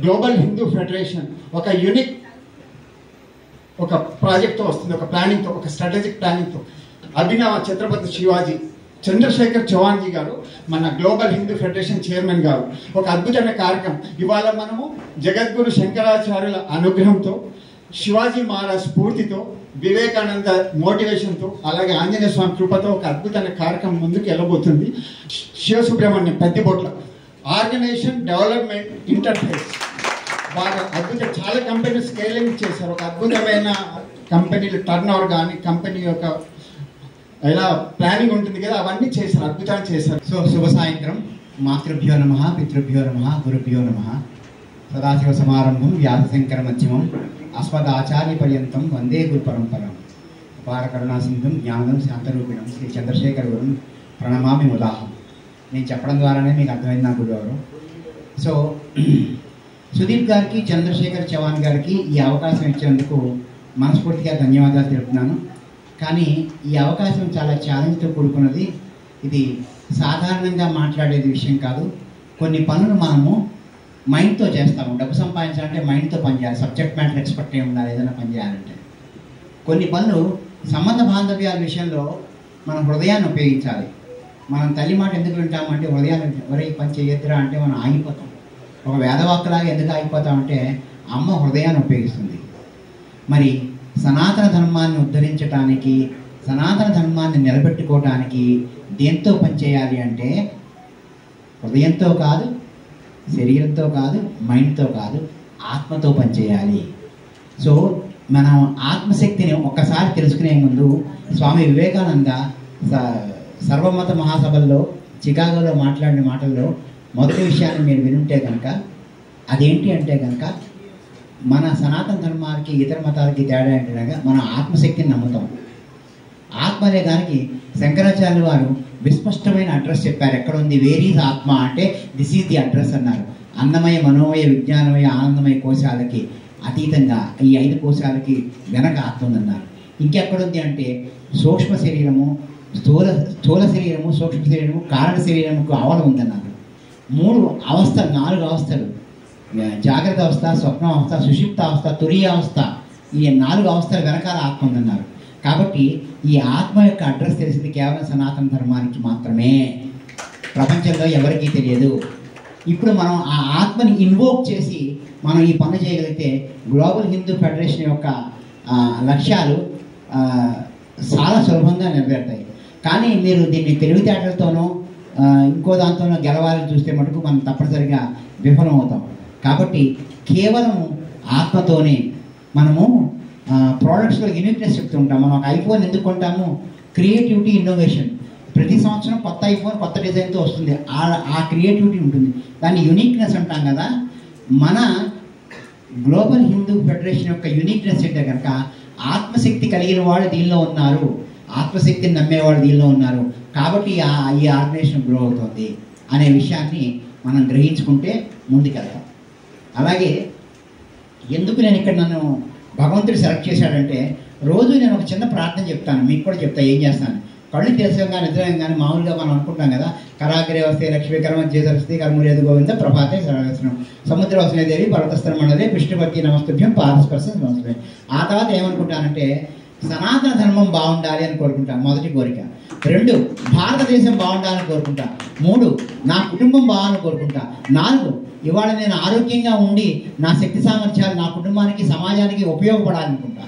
Global Hindu federation ఒక unique ఒక ప్రాజెక్ట్తో వస్తుంది, ఒక ప్లానింగ్తో, ఒక స్ట్రాటజిక్ ప్లానింగ్తో. అభినవ ఛత్రపతి శివాజీ చంద్రశేఖర్ చౌహాన్జీ గారు మన గ్లోబల్ హిందూ ఫెడరేషన్ చైర్మన్ గారు ఒక అద్భుతమైన కార్యక్రమం. ఇవాళ మనము జగద్గురు శంకరాచార్యుల అనుగ్రహంతో, శివాజీ మహారాజ్ స్ఫూర్తితో, వివేకానంద మోటివేషన్తో, అలాగే ఆంజనేయ స్వామి కృపతో ఒక అద్భుతమైన కార్యక్రమం ముందుకు వెళ్ళబోతుంది. Sivasubramanyam Peddibotla organisation development interface బాగా అద్భుతం. చాలా కంపెనీలు స్కేలింగ్ చేశారు. ఒక అద్భుతమైన కంపెనీలు టర్న్ ఓవర్ కానీ కంపెనీ యొక్క ఎలా ప్లానింగ్ ఉంటుంది కదా, అవన్నీ చేశారు, అద్భుతాలు చేశారు. సో శుభ సాయంత్రం. మాతృభ్యో నమ, పితృభ్యో నమ, గురుభ్యో నమ. సదాశివ సమారంభం వ్యాసశంకర మధ్యమం అస్మదాచార్య పర్యంతం వందే గురు పరంపరం. అపార కరుణా సింధుం జ్ఞానం శాంతరూపిణం శ్రీ చంద్రశేఖర్ గురుం ప్రణమామి ముదాహం. నేను చెప్పడం ద్వారానే మీకు అర్థమైంది నా గురువు ఎవరు. సో సుదీప్ గారికి, చంద్రశేఖర్ చౌహాన్ గారికి ఈ అవకాశం ఇచ్చినందుకు మనస్ఫూర్తిగా ధన్యవాదాలు తెలుపుతున్నాను. కానీ ఈ అవకాశం చాలా ఛాలెంజ్తో కూడుకున్నది. ఇది సాధారణంగా మాట్లాడేది విషయం కాదు. కొన్ని పనులు మనము మైండ్తో చేస్తాము. డబ్బు సంపాదించాలంటే మైండ్తో పనిచేయాలి. సబ్జెక్ట్ మ్యాటర్ ఎక్స్పర్ట్ అయి ఉండాలి ఏదైనా పని చేయాలంటే. కొన్ని పనులు సంబంధ బాంధవ్యాల విషయంలో మన హృదయాన్ని ఉపయోగించాలి. మనం తల్లి మాట ఎందుకు వింటామంటే హృదయాన్ని ఎవరి పని చేయొద్దురా అంటే మనం ఆగిపోతాం. ఒక వేదవాక్కులాగా ఎందుకు ఆగిపోతామంటే అమ్మ హృదయాన్ని ఉపయోగిస్తుంది. మరి సనాతన ధర్మాన్ని ఉద్ధరించడానికి, సనాతన ధర్మాన్ని నిలబెట్టుకోవడానికి దేంతో పనిచేయాలి అంటే హృదయంతో కాదు, శరీరంతో కాదు, మైండ్తో కాదు, ఆత్మతో పనిచేయాలి. సో మనం ఆత్మశక్తిని ఒక్కసారి తెలుసుకునే ముందు స్వామి వివేకానంద సర్వమత మహాసభల్లో చికాగోలో మాట్లాడిన మాటల్లో మొదటి విషయాన్ని మీరు వినుంటే కనుక అదేంటి అంటే కనుక మన సనాతన ధర్మానికి ఇతర మతాలకి తేడా ఏంటి కనుక మనం ఆత్మశక్తిని నమ్ముతాం. ఆత్మ అనే దానికి శంకరాచార్యులు వారు విస్పష్టమైన అడ్రస్ చెప్పారు. ఎక్కడ ఉంది? వేర్ ఈజ్ ఆత్మ అంటే దిస్ ఈజ్ ది అడ్రస్ అన్నారు. అన్నమయ, మనోమయ, విజ్ఞానమయ, ఆనందమయ కోశాలకి అతీతంగా ఈ 5 కోశాలకి వెనక ఆత్మ ఉందన్నారు. ఇంకెక్కడుంది అంటే సూక్ష్మ శరీరము, స్థూల శరీరము, సూక్ష్మ శరీరము, కారణ శరీరముకు ఆవల ఉందన్నారు. 3 అవస్థలు, 4 అవస్థలు, జాగ్రత్త అవస్థ, స్వప్న అవస్థ, సుషుప్త అవస్థ, తురీయ అవస్థ, ఈ 4 అవస్థల వెనకాల ఆత్మ ఉందన్నారు. కాబట్టి ఈ ఆత్మ యొక్క అడ్రస్ తెలిసింది కేవలం సనాతన ధర్మానికి మాత్రమే, ప్రపంచంలో ఎవరికీ తెలియదు. ఇప్పుడు మనం ఆ ఆత్మని ఇన్వోక్ చేసి మనం ఈ పనులు చేయగలిగితే గ్లోబల్ హిందూ ఫెడరేషన్ యొక్క లక్ష్యాలు చాలా సులభంగా నెరవేరుతాయి. కానీ మీరు దీన్ని తెలివితేటలతోనో ఇంకో దాంతోనో గెలవాలని చూస్తే మటుకు మనం తప్పనిసరిగా విఫలం అవుతాం. కాబట్టి కేవలం ఆత్మతోనే మనము ప్రోడక్ట్స్లో యూనిక్నెస్ చెప్తూ ఉంటాం. మనం ఒక ఐఫోన్ ఎందుకు కొంటాము? Creativity, innovation. ప్రతి సంవత్సరం కొత్త ఐఫోన్ కొత్త డిజైన్తో వస్తుంది. ఆ క్రియేటివిటీ ఉంటుంది, దాన్ని యూనిక్నెస్ అంటాం కదా. మన గ్లోబల్ హిందూ ఫెడరేషన్ యొక్క యూనిక్నెస్ అంటే కనుక ఆత్మశక్తి కలిగిన వాళ్ళు దీనిలో ఉన్నారు, ఆత్మశక్తిని నమ్మేవాళ్ళు దీనిలో ఉన్నారు. కాబట్టి ఈ ఆర్గనైజేషన్ గ్రో అవుతుంది అనే విషయాన్ని మనం గ్రహించుకుంటే ముందుకెళ్తాం. అలాగే ఎందుకు నేను ఇక్కడ నన్ను భగవంతుడు సెలెక్ట్ చేశాడంటే రోజు నేను ఒక చిన్న ప్రార్థన చెప్తాను, మీకు కూడా చెప్తా ఏం చేస్తాను. కళ్ళు తెరసంగా నిద్రయం కానీ మామూలుగా మనం అనుకుంటాం కదా, కరాగ్రే వస్తే లక్ష్మీ కర్మజేసరస్తే కర్మూరేది గోవింద ప్రభాతే సర్వదర్శనం సముద్ర వసనేదేవి పర్వతస్థలం మండలే విష్ణుపతి నమస్తుభ్యం పాదస్పర్శ నమస్తే. ఆ తర్వాత ఏమనుకుంటానంటే సనాతన ధర్మం బాగుండాలి అని కోరుకుంటాను, మొదటి కోరిక. 2 భారతదేశం బాగుండాలని కోరుకుంటా. 3 నా కుటుంబం బాగాలని కోరుకుంటా. 4 ఇవాళ నేను ఆరోగ్యంగా ఉండి నా శక్తి సామర్థ్యాలు నా కుటుంబానికి, సమాజానికి ఉపయోగపడాలనుకుంటా.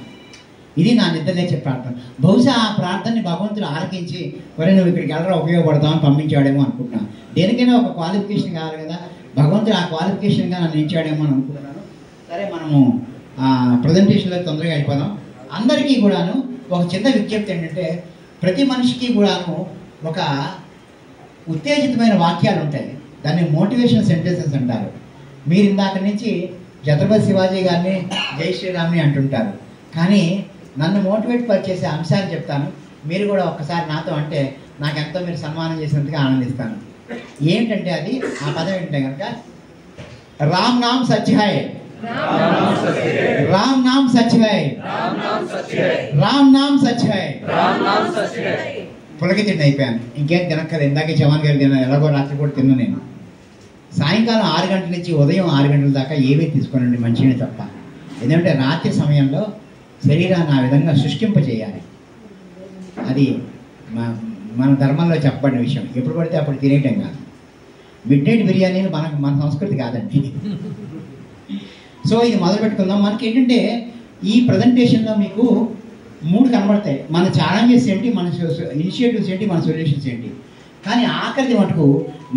ఇది నా నిద్రలేచే ప్రార్థన. బహుశా ఆ ప్రార్థనని భగవంతుడు ఆలకించి మరి నువ్వు ఇక్కడికి వెళ్ళరా ఉపయోగపడతామని పంపించాడేమో అనుకుంటున్నాను. దేనికైనా ఒక క్వాలిఫికేషన్ కావాలి కదా, భగవంతుడు ఆ క్వాలిఫికేషన్గా నన్ను ఇచ్చాడేమో అని అనుకుంటున్నాను. సరే, మనము ప్రజెంటేషన్లో తొందరగా అయిపోదాం. అందరికీ కూడాను ఒక చిన్న విజ్ఞప్తి ఏంటంటే ప్రతి మనిషికి కూడాను ఒక ఉత్తేజితమైన వాక్యాలు ఉంటాయి. దాన్ని మోటివేషన్ సెంటెన్సెస్ అంటారు. మీరు ఇందాక నుంచి ఛత్రపతి శివాజీ గారిని, జై శ్రీరామ్ని అంటుంటారు. కానీ నన్ను మోటివేట్ పరిచేసే అంశాలు చెప్తాను. మీరు కూడా ఒక్కసారి నాతో అంటే నాకెంతో మీరు సన్మానం చేసినందుకు ఆనందిస్తాను. ఏంటంటే అది ఆ పదం ఏంటంటే కనుక రామ్ నామ్ సచ్ హై, రామ్ నామ్ సచ్ హై, రామ్ నామ్ సచ్ హై. పులకి తిండి అయిపోయాను, ఇంకేం తినక్కర్లేదు. ఇందాకే చవాన్ గారు తిన్నాను, ఎలాగో రాత్రి కూడా తిన్నా నేను. సాయంకాలం 6 గంటల నుంచి ఉదయం 6 గంటల దాకా ఏమీ తీసుకోనండి, మంచిగా తప్ప. ఎందుకంటే రాత్రి సమయంలో శరీరాన్ని ఆ విధంగా సృష్టింపజేయాలి. అది మన ధర్మంలో చెప్పబడిన విషయం. ఎప్పుడు పడితే అప్పుడు తినేయటం కాదు. మిడ్ నైట్ బిర్యానీలు మన సంస్కృతి కాదండి. సో ఇది మొదలు పెట్టుకుందాం. మనకి ఏంటంటే ఈ ప్రజెంటేషన్లో మీకు 3 కనబడతాయి. మన ఛాలెంజెస్ ఏంటి, మన ఇనిషియేటివ్స్ ఏంటి, మన సొల్యూషన్స్ ఏంటి. కానీ ఆఖరిది మటుకు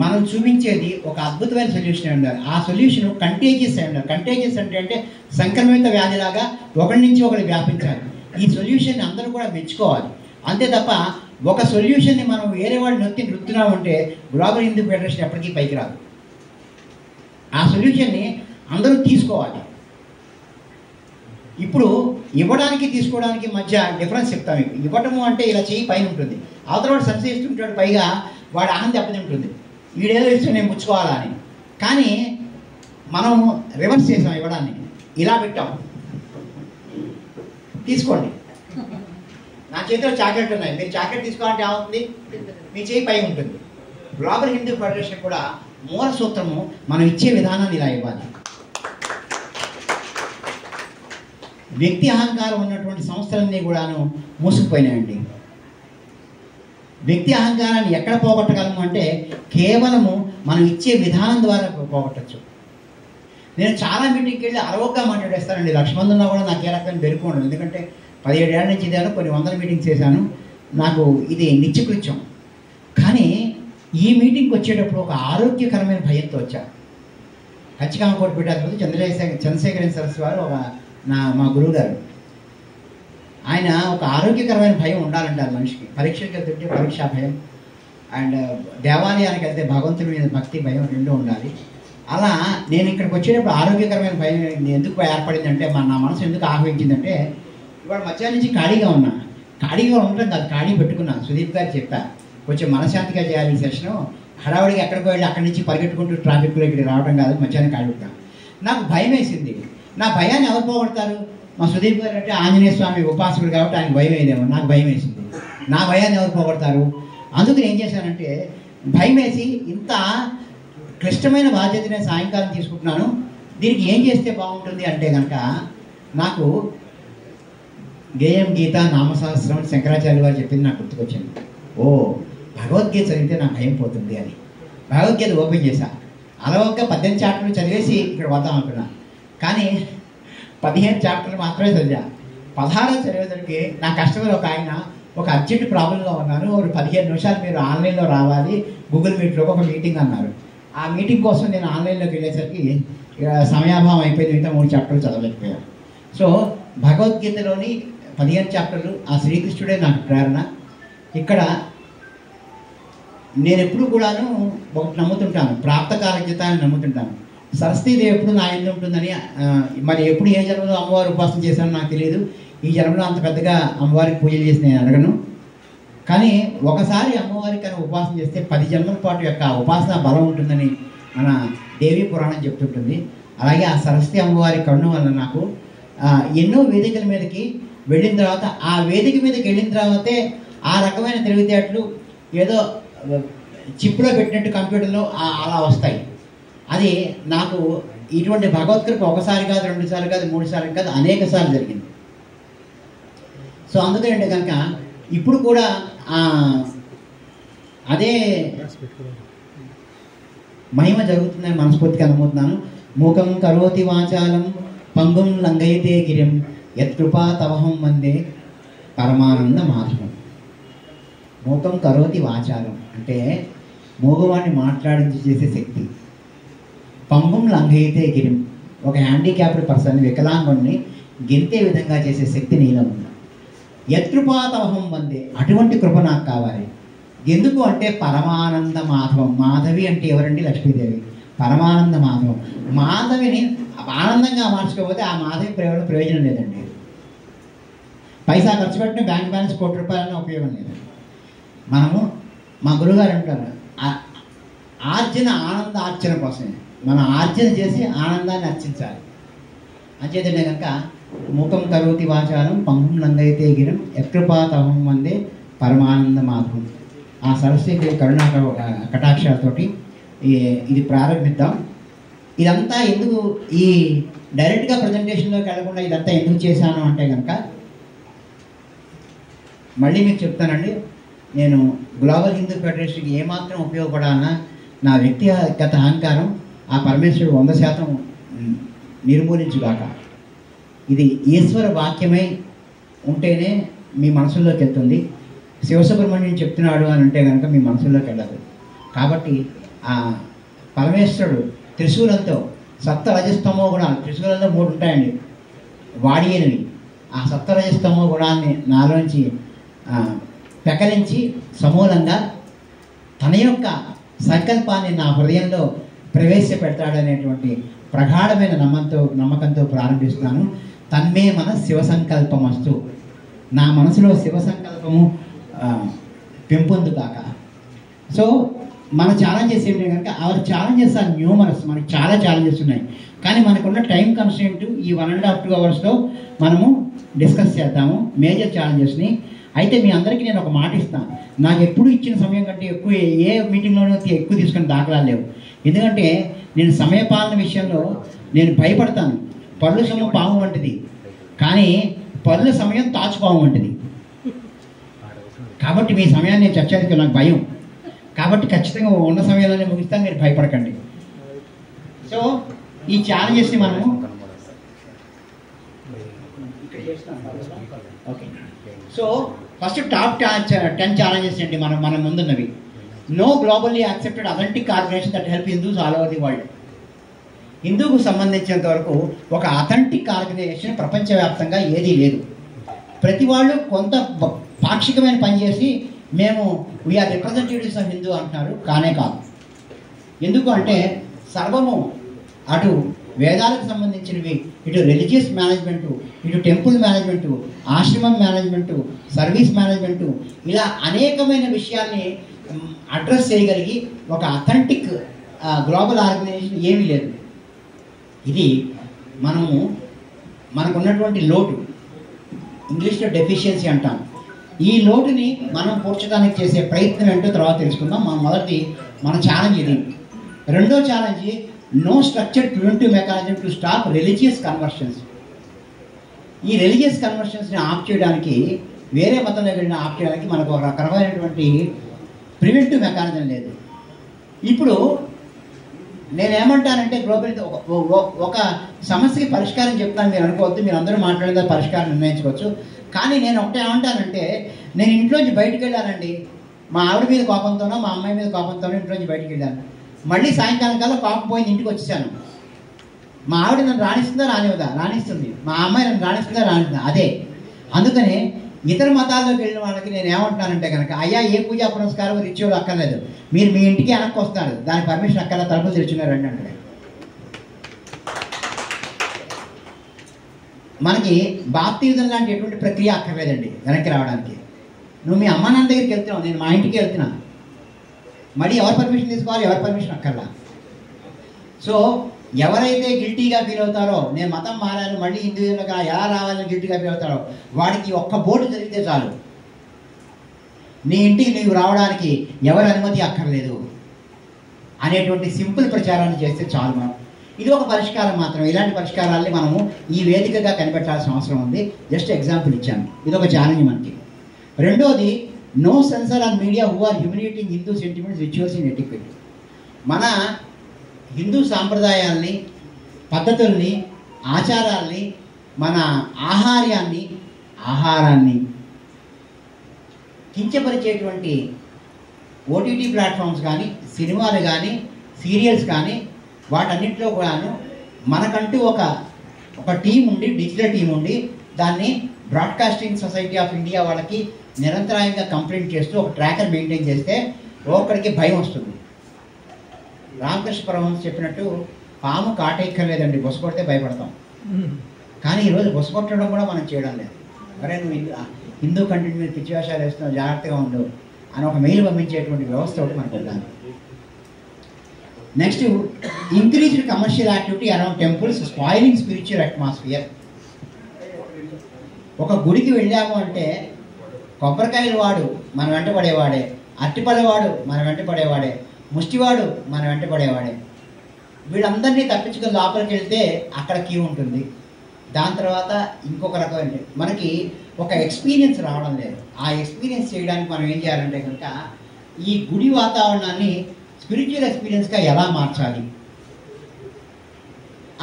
మనం చూపించేది ఒక అద్భుతమైన సొల్యూషన్ ఉండాలి. ఆ సొల్యూషన్ కంటేజియస్ అయి ఉండాలి. కంటేజియస్ అంటే సంక్రమిత వ్యాధిలాగా ఒకరి నుంచి ఒకరు వ్యాపించాలి. ఈ సొల్యూషన్ అందరూ కూడా మెచ్చుకోవాలి. అంతే తప్ప ఒక సొల్యూషన్ని మనం వేరే వాళ్ళు నృత్తున్నామంటే గ్లోబల్ హిందూ ఫెడరేషన్ ఎప్పటికీ పైకి రాదు. ఆ సొల్యూషన్ని అందరూ తీసుకోవాలి. ఇప్పుడు ఇవ్వడానికి తీసుకోవడానికి మధ్య డిఫరెన్స్ చెప్తాను. ఇవ్వటము అంటే ఇలా చేయి పైన ఉంటుంది, అవతల వాడు సంశయిస్తుంటాడు, పైగా వాడు ఆనందం దెబ్బతింటుంది, వీడేదో ఇష్టం నేను పుచ్చుకోవాలా అని. కానీ మనం రివర్స్ చేసాం, ఇవ్వడాన్ని ఇలా పెట్టాం, తీసుకోండి. నా చేతిలో చాక్లెట్ ఉన్నాయి, మీరు చాక్లెట్ తీసుకోవాలంటే ఏమవుతుంది, మీ చేయి పై ఉంటుంది. గ్లోబల్ హిందూ ఫెడరేషన్ కూడా మూల సూత్రము మనం ఇచ్చే విధానాన్ని ఇలా ఇవ్వాలి. వ్యక్తి అహంకారం ఉన్నటువంటి సంస్థలన్నీ కూడాను మూసుకుపోయినాయండి. వ్యక్తి అహంకారాన్ని ఎక్కడ పోగొట్టగలము అంటే కేవలము మనం ఇచ్చే విధానం ద్వారా పోగొట్టచ్చు. నేను చాలా మీటింగ్కి వెళ్ళి అరవగా మాట్లాడేస్తానండి. 1,00,000 మంది ఉన్నా కూడా నాకు ఏ రకమైన బెరుకు ఉండదు. ఎందుకంటే 17 ఏళ్ళ నుంచి ఇదాను, కొన్ని వందల మీటింగ్స్ చేశాను. నాకు ఇది నిత్యకృత్యం. కానీ ఈ మీటింగ్కి వచ్చేటప్పుడు ఒక ఆరోగ్యకరమైన భయంతో వచ్చాను. ఖచ్చితంగా పెట్టారు చంద్రశేఖరన్ సరస్సు వారు మా గురువు గారు. ఆయన ఒక ఆరోగ్యకరమైన భయం ఉండాలంటారు మనిషికి. పరీక్షలకు వెళ్తుంటే పరీక్షా భయం, అండ్ దేవాలయానికి వెళ్తే భగవంతుడి మీద భక్తి భయం రెండు ఉండాలి. అలా నేను ఇక్కడికి వచ్చేటప్పుడు ఆరోగ్యకరమైన భయం ఎందుకు ఏర్పడిందంటే, నా మనసు ఎందుకు ఆహ్వానించిందంటే, ఇవాళ మధ్యాహ్నం నుంచి ఖాళీగా ఉన్నా. ఖాళీగా ఉండటం కాదు, ఖాళీ పెట్టుకున్నాను. సుదీప్ గారు చెప్పా, కొంచెం మనశాంతిగా చేయాలి ఈ సెషను. హడావుడిగా ఎక్కడికి వెళ్ళి అక్కడి నుంచి పరిగెట్టుకుంటూ ట్రాఫిక్లో ఇక్కడికి రావడం కాదు, మధ్యాహ్నం ఖాళీ పెట్టాను. నాకు భయం వేసింది. నా భయాన్ని ఎవరు పోగొడతారు? మా సుదీప్ గారు అంటే ఆంజనేయ స్వామి ఉపాసకుడు కాబట్టి ఆయనకు భయం వేయదేమో. నాకు భయం వేసింది. నా భయాన్ని ఎవరు పోగొడతారు? అందుకని ఏం చేశానంటే, భయం వేసి ఇంత క్లిష్టమైన బాధ్యత నేను సాయంకాలం తీసుకుంటున్నాను, దీనికి ఏం చేస్తే బాగుంటుంది అంటే కనుక, నాకు గేయం గీత నామసహస్రం శంకరాచార్య వారు చెప్పింది నాకు గుర్తుకొచ్చింది. ఓ, భగవద్గీత చదివితే నా భయం పోతుంది అని భగవద్గీత ఓపెన్ చేశా. అలవక్క 18 చాప్టర్లు చదివేసి ఇక్కడ వద్దాం అనుకున్నా. కానీ 15 చాప్టర్లు మాత్రమే చదివా. 16 చదివేసరికి నా కస్టమర్ ఒక ఆయన ఒక అర్జెంట్ ప్రాబ్లంలో ఉన్నాను, ఒక 15 నిమిషాలు మీరు ఆన్లైన్లో రావాలి, గూగుల్ మీట్లో ఒక మీటింగ్ అన్నారు. ఆ మీటింగ్ కోసం నేను ఆన్లైన్లోకి వెళ్ళేసరికి సమయాభావం అయిపోయింది. మిగతా 3 చాప్టర్లు చదవలేకపోయాను. సో భగవద్గీతలోని 15 చాప్టర్లు ఆ శ్రీకృష్ణుడే నాకు ప్రేరణ. ఇక్కడ నేను ఎప్పుడు కూడాను ఒకటి నమ్ముతుంటాను, ప్రాప్తకాలజ్ఞత అని నమ్ముతుంటాను. సరస్వతీదేవి ఎప్పుడు నా ఎందు ఉంటుందని. మరి ఎప్పుడు ఏ జన్మలో అమ్మవారి ఉపాసన చేశానో నాకు తెలియదు. ఈ జన్మలో అంత పెద్దగా అమ్మవారికి పూజలు చేసి నేను అడగను. కానీ ఒకసారి అమ్మవారికి కనుక ఉపాసన చేస్తే 10 జన్మల పాటు యొక్క ఉపాసన బలం ఉంటుందని మన దేవీ పురాణం చెప్తుంటుంది. అలాగే ఆ సరస్వతి అమ్మవారి కరుణ వల్ల నాకు ఎన్నో వేదికల మీదకి వెళ్ళిన తర్వాత, ఆ వేదిక మీదకి వెళ్ళిన తర్వాతే ఆ రకమైన తెలివితేటలు ఏదో చిప్లో పెట్టినట్టు కంప్యూటర్లో అలా వస్తాయి. అది నాకు ఇటువంటి భగవద్గీత ఒకసారి కాదు, 2 సార్లు కాదు, 3 సార్లు కాదు, అనేక సార్లు జరిగింది. సో అందుకంటే కనుక ఇప్పుడు కూడా అదే మహిమ జరుగుతుందని మనస్ఫూర్తిగా అనుకుంటున్నాను. మూకం కరోతి వాచాలం పంగుం లంఘయతే గిరిం యత్కృపా తవహం వందే పరమానంద మాధవం. మూకం కరోతి వాచాలం అంటే మూగవాడిని మాట్లాడించి చేసే శక్తి. పంగుం లంఘయతే గిరిం, ఒక హ్యాండిక్యాప్డ్ పర్సన్, వికలాంగుణ్ణి గెంతే విధంగా చేసే శక్తి నీలో ఉంది. యత్కృపా తవహం వందే, అటువంటి కృప నాకు కావాలి. ఎందుకు అంటే పరమానంద మాధవం. మాధవి అంటే ఎవరండి? లక్ష్మీదేవి. పరమానంద మాధవం. మాధవిని ఆనందంగా మార్చుకోకపోతే ఆ మాధవి ప్రయోజనం లేదండి. పైసా ఖర్చు పెట్టిన బ్యాంక్ బ్యాలెన్స్ ₹1,00,00,000 ఉపయోగం లేదు. మనము మా గురువుగారు అంటారు, ఆర్జన ఆనంద ఆర్చన కోసమే. మనం ఆర్జన చేసి ఆనందాన్ని అర్చించాలి. అంచేతంటే కనుక మూకం కరోతి వాచాలం పంగుం లంఘయతే గిరిం యత్కృపా తవహం వందే పరమానంద మాధవం. ఆ సరస్వతి కరుణా కటాక్షాలతోటి ఇది ప్రారంభిద్దాం. ఇదంతా ఎందుకు ఈ డైరెక్ట్గా ప్రజెంటేషన్లోకి వెళ్ళకుండా ఇదంతా ఎందుకు చేశాను అంటే కనుక మళ్ళీ మీకు చెప్తానండి, నేను గ్లోబల్ హిందూ ఫెడరేషన్కి ఏమాత్రం ఉపయోగపడాలన్నా నా వ్యక్తిగత అహంకారం ఆ పరమేశ్వరుడు 100% నిర్మూలించుగాక. ఇది ఈశ్వర వాక్యమై ఉంటేనే మీ మనసుల్లోకి వెళ్తుంది. శివసుబ్రహ్మణ్యం చెప్తున్నాడు అని అంటే కనుక మీ మనసుల్లోకి వెళ్ళదు. కాబట్టి ఆ పరమేశ్వరుడు త్రిశూలంతో సప్తరజస్తమో గుణాలు, త్రిశూలంలో 3 ఉంటాయండి వాడియనివి. ఆ సప్తరజస్తమో గుణాన్ని నాలోంచి పెకలించి సమూలంగా తన యొక్క సంకల్పాన్ని నా హృదయంలో ప్రవేశపెడతాడనేటువంటి ప్రగాఢమైన నమ్మకంతో ప్రారంభిస్తున్నాను. తన్మే మన శివ సంకల్పమస్తు. నా మనసులో శివ సంకల్పము పెంపొందుగాక. సో మన ఛాలెంజెస్ ఏంటంటే కనుక అవర్ ఛాలెంజెస్ ఆర్ న్యూమరస్. మనకు చాలా ఛాలెంజెస్ ఉన్నాయి, కానీ మనకున్న టైం కన్స్ట్రెయింట్ ఈ 1.5 to 2 hours మనము డిస్కస్ చేద్దాము మేజర్ ఛాలెంజెస్ని. అయితే మీ అందరికీ నేను ఒక మాట ఇస్తాను, నాకు ఎప్పుడు ఇచ్చిన సమయం కంటే ఎక్కువ ఏ మీటింగ్లోనూ ఎక్కువ తీసుకుని దాఖలాలు లేవు. ఎందుకంటే నేను సమయపాలన విషయంలో నేను భయపడతాను. పళ్ళు సమయం పాము వంటిది, కానీ పళ్ళు సమయం తాచుపాము వంటిది. కాబట్టి మీ సమయాన్ని నేను చర్చకి నాకు భయం. కాబట్టి ఖచ్చితంగా ఉన్న సమయంలోనే ముగిస్తాను, మీరు భయపడకండి. సో ఈ ఛాలెంజెస్ని మనము okay. So first top 10 challenges అండి మన ముందున్నవి. No globally accepted authentic organisation that help Hindus all over the world. హిందూకు సంబంధించినంత వరకు ఒక అథెంటిక్ ఆర్గనైజేషన్ ప్రపంచవ్యాప్తంగా ఏదీ లేదు. ప్రతి వాళ్ళు కొంత పాక్షికమైన పని చేసి మేము వీఆర్ రిప్రజెంటేటివ్స్ ఆఫ్ హిందూ అంటున్నారు. కానే కాదు. ఎందుకు అంటే సర్వము అటు వేదాలకు సంబంధించినవి, ఇటు రిలీజియస్ మేనేజ్మెంటు, ఇటు టెంపుల్ మేనేజ్మెంటు, ఆశ్రమం మేనేజ్మెంటు, సర్వీస్ మేనేజ్మెంటు, ఇలా అనేకమైన విషయాల్ని అడ్రస్ చేయగలిగి ఒక అథెంటిక్ గ్లోబల్ ఆర్గనైజేషన్ ఏమీ లేదు. ఇది మనకున్నటువంటి లోటు, ఇంగ్లీష్లో డెఫిషియన్సీ అంటాం. ఈ లోటుని మనం పూడ్చడానికి చేసే ప్రయత్నం ఏంటో తర్వాత తెలుసుకుందాం. మన ఛాలెంజ్ ఇది. రెండో challenge, no structured preventive mechanism to stop religious conversions. ఈ రిలీజియస్ కన్వర్షన్స్ని ఆఫ్ చేయడానికి, వేరే మతంలో వెళ్ళిన ఆఫ్ చేయడానికి మనకు ఒక రకమైనటువంటి ప్రివెంటివ్ మెకానిజం లేదు. ఇప్పుడు నేనేమంటానంటే గ్లోబల్ ఒక సమస్యకి పరిష్కారం చెప్తాను, మీరు అనుకోవద్దు, మీరు అందరూ మాట్లాడేదా పరిష్కారం నిర్ణయించుకోవచ్చు. కానీ నేను ఒకటే ఏమంటానంటే, నేను ఇంట్లోంచి బయటకు వెళ్ళానండి, మా ఆవిడ మీద కోపంతోనో మా అమ్మాయి మీద కోపంతోనో ఇంట్లోంచి బయటకు వెళ్ళాను. మళ్ళీ సాయంకాలం కల్లా కోపం పోయింది, ఇంటికి వచ్చేసాను. మా ఆవిడ నన్ను రాణిస్తుందా రానివ్వదా? రాణిస్తుంది. మా అమ్మాయి నన్ను రాణిస్తుందా రానిస్తుందా? అదే. అందుకనే ఇతర మతాల్లోకి వెళ్ళిన వాళ్ళకి నేను ఏమంటున్నానంటే కనుక, అయ్యా ఏ పూజా పురస్కారం రిచువల్ అక్కర్లేదు, మీరు మీ ఇంటికి వెనక్కి వస్తున్నారు, దానికి పర్మిషన్ అక్కర్లా, తలుపులు తెరుచున్నారండి అంటే. మనకి బాప్తిజం లాంటి ఎటువంటి ప్రక్రియ అక్కర్లేదండి వెనక్కి రావడానికి. నువ్వు మీ అమ్మ నాన్న దగ్గరికి వెళ్తున్నావు, నేను మా ఇంటికి వెళ్తున్నా, మళ్ళీ ఎవరు పర్మిషన్ తీసుకోవాలి? ఎవరి పర్మిషన్ అక్కర్లా. సో ఎవరైతే గిల్టీగా ఫీల్ అవుతారో, నేను మతం మారాను మళ్ళీ హిందూయిజంలోకి ఎలా రావాలని గిల్టీగా ఫీల్ అవుతారో, వాడికి ఒక్క బోర్డు జరిగితే చాలు, నీ ఇంటికి నీవు రావడానికి ఎవరి అనుమతి అక్కర్లేదు అనేటువంటి సింపుల్ ప్రచారాన్ని చేస్తే చాలు. మనం ఇది ఒక పరిష్కారం మాత్రమే. ఇలాంటి పరిష్కారాల్ని మనము ఈ వేదికగా కనిపెట్టాల్సిన అవసరం ఉంది. జస్ట్ ఎగ్జాంపుల్ ఇచ్చాను, ఇది ఒక ఛాలెంజ్ మనకి. రెండోది, no censor on media who are humiliating Hindu sentiments, rituals in etiquette. మన హిందూ సాంప్రదాయాల్ని, పద్ధతుల్ని, ఆచారాల్ని, మన ఆహారాన్ని కించపరిచేటువంటి ఓటీటీ ప్లాట్ఫామ్స్ కానీ, సినిమాలు కానీ, సీరియల్స్ కానీ, వాటన్నింటిలో కూడాను మనకంటూ ఒక టీం ఉండి, డిజిటల్ టీం ఉండి, దాన్ని బ్రాడ్కాస్టింగ్ సొసైటీ ఆఫ్ ఇండియా వాళ్ళకి నిరంతరాయంగా కంప్లైంట్ చేస్తూ ఒక ట్రాకర్ మెయింటైన్ చేస్తే ఒక్కడికి భయం వస్తుంది. రామకృష్ణ పరమహంస చెప్పినట్టు, పాము కాటెక్కర్లేదండి, బొస కొడితే భయపడతాం. కానీ ఈరోజు బొస కొట్టడం కూడా మనం చేయడం లేదు. అరే నువ్వు హిందూ కంటెంట్ మీద పిచ్చి వేషాలు వేస్తున్నావు, జాగ్రత్తగా ఉండు అని ఒక మెయిల్ పంపించేటువంటి వ్యవస్థ ఒకటి మనకు ఉండాలి. Next, increased commercial activity around temples spoiling spiritual atmosphere. ఒక గుడికి వెళ్ళాము అంటే కొబ్బరికాయలు వాడు మన వెంట పడేవాడే, అరటిపళ్ళ వాడు మన వెంట పడేవాడే, ముష్టివాడు మన వెంటపడేవాడే. వీళ్ళందరినీ తప్పించుకొని లోపలికి వెళ్తే అక్కడ క్యూ ఉంటుంది. దాని తర్వాత ఇంకొక రకమైన మనకి ఒక ఎక్స్పీరియన్స్ రావడం లేదు. ఆ ఎక్స్పీరియన్స్ చేయడానికి మనం ఏం చేయాలంటే కనుక ఈ గుడి వాతావరణాన్ని స్పిరిచువల్ ఎక్స్పీరియన్స్గా ఎలా మార్చాలి,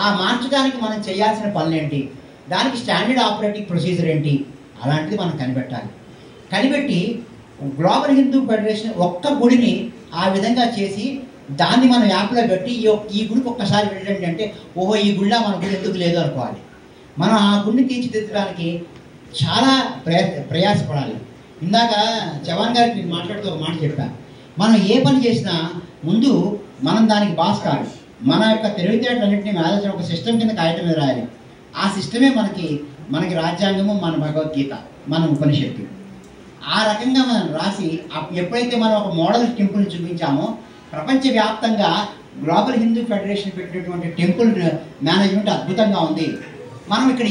ఆ మార్చడానికి మనం చేయాల్సిన పనులు ఏంటి, దానికి స్టాండర్డ్ ఆపరేటింగ్ ప్రొసీజర్ ఏంటి, అలాంటిది మనం కనిపెట్టాలి. కనిపెట్టి గ్లోబల్ హిందూ ఫెడరేషన్ ఒక్క గుడిని ఆ విధంగా చేసి దాన్ని మనం యాప్లో పెట్టి ఈ గుడికి ఒక్కసారి వెళ్ళండి అంటే ఓహో ఈ గుడిలో మన గుడి ఎందుకు లేదు అనుకోవాలి. మనం ఆ గుడిని తీర్చిదిద్దడానికి చాలా ప్రయాసపడాలి. ఇందాక చవాన్ గారికి నేను మాట్లాడుతూ ఒక మాట చెప్పాను. మనం ఏ పని చేసినా ముందు మనం దానికి బాస్ కాదు. మన యొక్క తెలివితేటలన్నింటినీ మేనేజ్ ఒక సిస్టమ్ కింద కాగితం మీద రాయాలి. ఆ సిస్టమే మనకి రాజ్యాంగము, మన భగవద్గీత, మన ఉపనిషత్తు. ఆ రకంగా మనం రాసి ఎప్పుడైతే మనం ఒక మోడల్ టెంపుల్ని చూపించామో ప్రపంచవ్యాప్తంగా గ్లోబల్ హిందూ ఫెడరేషన్ పెట్టినటువంటి టెంపుల్ మేనేజ్మెంట్ అద్భుతంగా ఉంది. మనం ఇక్కడ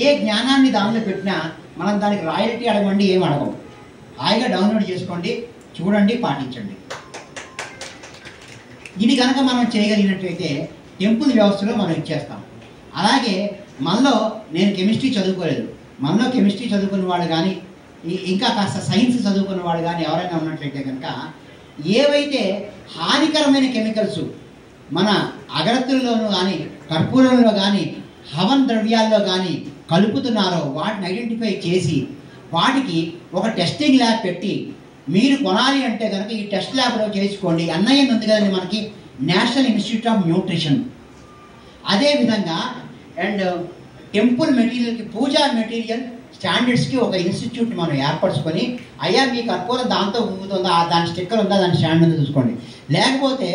ఏ జ్ఞానాన్ని దానిలో పెట్టినా మనం దానికి రాయల్టీ అడగండి, ఏం అడగం. హాయిగా డౌన్లోడ్ చేసుకోండి, చూడండి, పాటించండి. ఇది కనుక మనం చేయగలిగినట్లయితే టెంపుల్ వ్యవస్థలో మనం ఇచ్చేస్తాం. అలాగే మనలో నేను కెమిస్ట్రీ చదువుకోలేదు, మనలో కెమిస్ట్రీ చదువుకున్న వాళ్ళు కానీ ఇంకా కాస్త సైన్స్ చదువుకున్న వాళ్ళు కానీ ఎవరైనా ఉన్నట్లయితే కనుక ఏవైతే హానికరమైన కెమికల్స్ మన అగరత్తుల్లోనూ కానీ కర్పూరంలో కానీ హవన్ ద్రవ్యాల్లో కానీ కలుపుతున్నారో వాటిని ఐడెంటిఫై చేసి వాటికి ఒక టెస్టింగ్ ల్యాబ్ పెట్టి మీరు కొనాలి అంటే కనుక ఈ టెస్ట్ ల్యాబ్లో చేసుకోండి. NIN ఉంది కదండి మనకి, నేషనల్ ఇన్స్టిట్యూట్ ఆఫ్ న్యూట్రిషన్. అదేవిధంగా అండ్ టెంపుల్ మెటీరియల్కి, పూజా మెటీరియల్ స్టాండర్డ్స్కి ఒక ఇన్స్టిట్యూట్ మనం ఏర్పరచుకొని అయ్యా మీ కర్పూరం దాంతో ఊగుతుందా, దాని స్టిక్కర్ ఉందా, దాని స్టాండ్ ఉందా చూసుకోండి. లేకపోతే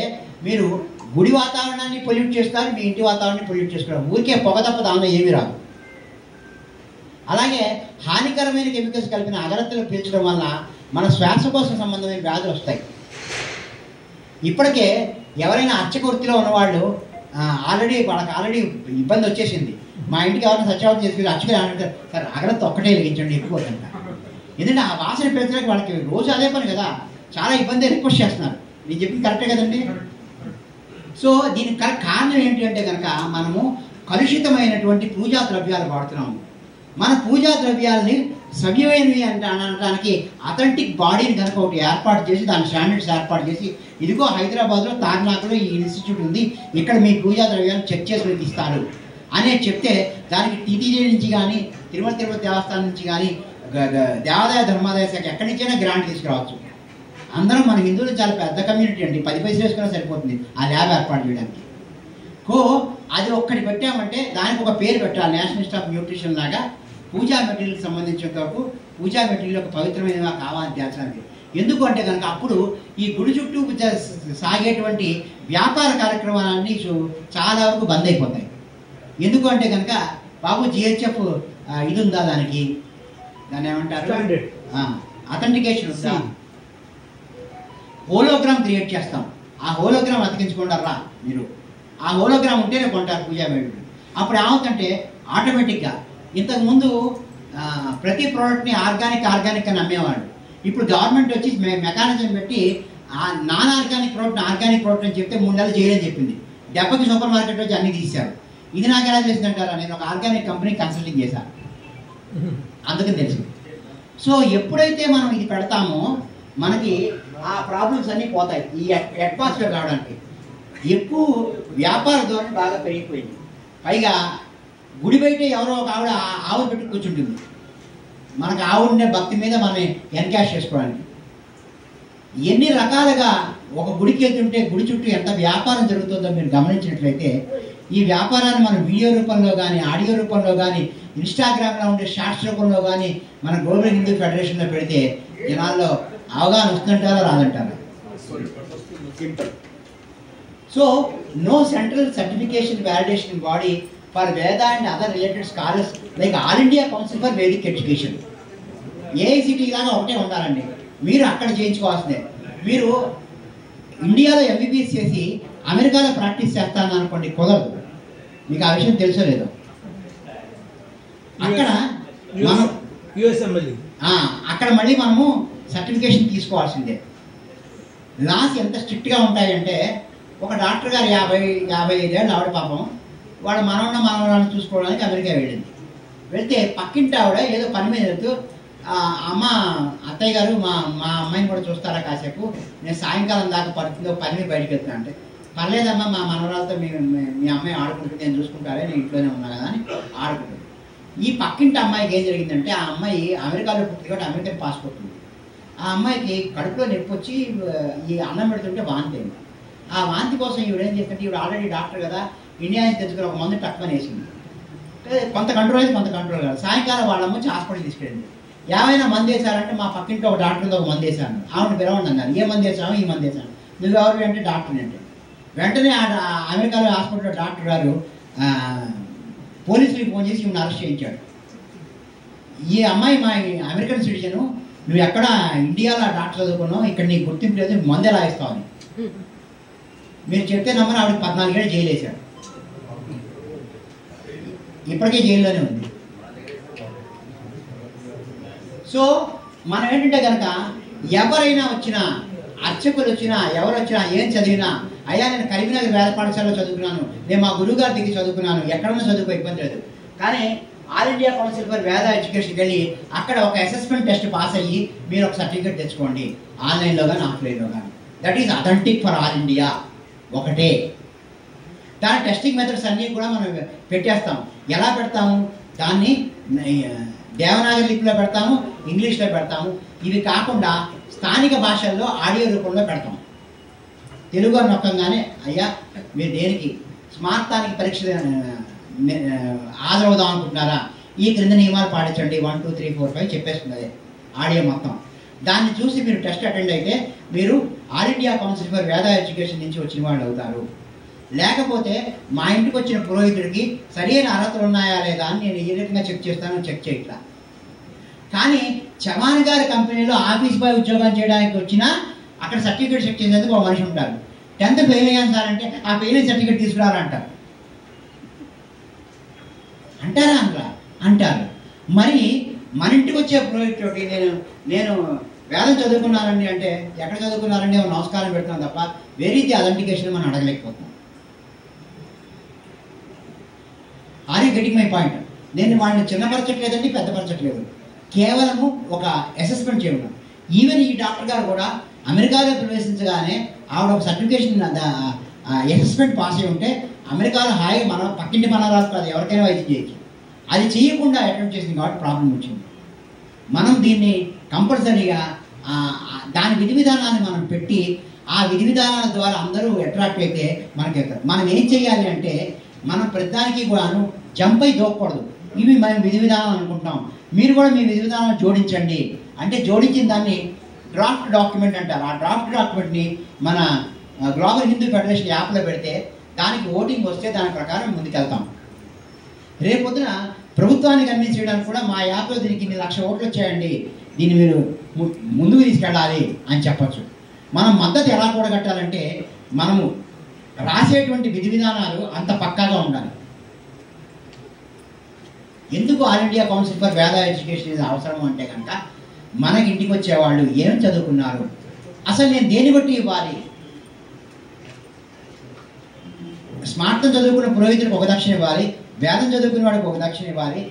మీరు గుడి వాతావరణాన్ని పొల్యూట్ చేస్తారు, మీ ఇంటి వాతావరణాన్ని పొల్యూట్ చేసుకుంటారు. ఊరికే పొగ తప్ప దానిలో ఏమీ రాదు. అలాగే హానికరమైన కెమికల్స్ కలిపిన అగరత్తులు పీల్చడం వల్ల మన శ్వాసకోశ సంబంధమైన వ్యాధులు వస్తాయి. ఇప్పటికే ఎవరైనా అర్చక వృత్తిలో ఉన్నవాళ్ళు వాళ్ళకి ఆల్రెడీ ఇబ్బంది వచ్చేసింది. మా ఇంటికి ఎవరైనా సత్యావతి చేసుకుని అర్చకులు అంటారు, సార్ అగరత్తి ఒక్కటే వెలిగించండి ఎక్కువ అంట. ఎందుకంటే ఆ వాసన పెంచడానికి వాళ్ళకి రోజు అదే పని కదా, చాలా ఇబ్బంది రిక్వెస్ట్ చేస్తున్నారు. నేను చెప్పింది కరెక్టే కదండి. సో దీనికి కారణం ఏంటి అంటే కనుక మనము కలుషితమైనటువంటి పూజా ద్రవ్యాలు వాడుతున్నాము. మన పూజా ద్రవ్యాలని సవ్యమైనవి అనడానికి అథెంటిక్ బాడీని కనుక ఒకటి ఏర్పాటు చేసి దాని స్టాండర్డ్స్ ఏర్పాటు చేసి ఇదిగో హైదరాబాద్లో తార్నాకలో ఈ ఇన్స్టిట్యూట్ ఉంది, ఇక్కడ మీ పూజా ద్రవ్యాలు చెక్ చేసి మీకు ఇస్తారు అనే చెప్తే దానికి టీటీడీ నుంచి కానీ తిరుపతి దేవస్థానం నుంచి కానీ దేవాదాయ ధర్మాదాయ శాఖ ఎక్కడి నుంచైనా గ్రాంట్ తీసుకురావచ్చు. అందరం మన హిందువులు చాలా పెద్ద కమ్యూనిటీ అండి, 10 పైసలు వేసుకున్నా సరిపోతుంది ఆ ల్యాబ్ ఏర్పాటు చేయడానికి. అది ఒక్కటి పెట్టామంటే దానికి ఒక పేరు పెట్టాలి, నేషనల్ ఇన్స్టిట్యూట్ ఆఫ్ న్యూట్రిషన్ లాగా. పూజా మెటీరియల్కి సంబంధించిన వరకు పూజా మెటీరియల్ ఒక పవిత్రమైనగా కావాలి ధ్యాసానికి. ఎందుకు అంటే కనుక అప్పుడు ఈ గుడి చుట్టూ సాగేటువంటి వ్యాపార కార్యక్రమాలన్నీ చాలా వరకు బంద్ అయిపోతాయి. ఎందుకు అంటే కనుక బాబు GHF ఇది ఉందా, దాన్ని ఏమంటారు, అథెంటికేషన్ ఉందా, హోలోగ్రామ్ క్రియేట్ చేస్తాం, ఆ హోలోగ్రామ్ అతికించుకుంటారా మీరు, ఆ హోలోగ్రామ్ ఉంటేనే కొంటారు పూజా మెటీరియల్. అప్పుడు ఏమవుతుందంటే ఆటోమేటిక్గా ఇంతకుముందు ప్రతి ప్రోడక్ట్ని ఆర్గానిక్ అని అమ్మేవాడు. ఇప్పుడు గవర్నమెంట్ వచ్చి మెకానిజం పెట్టి నాన్ ఆర్గానిక్ ప్రోడక్ట్ అని చెప్తే 3 నెలలు చేయలేని చెప్పింది. దెబ్బకి సూపర్ మార్కెట్ వచ్చి అన్ని తీశారు. ఇది నాకు ఎలా తెలిసిందంటారా, నేను ఒక ఆర్గానిక్ కంపెనీ కన్సల్టింగ్ చేశాను, అందుకని తెలిసింది. సో ఎప్పుడైతే మనం ఇది పెడతామో మనకి ఆ ప్రాబ్లమ్స్ అన్నీ పోతాయి. ఈ అట్మాస్ఫియర్ రావడానికి ఎక్కువ వ్యాపార ధోరణి బాగా పెరిగిపోయింది. పైగా గుడి బయట ఎవరో ఒక ఆవు పెట్టి కూర్చుంటుంది. మనకు ఆవుండే భక్తి మీద మనం ఎన్కాష్ చేసుకోవడానికి. ఎన్ని రకాలుగా ఒక గుడికి వెళ్తుంటే గుడి చుట్టూ ఎంత వ్యాపారం జరుగుతుందో మీరు గమనించినట్లయితే ఈ వ్యాపారాన్ని మనం వీడియో రూపంలో కానీ ఆడియో రూపంలో కానీ ఇన్స్టాగ్రామ్లో ఉండే షార్ట్స్ రూపంలో కానీ మన గ్లోబల్ హిందూ ఫెడరేషన్లో పెడితే జనాల్లో అవగాహన వస్తుంటారా రాదంటారా. So no central certification validation body for Veda and other related scholars like All India Council for Vedic Education. AICT లాగా ఒకటే ఉండాలండి, మీరు అక్కడ చేయించుకోవాల్సిందే. మీరు ఇండియాలో MBBS చేసి అమెరికాలో ప్రాక్టీస్ చేస్తాను అనుకోండి, కుదరదు. మీకు ఆ విషయం తెలుసో లేదో. అక్కడ మనం అక్కడ మళ్ళీ మనము సర్టిఫికేషన్ తీసుకోవాల్సిందే. లాస్ ఎంత స్ట్రిక్ట్గా ఉంటాయంటే ఒక డాక్టర్ గారు 55 ఏళ్ళు ఆవిడ పాపం వాళ్ళ మనవరాలను చూసుకోవడానికి అమెరికా వెళ్ళింది. వెళ్తే పక్కింటి ఆవిడ ఏదో పని మీద వెళ్తూ అమ్మ అత్తయ్య గారు మా అమ్మాయిని కూడా చూస్తారా కాసేపు, నేను సాయంకాలం దాకా పడుతుందో పని మీద బయటకు వెళ్తాను అంటే, పర్లేదమ్మా మా మనవరాలతో మీ అమ్మాయి ఆడుకుంటుంది, నేను చూసుకుంటారే, నేను ఇంట్లోనే ఉన్నా కదా అని ఆడుకుంటుంది. ఈ పక్కింటి అమ్మాయికి ఏం జరిగిందంటే ఆ అమ్మాయి అమెరికాలో పుట్టింది కాబట్టి అమెరికన్ పాస్పోర్ట్ ఉంది. ఆ అమ్మాయికి కడుపులో నొప్పి వచ్చి ఈ అన్నం పెడుతుంటే వాంతి అయింది. ఆ వాంతి కోసం ఈవిడ ఏం చేస్తుంటే ఈవిడ ఆల్రెడీ డాక్టర్ కదా, ఇండియా నుంచి తెచ్చుకుని ఒక మందు టక్కుని వేసింది. కొంత కంట్రోల్ అయింది, కొంత కంట్రోల్ కాదు. సాయంకాలం వాళ్ళమ్మ వచ్చి హాస్పిటల్ తీసుకెళ్ళింది. ఏమైనా మందు వేశారంటే మా పక్కింటి ఒక డాక్టర్ ఒక మందు వేశాను. ఆవిడ పిలవండి అన్నారు. ఏ మందు వేసాము? ఈ మందు వేసాను. నువ్వు ఎవరు అంటే డాక్టర్ అంటే. వెంటనే అమెరికాలో హాస్పిటల్లో డాక్టర్ గారు పోలీసులకు ఫోన్ చేసి ఈమెను అరెస్ట్ చేయించాడు. ఈ అమ్మాయి మా అమెరికన్ సిటిజను, నువ్వు ఎక్కడ ఇండియాలో డాక్టర్ చదువుకున్నావు, ఇక్కడ నీకు గుర్తింపు లేదు, మందు ఎలా ఇస్తావని మీరు చెప్తే నమ్మని ఆవిడ 14 ఏళ్ళు జైలు వేశాడు. ఇప్పటికే జైల్లోనే ఉంది. సో మనం ఏంటంటే కనుక ఎవరైనా వచ్చినా, అర్చకులు వచ్చినా, ఎవరు వచ్చినా, ఏం చదివినా, అయ్యా నేను కరీంనగర్ వేద పాఠశాలలో చదువుకున్నాను, నేను మా గురువు గారి దగ్గర చదువుకున్నాను, ఎక్కడన్నా చదువుకో ఇబ్బంది లేదు. కానీ ఆల్ ఇండియా కౌన్సిల్ ఫర్ వేద ఎడ్యుకేషన్కి వెళ్ళి అక్కడ ఒక అసెస్మెంట్ టెస్ట్ పాస్ అయ్యి మీరు ఒక సర్టిఫికేట్ తెచ్చుకోండి, ఆన్లైన్లో కానీ ఆఫ్లైన్లో కానీ. That is authentic for all India. ఒకటే దాని టెస్టింగ్ మెథడ్స్ అన్నీ కూడా మనం పెట్టేస్తాం. ఎలా పెడతాము? దాన్ని దేవనాగరి లిపిలో పెడతాము, ఇంగ్లీష్లో పెడతాము. ఇవి కాకుండా స్థానిక భాషల్లో ఆడియో రూపంలో పెడతాం. తెలుగు అని నొక్కంగానే అయ్యా మీరు దేనికి స్మార్తానికి పరీక్ష హాజరవుదాం అనుకుంటున్నారా, ఈ క్రింద నియమాలు పాటించండి, 1 2 3 4 5 చెప్పేస్తుంది అదే ఆడియో మొత్తం. దాన్ని చూసి మీరు టెస్ట్ అటెండ్ అయితే మీరు ఆల్ ఇండియా కౌన్సిల్ ఫర్ వేద ఎడ్యుకేషన్ నుంచి వచ్చిన వాళ్ళు అవుతారు. లేకపోతే మా ఇంటికి వచ్చిన పురోహితుడికి సరైన అర్హతలు ఉన్నాయా లేదా అని నేను ఏ రకంగా చెక్ చేస్తానో చెక్ చేయట్లా. కానీ చమాన్ గారి కంపెనీలో ఆఫీస్ బాయ్ ఉద్యోగం చేయడానికి వచ్చినా అక్కడ సర్టిఫికేట్ చెక్ చేసేందుకు ఒక మనిషి ఉంటారు. 10th ఫెయిల్ అయ్యాను సార్ అంటే ఆ ఫెయిల్ అయిన సర్టిఫికేట్ తీసుకురారంటారు. అంటారా అనరా? అంటారు. మరి మన ఇంటికి వచ్చే పురోహితుడికి నేను వేదం చదువుకున్నానండి అంటే ఎక్కడ చదువుకున్నారండి నమస్కారం పెడుతున్నాం తప్ప వేరే అథెంటికేషన్ మనం అడగలేకపోతున్నాం. Are you getting my point? నేను వాడిని చిన్నపరచట్లేదండి, పెద్దపరచట్లేదు, కేవలము ఒక అసెస్మెంట్ చేయడం. ఈవెన్ ఈ డాక్టర్ గారు కూడా అమెరికాలో ప్రవేశించగానే ఆవిడ ఒక సర్టిఫికేషన్ అసెస్మెంట్ పాస్ అయి ఉంటే అమెరికాలో హాయి మన పక్కింటి మనరాలు కాదు ఎవరికైనా వైద్యం చేయొచ్చు. అది చేయకుండా అటెంప్ట్ చేసింది కాబట్టి ప్రాబ్లం వచ్చింది. మనం దీన్ని కంపల్సరీగా దాని విధి విధానాన్ని మనం పెట్టి ఆ విధి విధానాల ద్వారా అందరూ అట్రాక్ట్ అయితే మనకి మనం ఏం చేయాలి అంటే మనం ప్రతిదానికి కూడాను జంప్ అయి దోకూడదు. ఇవి మనం విధి విధానాలు అనుకుంటాం, మీరు కూడా మీ విధి విధానాలు జోడించండి అంటే జోడించిన దాన్ని డ్రాఫ్ట్ డాక్యుమెంట్ అంటారు. ఆ డ్రాఫ్ట్ డాక్యుమెంట్ని మన గ్లోబల్ హిందూ ఫెడరేషన్ యాప్లో పెడితే దానికి ఓటింగ్ వస్తే దాని ప్రకారం ముందుకెళ్తాం. రేపొద్దున ప్రభుత్వానికి అందించడానికి కూడా మా యాప్లో దీనికి 1 లక్ష ఓట్లు వచ్చాయండి, దీన్ని మీరు ముందుకు తీసుకెళ్ళాలి అని చెప్పచ్చు. మనం మద్దతు ఎలా కూడగట్టాలంటే మనము రాసేటువంటి విధి విధానాలు అంత పక్కాగా ఉండాలి. ఎందుకు ఆల్ ఇండియా కౌన్సిల్ ఫర్ వేద ఎడ్యుకేషన్ ఇది అవసరం అంటే కనుక మనకి ఇంటికి వచ్చేవాళ్ళు ఏం చదువుకున్నారు, అసలు నేను దేని బట్టి ఇవ్వాలి. స్మార్తం చదువుకున్న పురోహితుడికి ఒక దక్షిణ ఇవ్వాలి, వేదం చదువుకున్న వాడికి ఒక దక్షిణ ఇవ్వాలి,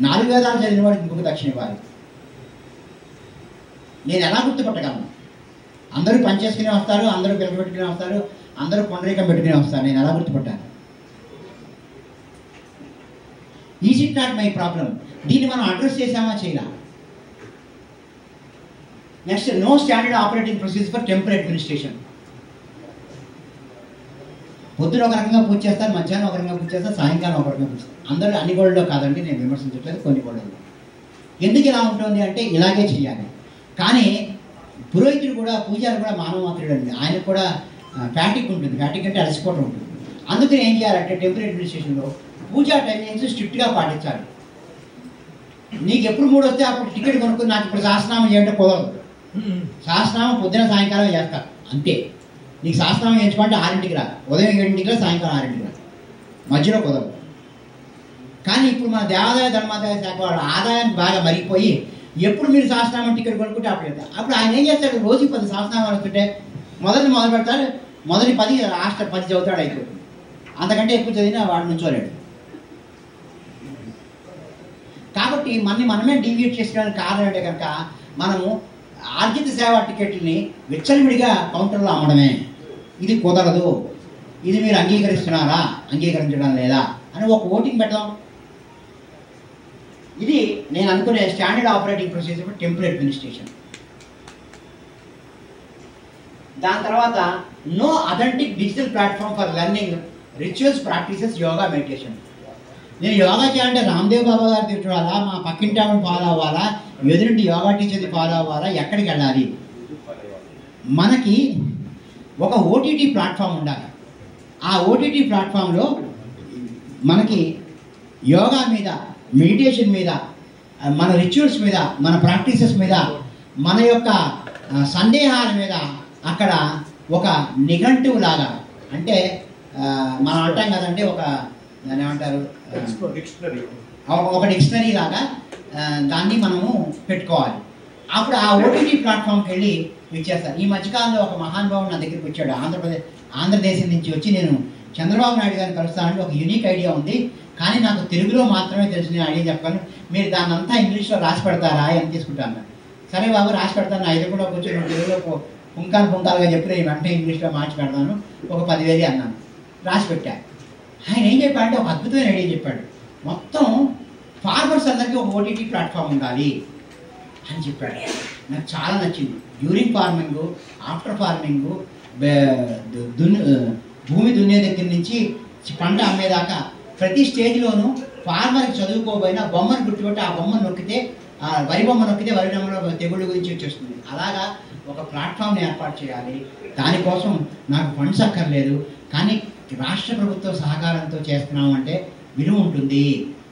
4 వేదాలు చదివిన వాడికి ఇంకొక దక్షిణ ఇవ్వాలి. నేను ఎలా గుర్తుపట్టగలను? అందరూ పనిచేసుకునే వస్తారు, అందరూ పిల్లలు పెట్టుకునే వస్తారు, అందరూ పొండరీకం పెట్టుకునే వస్తారు. నేను ఎలా గుర్తుపట్టాను? Is it not my problem? దీన్ని మనం అడ్రస్ చేసామా చేయలా? Next, no standard operating procedure for temple administration. పొద్దున ఒక రకంగా పూజ చేస్తారు, మధ్యాహ్నం ఒక రకంగా పూజ చేస్తారు, సాయంకాలం ఒక రకంగా పూజ చేస్తారు. అందరూ అన్ని గోళ్ళలో కాదండి, నేను విమర్శించట్లేదు, కొన్ని గోళ్ళలో. ఎందుకు ఇలా ఉంటుంది అంటే ఇలాగే చేయాలి. కానీ పురోహితుడు కూడా, పూజారి కూడా మానవ మాత్రుడు అండి. ఆయనకు కూడా ఫ్యాటిక్ ఉంటుంది. ఫ్యాటిక్ అంటే అలసిపోవడం ఉంటుంది. అందుకని ఏం చేయాలంటే టెంపుల్ అడ్మినిస్ట్రేషన్లో పూజా టైమింగ్స్ స్ట్రిక్ట్గా పాటించాలి. నీకు ఎప్పుడు మూడు వస్తే అప్పుడు టికెట్ కొనుక్కుని నాకు ఇప్పుడు సహస్రనామం చేయంటే కుదరదు. సహస్రనామం పొద్దున సాయంకాలం చేస్తారు అంతే. నీకు సహస్రనామం చేయించుకుంటే 6ంటికి రా, ఉదయం 7ంటికి రా, సాయంకాలం 6ంటికి రా, మధ్యలో కుదరదు. కానీ ఇప్పుడు మన దేవాదాయ ధర్మాదాయ శాఖ వాళ్ళ ఆదాయానికి బాగా మరిగిపోయి ఎప్పుడు మీరు సహస్రనామం టికెట్ కొనుక్కుంటే అప్పుడు ఆయన ఏం చేస్తాడు, రోజుకి 10 సహస్రనామాలు వస్తుంటే మొదలు పెడతాడు, మొదటి 10 లాస్ట్ 10 చదువుతాడు అయిపోతుంది. అంతకంటే ఎక్కువ చదివినా వాడు నుంచోలేడు. కాబట్టి మనమే డీవియేట్ చేసుకోవడానికి కారణం అంటే కనుక మనము ఆర్జిత సేవా టికెట్లని విచ్చలవిడిగా కౌంటర్లో అమ్మడమే. ఇది కుదరదు, ఇది మీరు అంగీకరిస్తున్నారా, అంగీకరించడం లేదా అని ఒక ఓటింగ్ పెట్టడం. ఇది నేను అనుకునే standard operating procedure for temple administration. దాని తర్వాత no authentic digital platform for learning rituals, practices, yoga, meditation. నేను యోగా చేయాలంటే రామ్దేవ్ బాబా గారు తిట్టుకోవాలా, మా పక్కింటి ఆమెను ఫాలో అవ్వాలా, ఎదురింటి యోగా టీచర్ని ఫాలో అవ్వాలా, ఎక్కడికి వెళ్ళాలి? మనకి ఒక ఓటీటీ ప్లాట్ఫామ్ ఉండాలి. ఆ ఓటీటీ ప్లాట్ఫామ్లో మనకి యోగా మీద, మెడిటేషన్ మీద, మన రిచువల్స్ మీద, మన ప్రాక్టీసెస్ మీద, మన యొక్క సందేహాల మీద అక్కడ ఒక నిఘంటువు లాగా, అంటే మనం అంటాం కదంటే ఒక దాన్ని ఏమంటారు, ఒక డిక్షనరీ లాగా దాన్ని మనము పెట్టుకోవాలి. అప్పుడు ఆ ఓటీటీ ప్లాట్ఫామ్కి వెళ్ళి ఇచ్చేస్తారు. ఈ మధ్యకాలంలో ఒక మహానుభావుడు నా దగ్గరికి వచ్చాడు. ఆంధ్రదేశం నుంచి వచ్చి, నేను చంద్రబాబు నాయుడు గారిని కలుస్తానంటే ఒక యునిక్ ఐడియా ఉంది, కానీ నాకు తెలుగులో మాత్రమే తెలుసు, నేను ఐడియా చెప్పాను, మీరు దాన్ని అంతా ఇంగ్లీష్లో రాసి పెడతారా అని తీసుకుంటాను. సరే బాబు రాసి పెడతాను, ఐదు కూడా కూర్చొని తెలుగులో పుంకాలుగా చెప్పి నేను వెంటనే ఇంగ్లీష్లో మార్చి పెడతాను, ఒక 10,000 అన్నాను, రాసి పెట్టా. ఆయన ఏం చెప్పాడంటే ఒక అద్భుతమైన ఐడియా చెప్పాడు. మొత్తం ఫార్మర్స్ అందరికీ ఒక ఓటీటీ ప్లాట్ఫామ్ ఉండాలి అని చెప్పాడు. నాకు చాలా నచ్చింది. డ్యూరింగ్ ఫార్మింగ్, ఆఫ్టర్ ఫార్మింగ్, భూమి దున్నే దగ్గర నుంచి పంట అమ్మేదాకా ప్రతి స్టేజ్లోనూ ఫార్మర్కి చదువుకోబోయినా బొమ్మను గుర్తుపెట్టి ఆ బొమ్మను నొక్కితే, వరి బొమ్మ నొక్కితే వరి బొమ్మలో తెగుళ్ళ గురించి వచ్చేస్తుంది. అలాగా ఒక ప్లాట్ఫామ్ని ఏర్పాటు చేయాలి. దానికోసం నాకు ఫండ్స్ అక్కర్లేదు, కానీ రాష్ట్ర ప్రభుత్వ సహకారంతో చేస్తున్నాం అంటే విలువ ఉంటుంది.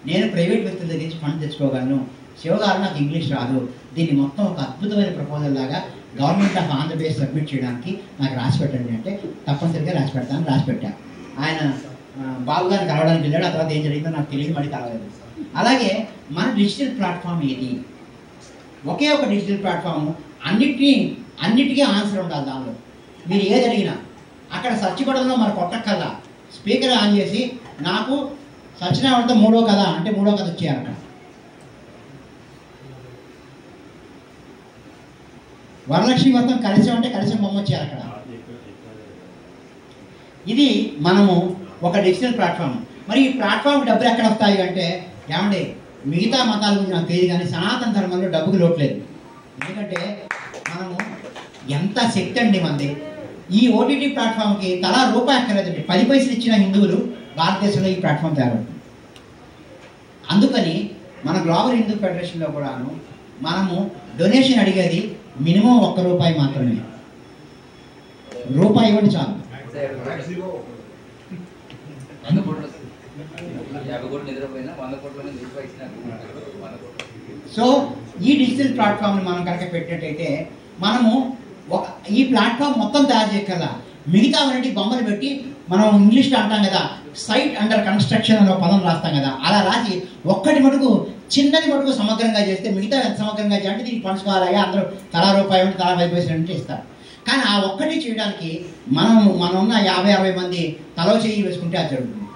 నేను ప్రైవేట్ వ్యక్తుల దగ్గర నుంచి ఫండ్ తెచ్చుకోగలను. శివగారు నాకు ఇంగ్లీష్ రాదు, దీన్ని మొత్తం ఒక అద్భుతమైన ప్రపోజల్ లాగా గవర్నమెంట్ ఆఫ్ ఆంధ్రప్రదేశ్ సబ్మిట్ చేయడానికి నాకు రాసి పెట్టండి అంటే తప్పనిసరిగా రాసి పెడతాను. రాసి పెట్టాను. ఆయన బాబు గారిని కలవడానికి వెళ్ళాడు. ఆ తర్వాత ఏం జరిగిందో నాకు తెలియదు, మళ్ళీ కలవలేదు. అలాగే మన డిజిటల్ ప్లాట్ఫామ్ ఏది? ఒకే ఒక డిజిటల్ ప్లాట్ఫామ్, అన్నిటికీ ఆన్సర్ ఉండాలి. దానిలో మీరు ఏది అడిగినా అక్కడ సర్చ్ బటన్లో మన కొట్టక్కల్లా స్పీకర్ ఆన్ చేసి నాకు సత్యనారాయణతో 3వ కథ అంటే 3వ కథ వచ్చేయాలట. వరలక్ష్మి వ్రతం కలిసం అంటే కలిసం బొమ్మ వచ్చేయాలి అక్కడ. ఇది మనము ఒక డిజిటల్ ప్లాట్ఫామ్. మరి ఈ ప్లాట్ఫామ్ డబ్బులు ఎక్కడ వస్తాయి అంటే, ఏమంటే మిగతా మతాల గురించి నాకు తెలియదు, కానీ సనాతన ధర్మంలో డబ్బుకి లోట్లేదు. ఎందుకంటే మనము ఎంత శక్తి అండి మంది. ఈ ఓటీటీ ప్లాట్ఫామ్కి తలా రూపాయి అక్కర్లేదండి. 10 పైసలు ఇచ్చిన హిందువులు భారతదేశంలో ఈ ప్లాట్ఫామ్ తయారవుతుంది. అందుకని మన గ్లోబల్ హిందూ ఫెడరేషన్లో కూడాను మనము డొనేషన్ అడిగేది మినిమం ₹1 మాత్రమే. రూపాయి ఇవ్వండి చాలు. సో ఈ డిజిటల్ ప్లాట్ఫామ్ని మనం కనుక పెట్టినట్టయితే మనము ఈ ప్లాట్ఫామ్ మొత్తం తయారు చేయగల మిగతా వాటి బొమ్మలు పెట్టి, మనం ఇంగ్లీష్లో అంటాం కదా సైట్ అండర్ కన్స్ట్రక్షన్ అనే పదం రాస్తాం కదా, అలా రాసి ఒక్కటి మటుకు చిన్నది మటుకు సమగ్రంగా చేస్తే మిగతా సమగ్రంగా చేయాలంటే దీనికి ఫండ్స్ కావాలి. అందరూ తలా రూపాయి ఉంటే తలా 5 పైసలు అంటే ఇస్తారు. కానీ ఆ ఒక్కటి చేయడానికి మనం ఉన్న 50-60 మంది తలో చేయి వేసుకుంటే అది జరుగుతుంది.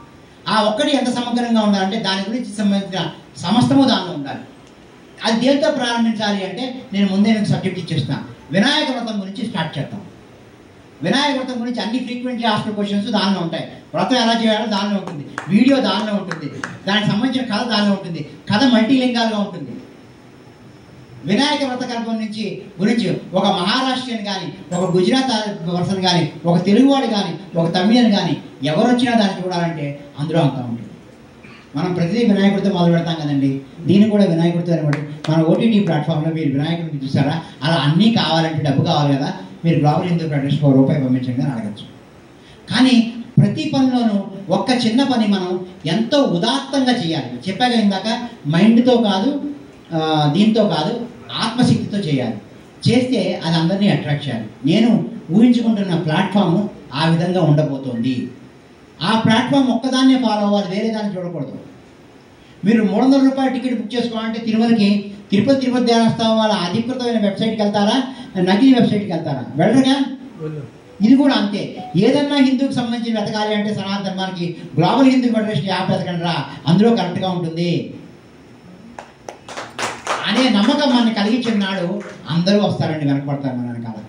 ఆ ఒక్కటి ఎంత సమగ్రంగా ఉండాలంటే దాని గురించి సంబంధించిన సమస్తము దానిలో ఉండాలి. అది దేంతో ప్రారంభించాలి అంటే నేను ముందే మీకు సబ్జెక్ట్ ఇచ్చేస్తాను. వినాయక వ్రతం గురించి స్టార్ట్ చేద్దాం. వినాయక వ్రతం గురించి అన్ని ఫ్రీక్వెంట్లీ ఆస్క్డ్ క్వశ్చన్స్ దానిలో ఉంటాయి. వ్రతం ఎలా చేయాలో దానిలో ఉంటుంది, వీడియో దానిలో ఉంటుంది, దానికి సంబంధించిన కథ దానిలో ఉంటుంది, కథ మల్టీలింగాల్గా ఉంటుంది. వినాయక వ్రత కల్పం గురించి ఒక మహారాష్ట్రియన్ కానీ, ఒక గుజరాత్ పర్సన్ కానీ, ఒక తెలుగువాడు కానీ, ఒక తమిళన్ కానీ ఎవరు వచ్చినా దాన్ని చూడాలంటే అందులో అంతా ఉంటుంది. మనం ప్రతిదీ వినాయకుడితో మొదలు పెడతాం కదండి, దీన్ని కూడా వినాయకుడితో అనమాట. మన ఓటీటీ ప్లాట్ఫామ్లో మీరు వినాయకుడిని చూసారా, అలా అన్నీ కావాలంటే డబ్బు కావాలి కదా, మీరు గ్లోబల్ హిందూ ఫెడరేషన్ ₹1 పంపించండి అని అడగచ్చు. కానీ ప్రతి పనిలోనూ ఒక్క చిన్న పని మనం ఎంతో ఉదాత్తంగా చేయాలి. చెప్పాక ఇందాక మైండ్తో కాదు, దీంతో కాదు, ఆత్మశక్తితో చేయాలి. చేస్తే అది అందరినీ అట్రాక్ట్ చేయాలి. నేను ఊహించుకుంటున్న ప్లాట్ఫామ్ ఆ విధంగా ఉండబోతోంది. ఆ ప్లాట్ఫామ్ ఒక్కదాన్నే ఫాలో అవ్వాలి, వేరే దాన్ని చూడకూడదు. మీరు ₹300 టికెట్ బుక్ చేసుకోవాలంటే తిరుపతి దేవస్థానం వాళ్ళ అధికృతమైన వెబ్సైట్కి వెళ్తారా, నకిలీ వెబ్సైట్కి వెళ్తారా? వెళ్ళరుగా. ఇది కూడా అంతే. ఏదన్నా హిందూకి సంబంధించి వెతకాలి అంటే సనాతన ధర్మానికి గ్లోబల్ హిందూ ఫెడరేషన్ యాప్ వెతకండి రా, అందులో కరెక్ట్గా ఉంటుంది అనే నమ్మకం మనని కలిగించిన నాడు అందరూ వస్తారండి, వెనకబడతారు మన వెనకాల.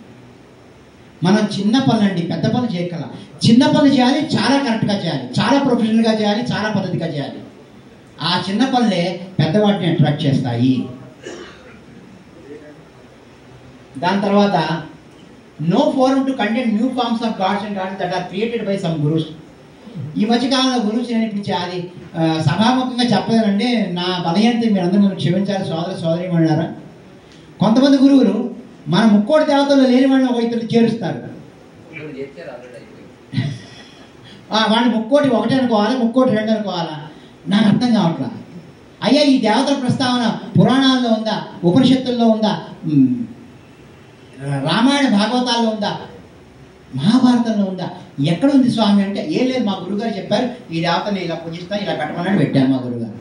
మనం చిన్న పనులండి, పెద్ద పనులు చేయగల. చిన్న పనులు చేయాలి, చాలా కరెక్ట్గా చేయాలి, చాలా ప్రొఫెషనల్గా చేయాలి, చాలా పద్ధతిగా చేయాలి. ఆ చిన్న పనులే పెద్దవాటిని అట్రాక్ట్ చేస్తాయి. దాని తర్వాత no forum to content new forms of gods and gods that are created by some gurus. ఈ మధ్యకాలంలో గురూస్ ఏనిపించి అది సభాముఖంగా చెప్పలేదండి, నా బలహీనత మీరందరూ మనం క్షమించాలి సోదరి అన్నారా. కొంతమంది గురువులు మన ముక్కోటి దేవతలు లేని వాళ్ళని ఒక ఇద్దరు చేరుస్తారు. వాడిని ముక్కోటి ఒకటి అనుకోవాలా, ముక్కోటి రెండు అనుకోవాలా, నాకు అర్థం కావట్లా. అయ్యా ఈ దేవతల ప్రస్తావన పురాణాల్లో ఉందా, ఉపనిషత్తుల్లో ఉందా, రామాయణ భాగవతాల్లో ఉందా, మహాభారతంలో ఉందా, ఎక్కడ ఉంది స్వామి అంటే ఏం లేదు, మా గురుగారు చెప్పారు ఈ దేవతని ఇలా పూజిస్తా, ఇలా పెట్టమని పెట్టాను మా గురుగారు.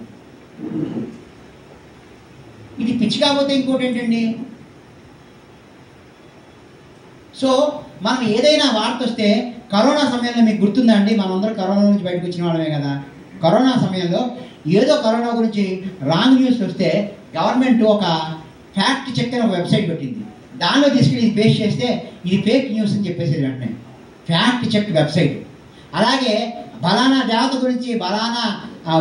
ఇది పిచ్చి కాకపోతే ఇంకోటి ఏంటండి. సో మనం ఏదైనా వార్త వస్తే, కరోనా సమయంలో మీకు గుర్తుందా అండి, మనందరూ కరోనా నుంచి బయటకు వచ్చిన వాళ్ళమే కదా. కరోనా సమయంలో ఏదో కరోనా గురించి రాంగ్ న్యూస్ వస్తే గవర్నమెంట్ ఒక ఫ్యాక్ట్ చెక్ అని ఒక వెబ్సైట్ పెట్టింది. దానిలో తీసుకెళ్ళి ఇది పేస్ట్ చేస్తే ఇది ఫేక్ న్యూస్ అని చెప్పేసి వెంటనే ఫ్యాక్ట్ చెక్ వెబ్సైట్. అలాగే బలానా దేవత గురించి, బలానా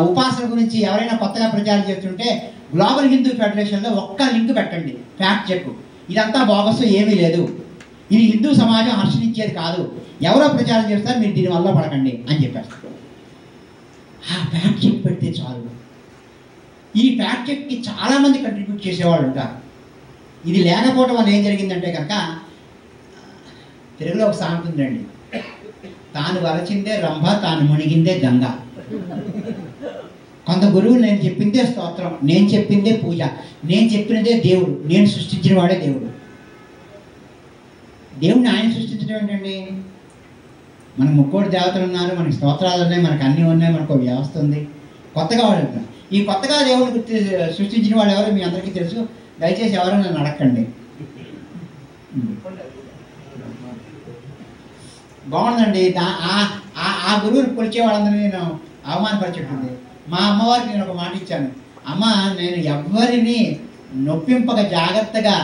ఉపాసన గురించి ఎవరైనా కొత్తగా ప్రచారం చేస్తుంటే గ్లోబల్ హిందూ ఫెడరేషన్లో ఒక్క లింక్ పెట్టండి, ఫ్యాక్ట్ చెక్, ఇదంతా బోగస్, ఏమీ లేదు, ఇది హిందూ సమాజం హర్షించేది కాదు, ఎవరో ప్రచారం చేస్తారు, మీరు దీనివల్ల పడకండి అని చెప్పేస్తారు. ఆ ఫ్యాక్ట్ చెక్ పెడితే చాలు. ఈ ఫ్యాక్ట్ చెక్కి చాలామంది కంట్రిబ్యూట్ చేసేవాళ్ళు ఉంటారు. ఇది లేకపోవడం వల్ల ఏం జరిగిందంటే కనుక, తెలుగులో ఒక సామెత ఉందండి, తాను వరచిందే రంభ, తాను మునిగిందే గంగ. కొంత గురువులు నేను చెప్పిందే స్తోత్రం, నేను చెప్పిందే పూజ, నేను చెప్పినదే దేవుడు, నేను సృష్టించిన వాడే దేవుడు. దేవుడిని ఆయన సృష్టించడం ఏంటండి? మనకు ముక్కోటి దేవతలు ఉన్నారు, మనకి స్తోత్రాలు ఉన్నాయి, మనకు అన్నీ ఉన్నాయి, మనకు ఒక వ్యవస్థ ఉంది. కొత్తగా వాళ్ళు ఈ కొత్తగా దేవుడిని సృష్టించిన వాళ్ళు ఎవరో మీ అందరికీ తెలుసు, దయచేసి ఎవరో నన్ను అడగండి. బాగుందండి. ఆ గురువుని కొలిచే వాళ్ళందరినీ నేను అవమానపరిచేట్టుంది. మా అమ్మవారికి నేను ఒక మాట ఇచ్చాను, అమ్మ నేను ఎవ్వరిని నొప్పింపక జాగ్రత్తగా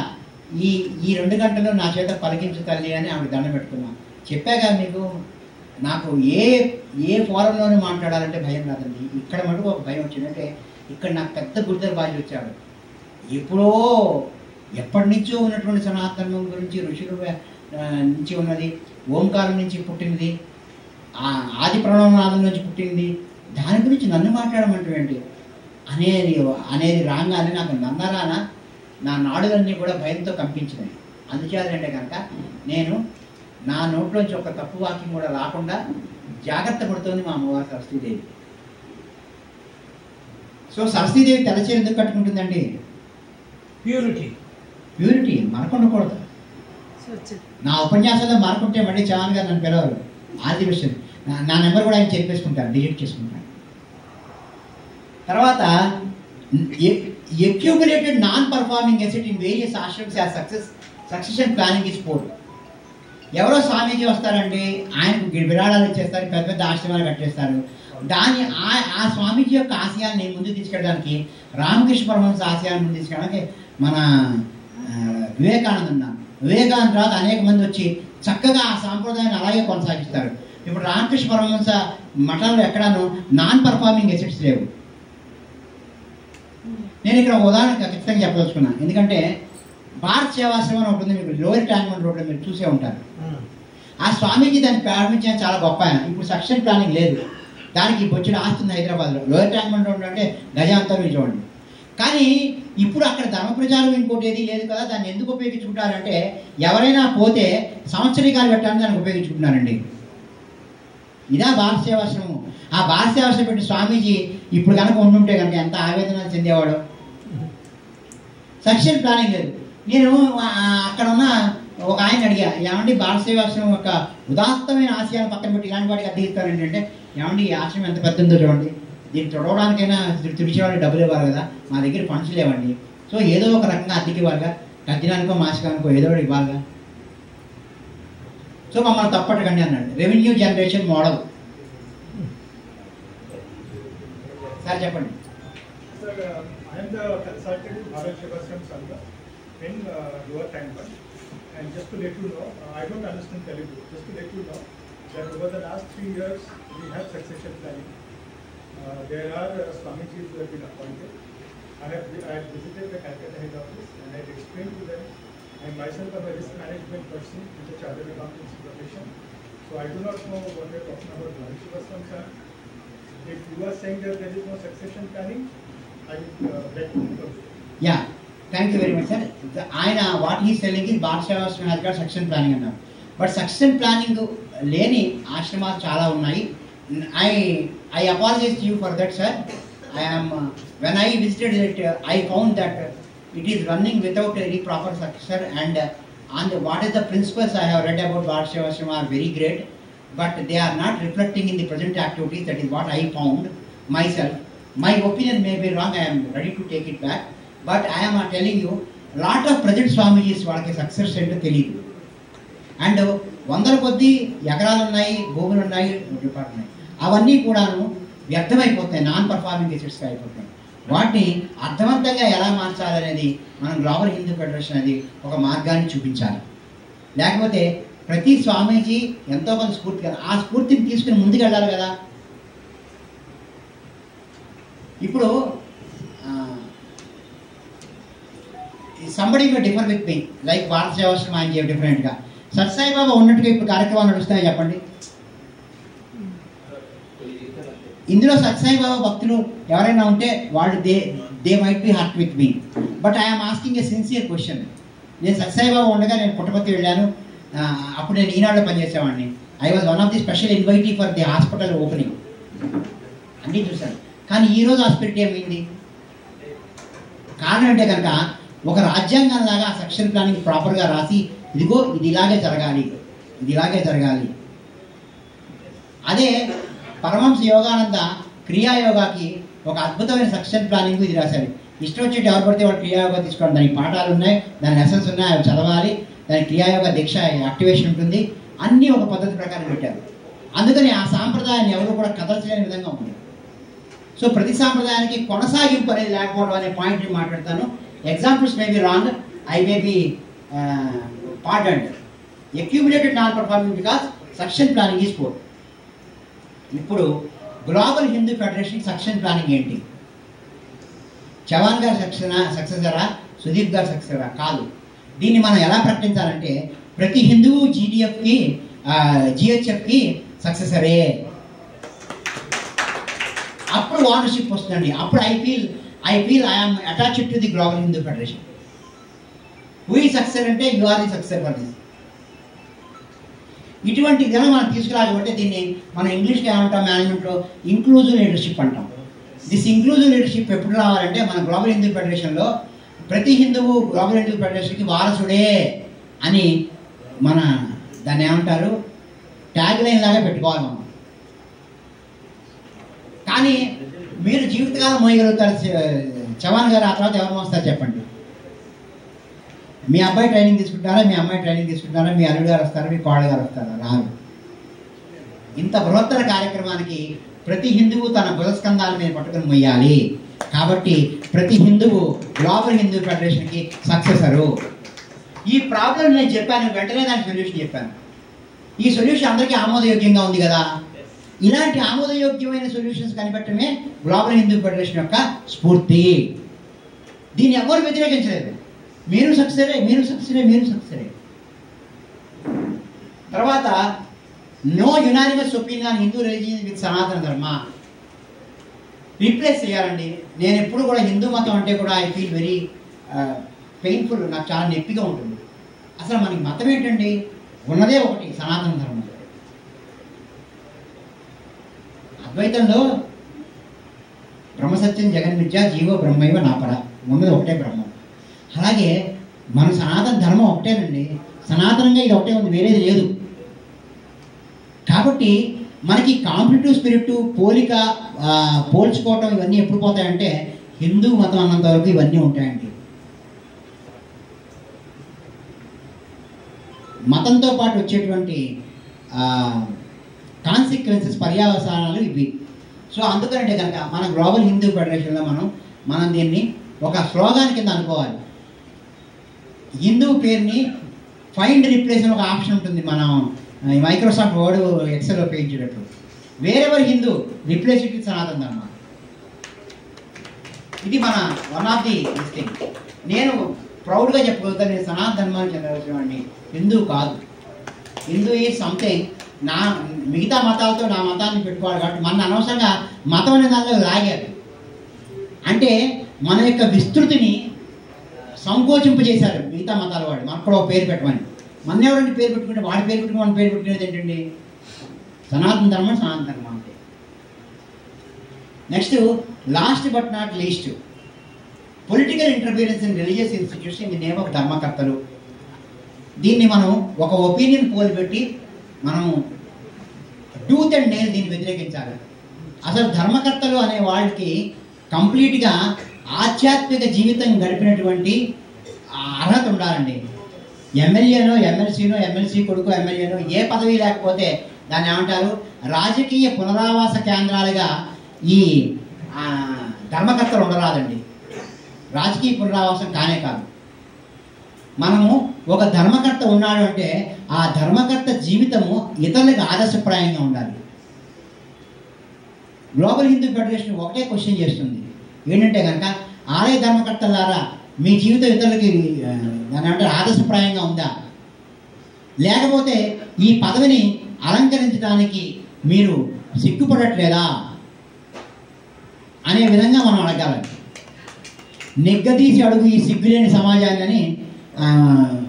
ఈ 2 గంటలు నా చేత పలికించు తల్లి అని ఆవిడ దండం పెట్టుకున్నాను. చెప్పాగా మీకు, నాకు ఏ ఫోరంలోనూ మాట్లాడాలంటే భయం రాదండి. ఇక్కడ మటుకు ఒక భయం వచ్చిందంటే, ఇక్కడ నాకు పెద్ద గురుదర్ బాజీ వచ్చాడు. ఎప్పటి నుంచో ఉన్నటువంటి సనాతనం గురించి, ఋషుల నుంచి ఉన్నది, ఓంకారం నుంచి పుట్టినది, ఆది ప్రణవనాదం నుంచి పుట్టింది, దాని గురించి నన్ను మాట్లాడమంటే అనేది రాగానే నాకు నన్నరాన నా నాడులన్నీ కూడా భయంతో కంపించినాయి. అందుచేతంటే కనుక నేను నా నోట్లోంచి ఒక తప్పు వాక్యం కూడా రాకుండా జాగ్రత్త పడుతోంది మా అమ్మవారు సరస్వతీదేవి. సో సరస్వతీదేవి తెల్లచీర ఎందుకు కట్టుకుంటుందండి? ప్యూరిటీ మనకుండకూడదు. నా ఉపన్యాసంలో మార్కుంటే మళ్ళీ చవాన్ గారు నన్ను పిలవరు, ఆది విషయం నా నెంబర్ కూడా ఆయన చెప్పేసుకుంటారు, డిలీట్ చేసుకుంటారు. తర్వాత accumulated non-performing asset in various ashrams as succession planning is poor. ఎవరో స్వామీజీ వస్తారండి, ఆయనకు విరాళాలు ఇచ్చేస్తారు, పెద్ద పెద్ద ఆశ్రమాలు కట్టేస్తారు. ఆ స్వామీజీ యొక్క ఆశయాన్ని ముందుకు తీసుకెళ్ళడానికి, రామకృష్ణ పరమహంస ఆశయాన్ని ముందు తీసుకెళ్ళడానికి మన వివేకానంద తర్వాత అనేక మంది వచ్చి చక్కగా ఆ సాంప్రదాయాన్ని అలాగే కొనసాగిస్తారు. ఇప్పుడు రామకృష్ణ పరమహంస మఠంలో ఎక్కడాను నాన్ పర్ఫార్మింగ్ ఎసెట్స్ లేవు. నేను ఇక్కడ ఉదాహరణ ఖచ్చితంగా చెప్పదలుచుకున్నాను, ఎందుకంటే భారత్ సేవాశ్రమం ఒకటి ఉంది, మీకు లోయర్ ట్యాంక్మెంట్ రోడ్లో మీరు చూసే ఉంటారు. ఆ స్వామీజీ దాన్ని ప్రారంభించడం చాలా గొప్ప ఆయన. ఇప్పుడు సక్సెషన్ ప్లానింగ్ లేదు, దానికి వచ్చిన ఆస్తి ఉంది హైదరాబాద్లో. లోయర్ ట్యాంక్మెంట్ రోడ్ అంటే గజాంతరం చూడండి. కానీ ఇప్పుడు అక్కడ ధర్మ ప్రచారం ఇంకోటి ఏది లేదు కదా, దాన్ని ఎందుకు ఉపయోగించుకుంటారంటే ఎవరైనా పోతే సంవత్సరీకాలు పెట్టాలని దానికి ఉపయోగించుకుంటున్నారండి. ఇదా భారత సేవాశ్రమం. ఆ భారత సేవాశ్రమం పెట్టి స్వామీజీ ఇప్పుడు కనుక ఉండుంటే కనుక ఎంత ఆవేదన చెందేవాడు. సక్సెషన్ ప్లానింగ్ లేదు. నేను అక్కడ ఉన్న ఒక ఆయన అడిగా, ఏమండి భారత సేవాశ్రమం యొక్క ఉదాత్తమైన ఆశయాలను పక్కన పెట్టి ఇలాంటి వాటికి అద్దెకిస్తారండి అంటే, ఏమండి ఈ ఆశ్రమం ఎంత పెద్ద ఉందో చూడండి, దీన్ని తొడవడానికైనా తుడిచేవాళ్ళు డబ్బులు ఇవ్వాలి కదా, మా దగ్గర ఫండ్స్ లేవండి. సో ఏదో ఒక రకంగా అద్దెకి ఇవ్వాలిగా, తగ్గినానికో మాసికానికో ఏదో ఒకటి ఇవ్వాలిగా. సో మమ్మల్ని తప్పటకండి అన్నాడు. Revenue generation model. సార్ చెప్పండి. Sir, I am the consultant Bharat Shivasram Sangha in Lower Tank. And just to let you know, I don't understand Telugu. Just to let you know that over the last 3 years, we have succession planning. There are Swamijis who have been appointed. I have visited the Calcutta head office and I have explained to them. I myself am a risk management person with a chartered accountancy profession. So I do not know what they are talking about Bharat Shivasram sir. If you are saying that there is no succession planning, I would beg to differ. Yeah, thank you very much sir. ఆయన what he selling is భారత సేవాశ్రమం has got succession planning అన్నారు. But succession planning లేని ఆశ్రమాలు చాలా ఉన్నాయి. I apologize to you for that, sir. When I visited it, I found that it is running without any proper successor, and what is the principles I have read about Bharat Sevashrama are very great, but they are not reflecting in the present activities. That is what I found myself. My opinion may be wrong. I am ready to take it back, but I am telling you, lot of present Swamijis వాళ్ళకి success ఏంటో తెలియదు. And వందల కొద్ది ఎకరాలు ఉన్నాయి, భూములు ఉన్నాయి, department అవన్నీ కూడాను వ్యర్థమైపోతాయి, నాన్ పర్ఫార్మింగ్ ఎసెట్స్గా అయిపోతాయి. వాటిని అర్థవంతంగా ఎలా మార్చాలనేది మనం గ్లోబల్ హిందూ ఫెడరేషన్ అనేది ఒక మార్గాన్ని చూపించాలి. లేకపోతే ప్రతి స్వామీజీ ఎంతో కొంత స్ఫూర్తి కదా, ఆ స్ఫూర్తిని తీసుకుని ముందుకు వెళ్ళాలి కదా. ఇప్పుడు somebody differ with me like భారత సేవాశ్రమం ఆయన చెప్పి డిఫరెంట్గా సత్సాయి బాబా ఉన్నట్టుగా ఇప్పుడు కార్యక్రమాలు నడుస్తాయో చెప్పండి. ఇందులో సత్సాయి బాబా భక్తులు ఎవరైనా ఉంటే వాళ్ళు they might be hurt with me, but I'm asking A sincere question. నేను సత్సాయి బాబా ఉండగా నేను పుట్టపర్తి వెళ్ళాను. అప్పుడు నేను ఈనాడులో పనిచేసేవాడిని. I was one of the special invitee for the hospital opening అన్నీ చూశాను. కానీ ఈరోజు హాస్పిటల్ ఏమైంది? కారణం అంటే కనుక ఒక రాజ్యాంగం లాగా ఆ సెక్షన్ ప్లానింగ్ ప్రాపర్గా రాసి ఇదిగో ఇది ఇలాగే జరగాలి, ఇది ఇలాగే జరగాలి. అదే పరమహంస యోగానంద క్రియాయోగాకి ఒక అద్భుతమైన సెక్షన్ ప్లానింగ్ ఇది రాశారు. ఇష్టం వచ్చేటి ఎవరు పడితే వాళ్ళు క్రియాయోగా తీసుకోవడం, దానికి పాఠాలు ఉన్నాయి, దాని లెసన్స్ ఉన్నాయి, అవి చదవాలి, దాని క్రియాయోగ దీక్ష యాక్టివేషన్ ఉంటుంది, అన్నీ ఒక పద్ధతి ప్రకారం పెట్టారు. అందుకని ఆ సాంప్రదాయాన్ని ఎవరు కూడా కదల్చలేని విధంగా ఉంటుంది. సో ప్రతి సాంప్రదాయానికి కొనసాగింపు అనేది లేకపోవడం అనే పాయింట్ని మాట్లాడతాను. Examples may be wrong, I may be pardoned. Accumulated non performing because succession planning is poor. ఇప్పుడు global Hindu federation succession planning ఏంటి? చవాన్ గారు సక్సెసరా, సుదీప్ గారు సక్సెసరా? కాదు. దీన్ని మనం ఎలా ప్రకటించాలంటే ప్రతి హిందువు జీడిఎఫ్కి జిహెచ్ఎఫ్కి సక్సెసరే. అప్పుడు ఓనర్షిప్ వస్తుందండి. అప్పుడు I feel I'm attached to the global Hindu federation. Who ఈ సక్సెసర్ అంటే you are the successor for this. ఇటువంటి జనం మనం తీసుకురాకపోతే దీన్ని మనం ఇంగ్లీష్లో ఏమంటాం, మేనేజ్మెంట్లో ఇంక్లూజివ్ లీడర్షిప్ అంటాం. దిస్ ఇంక్లూజివ్ లీడర్షిప్ ఎప్పుడు రావాలంటే మన గ్లోబల్ హిందూ ఫెడరేషన్లో ప్రతి హిందువు గ్లోబల్ హిందూ ఫెడరేషన్కి వారసుడే అని మన దాన్ని ఏమంటారు ట్యాగ్ లైన్ లాగా పెట్టుకోవాలి మనం. కానీ మీరు జీవితకాలం మోయగలుగుతారు. చవాన్ గారు ఆ తర్వాత ఎవరు మోస్తారు చెప్పండి? మీ అబ్బాయి ట్రైనింగ్ తీసుకుంటారా, మీ అమ్మాయి ట్రైనింగ్ తీసుకుంటారా, మీ అల్లుడు గారు వస్తారా, మీ కోడలు గారు వస్తారా? రారు. ఇంత బృహత్తర కార్యక్రమానికి ప్రతి హిందువు తన భుజస్కంధాల మీద పట్టుకుని మొయ్యాలి. కాబట్టి ప్రతి హిందువు గ్లోబల్ హిందూ ఫెడరేషన్కి సక్సెసరు. ఈ ప్రాబ్లం నేను చెప్పాను, వెంటనే దానికి సొల్యూషన్ చెప్పాను. ఈ సొల్యూషన్ అందరికీ ఆమోదయోగ్యంగా ఉంది కదా. ఇలాంటి ఆమోదయోగ్యమైన సొల్యూషన్స్ కనిపెట్టడమే గ్లోబల్ హిందూ ఫెడరేషన్ యొక్క స్ఫూర్తి. దీన్ని ఎవరు వ్యతిరేకించలేదు. మీరు సక్సెసరే, మీరు సక్సెసరే, మీరు సక్సెసరే. తర్వాత no unanimous opinion on Hindu religion with Sanatana Dharma replace చేయాలండి. నేను ఎప్పుడు కూడా హిందూ మతం అంటే కూడా ఐ ఫీల్ వెరీ పెయిన్ఫుల్, నాకు చాలా నొప్పిగా ఉంటుంది. అసలు మనకి మతం ఏంటండి? ఉన్నదే ఒకటి, సనాతన ధర్మం. అద్వైతంలో బ్రహ్మసత్యం జగన్మిథ్య జీవో బ్రహ్మైవ నాపర, ఉన్నది ఒకటే బ్రహ్మం. అలాగే మన సనాతన ధర్మం ఒకటేనండి, సనాతనంగా ఇది ఒకటే ఉంది, వేరేది లేదు. కాబట్టి మనకి కాంపిటేటివ్ స్పిరిట్, పోలిక, పోల్చుకోవటం ఇవన్నీ ఎప్పుడు పోతాయంటే హిందూ మతం అన్నంత వరకు ఇవన్నీ ఉంటాయండి. మతంతో పాటు వచ్చేటువంటి కాన్సిక్వెన్సెస్, పర్యవసానాలు ఇవి. సో అందుకనంటే కనుక మన గ్లోబల్ హిందూ ఫెడరేషన్లో మనం దీన్ని ఒక స్లోగాన్ కింద అనుకోవాలి. హిందూ పేరుని ఫైండ్ రిప్లేస్ అని ఒక ఆప్షన్ ఉంటుంది మనం మైక్రోసాఫ్ట్ వర్డ్ ఎక్సెల్లో ఉపయోగించేటప్పుడు. Wherever Hindu replace it with Sanatana ధర్మ. ఇది మన వన్ ఆఫ్ ది థింగ్. నేను ప్రౌడ్గా చెప్పగలుగుతాను, నేను సనాతన ధర్మానికి చెందవలసినవాడిని, హిందూ కాదు. Hindu is something. మిగతా మతాలతో నా మతాన్ని పెట్టుకోవాలి కాబట్టి మన అనవసరంగా మతం అనే దానిలో లాగారు. అంటే మన యొక్క విస్తృతిని సంకోచింపజేశారు మిగతా మతాల వాడు. మనకు కూడా ఒక పేరు పెట్టమని. మన ఎవరంటే పేరు పెట్టుకుంటే వాడి పేరు పెట్టుకుని మన పేరు పెట్టుకునేది ఏంటండి? సనాతన ధర్మం, సనాతన ధర్మం అంటే. Next, last but not least, political interference in religious institution in the name of ధర్మకర్తలు. దీన్ని మనం ఒక ఒపీనియన్ పోల్ పెట్టి మనం టూత్ అండ్ నెయిల్ దీన్ని వ్యతిరేకించాలి. అసలు ధర్మకర్తలు అనే వాళ్ళకి కంప్లీట్గా ఆధ్యాత్మిక జీవితం గడిపినటువంటి అర్హత ఉండాలండి. ఎమ్మెల్యేనో, ఎమ్మెల్సీనో, ఎమ్మెల్సీ కొడుకు ఎమ్మెల్యేనో ఏ పదవి లేకపోతే దాన్ని ఏమంటారు? రాజకీయ పునరావాస కేంద్రాలుగా ఈ ధర్మకర్తలు ఉండరాదండి. రాజకీయ పునరావాసం కానే కాదు. మనము ఒక ధర్మకర్త ఉన్నాడు అంటే ఆ ధర్మకర్త జీవితము ఇతరులకు ఆదర్శప్రాయంగా ఉండాలి. గ్లోబల్ హిందూ ఫెడరేషన్ ఒకటే క్వశ్చన్ చేస్తుంది, ఏంటంటే కనుక ఆలయ ధర్మకర్తలారా మీ జీవితం ఇతరులకి దాని అంటే ఆదర్శప్రాయంగా ఉందా, లేకపోతే ఈ పదవిని అలంకరించడానికి మీరు సిగ్గుపడట్లేదా అనే విధంగా మనం అడగాలి. నిగ్గదీసి అడుగు ఈ సిగ్గులేని సమాజాన్ని అని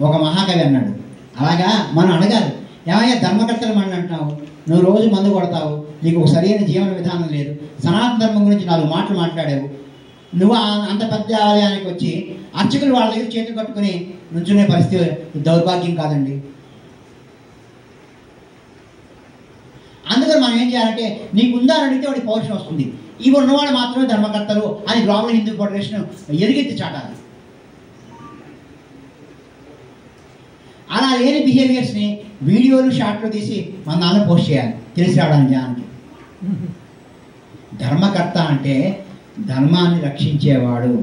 ఒక మహాకవి అన్నాడు. అలాగా మనం అడగాలి. ఏమయ్యా ధర్మకర్తలు మనం అంటున్నావు, నువ్వు రోజు మందు కొడతావు, నీకు ఒక సరైన జీవన విధానం లేదు, సనాతన ధర్మం గురించి 4 మాటలు మాట్లాడావు, నువ్వు అంత పెద్ద ఆలయానికి వచ్చి అర్చకులు వాళ్ళ దగ్గర చేతులు కట్టుకుని నుంచునే పరిస్థితి దౌర్భాగ్యం కాదండి. అందుకని మనం ఏం చేయాలంటే నీకుందా అని అడిగితే వాడికి పౌరుషం వస్తుంది. ఇవి ఉన్నవాడు మాత్రమే ధర్మకర్తలు అని గ్లోబల్ హిందూ ఫెడరేషన్ ఎలుగెత్తి చాటాలి. అలా లేని బిహేవియర్స్ని వీడియోలు, షార్ట్లు తీసి మన దానిలో పోస్ట్ చేయాలి, తెలిసి రావడానికి జనానికి. ధర్మకర్త అంటే ధర్మాన్ని రక్షించేవాడు,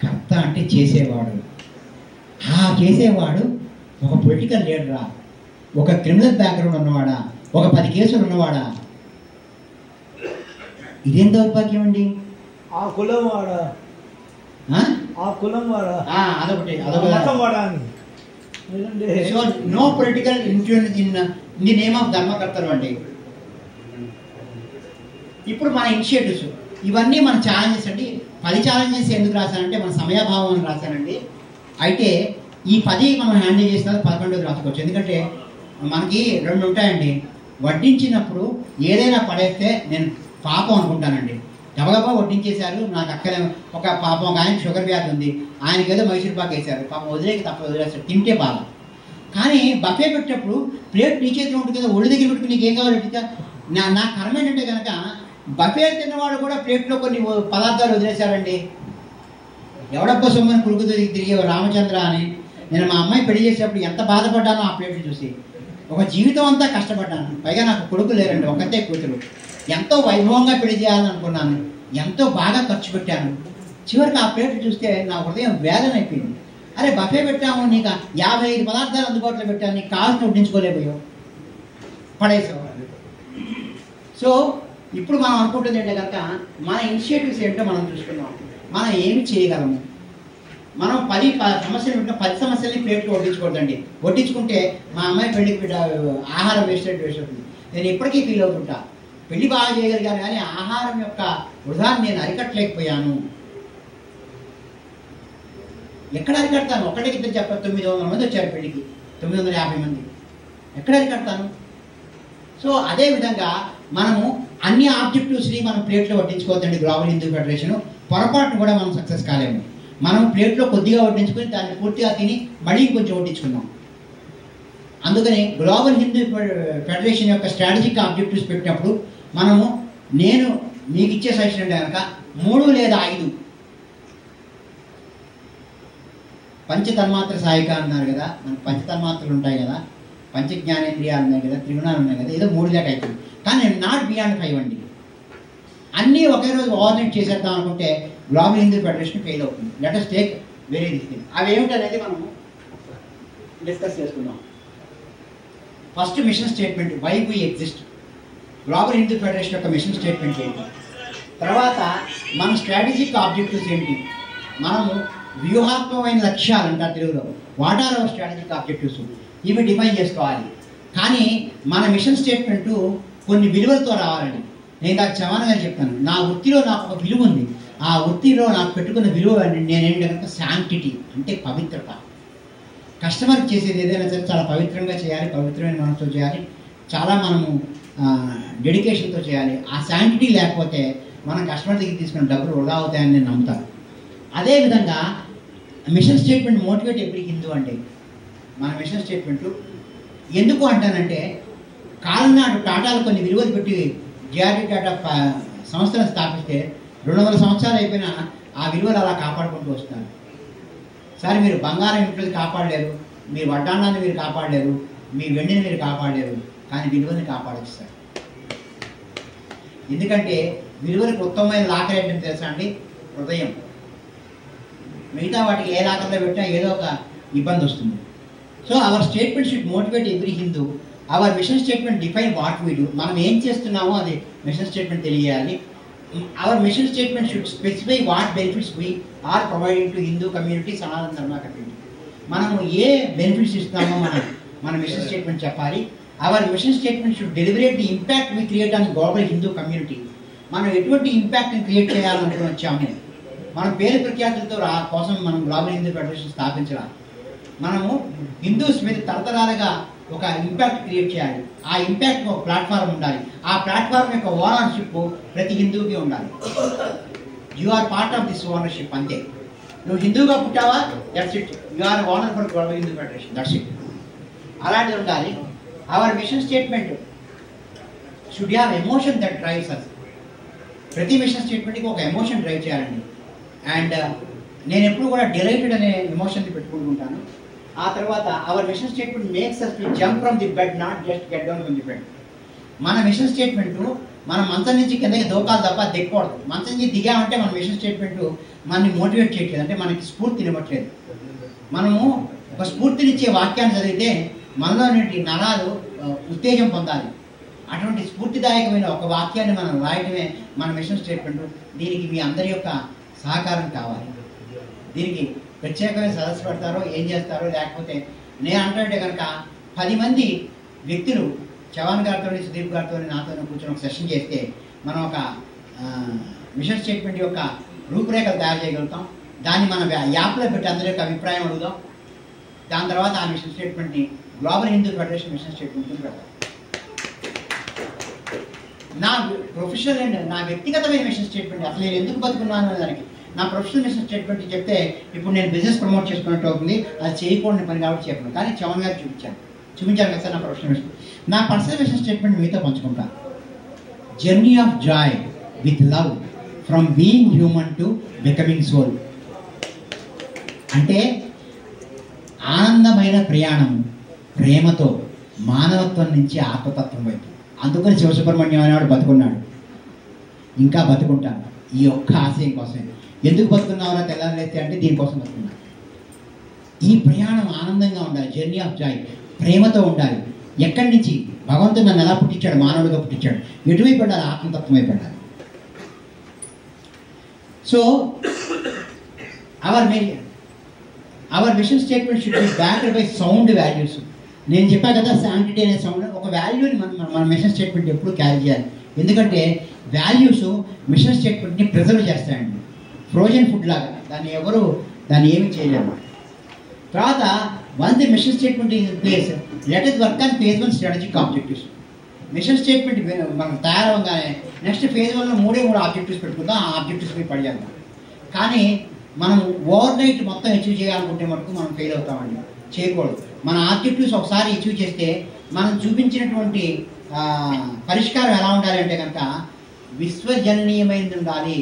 కర్త అంటే చేసేవాడు. ఆ చేసేవాడు ఒక పొలిటికల్ లీడరా, ఒక క్రిమినల్ బ్యాక్గ్రౌండ్ ఉన్నవాడా, ఒక 10 కేసులు ఉన్నవాడా? ఇదేం దౌర్భాగ్యం అండి. ఆ కులం వాడా, ఆ కులం వాడా, అదొకటి వాడా అని. So no political influence in the name of ధర్మకర్తలు అండి. ఇప్పుడు మన ఇనిషియేటివ్స్ ఇవన్నీ మన ఛాలెంజెస్ అండి. 10 ఛాలెంజెస్ ఎందుకు రాశానంటే మన సమయాభావం అని రాశానండి. అయితే ఈ 10 మనం హ్యాండిల్ చేసిన 11ది రాసుకోవచ్చు. ఎందుకంటే మనకి 2 ఉంటాయండి. వడ్డించినప్పుడు ఏదైనా పడేస్తే నేను పాపం అనుకుంటానండి. గబగబా వడ్డించేశారు, నాకు అక్కడే ఒక పాపం ఒక ఆయన షుగర్ వ్యాధి ఉంది, ఆయనకి ఏదో మైసూర్ పాక్ వేశారు, పాపం వదిలేకి తప్ప వదిలేస్తారు, తింటే బాగా. కానీ బఫే పెట్టేటప్పుడు ప్లేట్ నీ చేతిలో ఉంటుంది కదా, ఒళ్ళు దగ్గర పెట్టుకుని నీకు ఏం కావాలి అడిగితే నా కర్మ ఏంటంటే కనుక బఫే తిన్నవాడు కూడా ప్లేట్లో కొన్ని పదార్థాలు వదిలేశారండి. ఎవడబ్బా సొమ్మని కురుకు తిరిగే రామచంద్ర అని. నేను మా అమ్మాయి పెళ్లి చేసేటప్పుడు ఎంత బాధపడ్డానో ఆ ప్లేట్లు చూసి. ఒక జీవితం అంతా కష్టపడ్డాను, పైగా నాకు కొడుకు లేరండి, ఒకతే కూతురు. ఎంతో వైభవంగా పెళ్లి చేయాలని అనుకున్నాను, ఎంతో బాగా ఖర్చు పెట్టాను. చివరికి ఆ ప్లేట్లు చూస్తే నా హృదయం వేదన అయిపోయింది. అరే బఫే పెట్టాము, నీకు 55 పదార్థాలు అందుబాటులో పెట్టాను, నీకు కావాల్సిన వడ్డించుకోలేకపోయావు, పడేసావు. సో ఇప్పుడు మనం అనుకుంటుంది ఏంటంటే కనుక మన ఇనిషియేటివ్స్ ఏంటో మనం చూసుకున్నాం, మనం ఏమి చేయగలము. మనం 10 సమస్యలు ఉంటే 10 సమస్యల్ని ప్లేట్లో వడ్డించకూడదండి. వడ్డించుకుంటే మా అమ్మాయి పెళ్లికి ఆహారం వేస్ట్ అవుతుంది. నేను ఇప్పటికీ ఫీల్ అవుతుంటా, పెళ్లి బాగా చేయగలిగాను కానీ ఆహారం యొక్క వృధాన్ని నేను అరికట్టలేకపోయాను. ఎక్కడ అరికడతాను? ఒకటికి ఇద్దరు చెప్పారు, 900 మంది వచ్చారు పెళ్లికి, 950 మంది, ఎక్కడ అరికడతాను? సో అదేవిధంగా మనము అన్ని ఆబ్జెక్టివ్స్ని మనం ప్లేట్లో వడ్డించుకోవద్దండి. గ్లోబల్ హిందూ ఫెడరేషన్ పొరపాటును కూడా మనం సక్సెస్ కాలేము. మనం ప్లేట్లో కొద్దిగా వడ్డించుకొని దాన్ని పూర్తిగా తిని మళ్ళీ కొంచెం వడ్డించుకున్నాం. అందుకని గ్లోబల్ హిందూ ఫెడరేషన్ యొక్క స్ట్రాటజిక్ ఆబ్జెక్టివ్స్ పెట్టినప్పుడు మనము నేను మీకు ఇచ్చే సజెషన్ అంటే కనుక 3 లేదా 5 పంచతన్మాత్ర సాయిక అన్నారు కదా, మనకు పంచతన్మాత్రలు ఉంటాయి కదా, పంచ జ్ఞానేంద్రియాలు ఉన్నాయి కదా, త్రిగుణాలు ఉన్నాయి కదా, ఏదో 3 దాకా అవుతుంది. కానీ నాట్ బియాండ్ 5 అండి. అన్నీ ఒకే రోజు ఓవర్నైట్ చేసేద్దాం అనుకుంటే గ్లోబల్ హిందూ ఫెడరేషన్ ఫెయిల్ అవుతుంది. Let us take very thing. అవి ఏమిటనేది మనము డిస్కస్ చేసుకుందాం. First mission statement, why we exist. Global Hindu federation యొక్క మిషన్ స్టేట్మెంట్ ఏంటి, తర్వాత మన స్ట్రాటజిక్ ఆబ్జెక్టివ్స్ ఏంటి, మనము వ్యూహాత్మకమైన లక్ష్యాలు అంటారు తెలుగులో, what are our strategic objectives, ఇవి డిఫైన్ చేసుకోవాలి. కానీ మన మిషన్ స్టేట్మెంటు కొన్ని విలువలతో రావాలండి. నేను నాకు చవాన్ గారు చెప్తాను, నా వృత్తిలో నాకు ఒక విలువ ఉంది, ఆ వృత్తిలో నాకు పెట్టుకున్న విలువ నేనేంటి కనుక శాంక్టిటీ అంటే పవిత్రత. కస్టమర్కి చేసేది ఏదైనా సరే చాలా పవిత్రంగా చేయాలి, పవిత్రమైన మనసుతో చేయాలి, చాలా మనము డెడికేషన్తో చేయాలి. ఆ శాంక్టిటీ లేకపోతే మనం కస్టమర్ దగ్గర తీసుకున్న డబ్బులు వృధా అవుతాయని నేను నమ్ముతాను. అదేవిధంగా mission statement motivate every Hindu అండి. మన మిషన్ స్టేట్మెంట్ ఎందుకు అంటానంటే, కాలం నాడు టాటాలు కొన్ని విలువలు పెట్టి జిఆర్డి టాటా సంస్థను స్థాపిస్తే 200 సంవత్సరాలు అయిపోయినా ఆ విలువలు అలా కాపాడుకుంటూ వస్తున్నారు. సరే, మీరు బంగారం ఇంట్లో కాపాడలేరు, మీ వడ్డాన్నాన్ని మీరు కాపాడలేరు, మీ వెండిని మీరు కాపాడలేరు, కానీ విలువని కాపాడచ్చు సార్. ఎందుకంటే విలువలకు ఉత్తమమైన లాకర్ ఏంటని తెలుసా అండి, హృదయం. మిగతా వాటికి ఏ లాకర్లో పెట్టినా ఏదో ఒక ఇబ్బంది వస్తుంది. So our statement should motivate every Hindu. Our mission statement define what we do. మనం ఏం చేస్తున్నామో అది మిషన్ స్టేట్మెంట్ తెలియాలి. Our mission statement should specify what benefits we are providing to Hindu community, Sanatana Dharma community. మనము ఏ బెనిఫిట్స్ ఇస్తున్నామో మన మిషన్ స్టేట్మెంట్ చెప్పాలి. Our mission statement should deliberate the impact we create on global Hindu community. మనం ఎటువంటి ఇంపాక్ట్ని క్రియేట్ చేయాలనుకుని వచ్చాము, మన పేరు ప్రఖ్యాతులతో కోసం మనం గ్లోబల్ హిందూ ఫెడరేషన్ స్థాపించాలి. మనము హిందూస్ మీద తరతరాలుగా ఒక ఇంపాక్ట్ క్రియేట్ చేయాలి. ఆ ఇంపాక్ట్ ఒక ప్లాట్ఫామ్ ఉండాలి. ఆ ప్లాట్ఫామ్ యొక్క ఓనర్షిప్ ప్రతి హిందూకి ఉండాలి. You are part of this ownership. అంతే, నువ్వు హిందూగా పుట్టావా, that's it, you are owner for global Hindu federation, that's it. అలాంటిది ఉండాలి. Our mission statement should have emotion that drives us. ప్రతి మిషన్ స్టేట్మెంట్కి ఒక ఎమోషన్ డ్రైవ్ చేయాలండి. అండ్ నేను ఎప్పుడు కూడా డిలైటెడ్ అనే ఎమోషన్ని పెట్టుకుంటుంటాను. ఆ తర్వాత our mission statement makes us to jump from the bed, not just get down from the bed. మన మిషన్ స్టేట్మెంట్ మనం మంచం నుంచి కిందకి దూకాలి తప్ప దిక్కకూడదు. మంచం నుంచి దిగామంటే మన మిషన్ స్టేట్మెంట్ మనని మోటివేట్ చేయట్లేదు, అంటే మనకి స్ఫూర్తినివ్వట్లేదు. మనము ఒక స్ఫూర్తినిచ్చే వాక్యాన్ని చదివితే మనలోని నరాలు ఉత్తేజం పొందాలి. అటువంటి స్ఫూర్తిదాయకమైన ఒక వాక్యాన్ని మనం రాయటమే మన మిషన్ స్టేట్మెంట్. దీనికి మీ అందరి యొక్క సహకారం కావాలి. దీనికి ప్రత్యేకమైన సదస్సు పెడతారో ఏం చేస్తారో, లేకపోతే నేను అంటే కనుక 10 మంది వ్యక్తులు చవాన్ గారితో, సుదీప్ గారితో, నాతో కూర్చొని ఒక సెషన్ చేస్తే మనం ఒక మిషన్ స్టేట్మెంట్ యొక్క రూపురేఖలు తయారు చేయగలుగుతాం. దాన్ని మనం యాప్లో పెట్టి అందరి యొక్క అభిప్రాయం అడుగుదాం. దాని తర్వాత ఆ మిషన్ స్టేట్మెంట్ని గ్లోబల్ హిందూ ఫెడరేషన్ మిషన్ స్టేట్మెంట్ని పెడతాం. నా ప్రొఫెషనల్ అండ్ నా వ్యక్తిగతమైన మిషన్ స్టేట్మెంట్, అసలు నేను ఎందుకు బతుకున్నాను అనే దానికి నా ప్రొఫెషనల్ మిషన్ స్టేట్మెంట్ చెప్తే ఇప్పుడు నేను బిజినెస్ ప్రమోట్ చేసుకున్నట్టు అవుతుంది. అది చేయకూడని పని కాబట్టి చెప్పను, కానీ చవన్ గారు చూపించాను కదా సార్ నా ప్రొఫెషనల్ మిషన్. నా పర్సనల్ మిషన్ స్టేట్మెంట్ మీతో పంచుకుంటాను. Journey of joy with love from being human to becoming soul. అంటే ఆనందమైన ప్రయాణం, ప్రేమతో మానవత్వం నుంచి ఆత్మతత్వం వైపు. అందుకని శివసుబ్రహ్మణ్యం అనేవాడు బతుకున్నాడు, ఇంకా బతుకుంటాను ఈ ఒక్క ఆశయం కోసమే. ఎందుకు బతుకున్నావురా తెల్లారేస్తే అంటే దీనికోసం బతుకున్నాను. ఈ ప్రయాణం ఆనందంగా ఉండాలి, జర్నీ ఆఫ్ జాయ్, ప్రేమతో ఉండాలి. ఎక్కడి నుంచి భగవంతుడు నన్ను ఎలా పుట్టించాడు, మానవుడిగా పుట్టించాడు, ఎటువైపు ఉండాలి, ఆత్మతత్వం వైపు ఉండాలి. So our mission statement should be backed by sound values. నేను చెప్పా కదా, శాంక్టిటీ అనే సౌండ్ ఒక వాల్యూని మన మిషన్ స్టేట్మెంట్ ఎప్పుడు క్యారీ చేయాలి. ఎందుకంటే వాల్యూస్ మిషన్ స్టేట్మెంట్ని ప్రిజర్వ్ చేస్తాయండి. ఫ్రోజన్ ఫుడ్ లాగా దాన్ని ఏమి చేయలేము. తర్వాత once the mission statement in place, let us work on phase 1 strategic objectives. Mission statement మనం తయారవగానే నెక్స్ట్ phase 1లో 3 ఆబ్జెక్టివ్స్ పెట్టుకుందాం. ఆ ఆబ్జెక్టివ్స్ మీద పడిచేద్దాం. కానీ మనం ఓవర్ నైట్ మొత్తం అచీవ్ చేయాలనుకుంటే మటుకు మనం ఫెయిల్ అవుతామండి. చేయకూడదు. మన ఆబ్జెక్టివ్స్ ఒకసారి అచీవ్ చేస్తే మనం చూపించినటువంటి పరిష్కారం ఎలా ఉండాలి అంటే కనుక విశ్వజననీయమైనది ఉండాలి,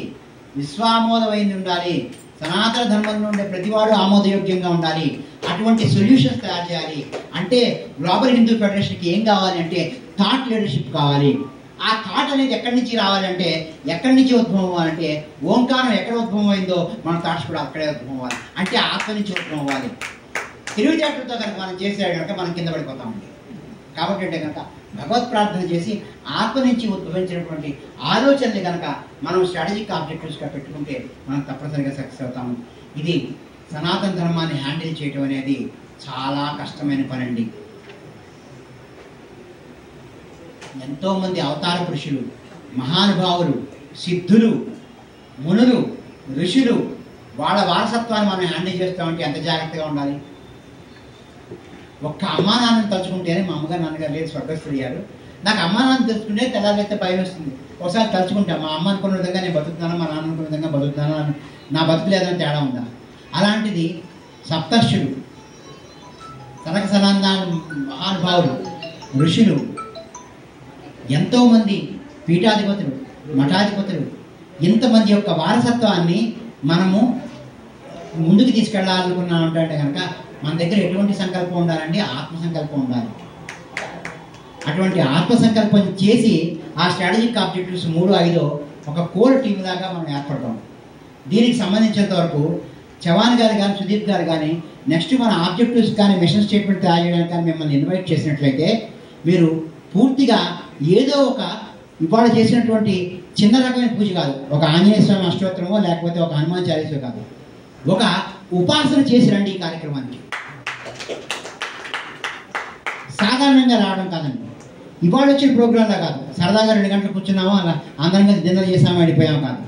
విశ్వామోదమైనది ఉండాలి, సనాతన ధర్మంలో ఉండే ప్రతివాడు ఆమోదయోగ్యంగా ఉండాలి. అటువంటి సొల్యూషన్స్ తయారు చేయాలి. అంటే గ్లోబల్ హిందూ ఫెడరేషన్కి ఏం కావాలి అంటే థాట్ లీడర్షిప్ కావాలి. ఆ థాట్ అనేది ఎక్కడి నుంచి రావాలంటే, ఎక్కడి నుంచి ఉద్భవం అవ్వాలంటే, ఓంకారం ఎక్కడ ఉద్భవం అయిందో మన థాట్స్ కూడా అక్కడే ఉద్భవం అవ్వాలి. అంటే ఆత్మ నుంచి ఉద్భవం అవ్వాలి. తెలివితేటలతో కనుక మనం చేసే కనుక మనం కింద పడిపోతామండి. కాబట్టి అంటే కనుక భగవత్ ప్రార్థన చేసి ఆత్మ నుంచి ఉద్భవించినటువంటి ఆలోచనని కనుక మనం స్ట్రాటజిక్ ఆబ్జెక్టివ్స్గా పెట్టుకుంటే మనం తప్పనిసరిగా సక్సెస్ అవుతాము. ఇది సనాతన ధర్మాన్ని హ్యాండిల్ చేయడం అనేది చాలా కష్టమైన పని అండి. ఎంతోమంది అవతార పురుషులు, మహానుభావులు, సిద్ధులు, మునులు, ఋషులు, వాళ్ళ వారసత్వాన్ని మనం హ్యాండిల్ చేస్తామంటే ఎంత జాగ్రత్తగా ఉండాలి. ఒక్క అమ్మా నాన్నని తలుచుకుంటేనే, మా అమ్మగారు నాన్నగారు లేదు స్వర్గస్థులయ్యారు, నాకు అమ్మా నాన్న తెలుసుకుంటే తెల్లారైతే భయం వస్తుంది. ఒకసారి తలుచుకుంటాను, మా అమ్మ అనుకున్న విధంగా నేను బతుకుతున్నాను, మా నాన్న అనుకున్న విధంగా బతుకుతున్నాను, నా బతుకు లేదని తేడా ఉందా? అలాంటిది సప్తర్షులు, సనక సనందాన మహానుభావులు, ఋషులు, ఎంతోమంది పీఠాధిపతులు, మఠాధిపతులు, ఇంతమంది యొక్క వారసత్వాన్ని మనము ముందుకు తీసుకెళ్ళాలనుకున్నామంటే కనుక మన దగ్గర ఎటువంటి సంకల్పం ఉండాలండి? ఆత్మ సంకల్పం ఉండాలి. అటువంటి ఆత్మ సంకల్పం చేసి ఆ స్ట్రాటజిక్ ఆబ్జెక్టివ్స్ 3, 5 ఒక కోర్ టీమ్ లాగా మనం ఏర్పడతాం. దీనికి సంబంధించినంత వరకు చవాన్ గారు కానీ, సుదీప్ గారు కానీ నెక్స్ట్ మన ఆబ్జెక్టివ్స్ కానీ, మిషన్ స్టేట్మెంట్ తయారు చేయడానికి కానీ మిమ్మల్ని ఇన్వైట్ చేసినట్లయితే మీరు పూర్తిగా ఏదో ఒక ఇవాళ చేసినటువంటి చిన్న రకమైన పూజ కాదు, ఒక ఆంజనేయ స్వామి అష్టోత్తరమో లేకపోతే ఒక హనుమాన్ చాలీసో కాదు, ఒక ఉపాసన చేసి రండి ఈ కార్యక్రమానికి. సాధారణంగా రావడం కాదండి. ఇవాళ వచ్చిన ప్రోగ్రాంలా కాదు, సరదాగా 2 గంటలు కూర్చున్నామో అలా అందరం కలిసి డిన్నర్ చేసామో వెళ్ళిపోయాము కాదు.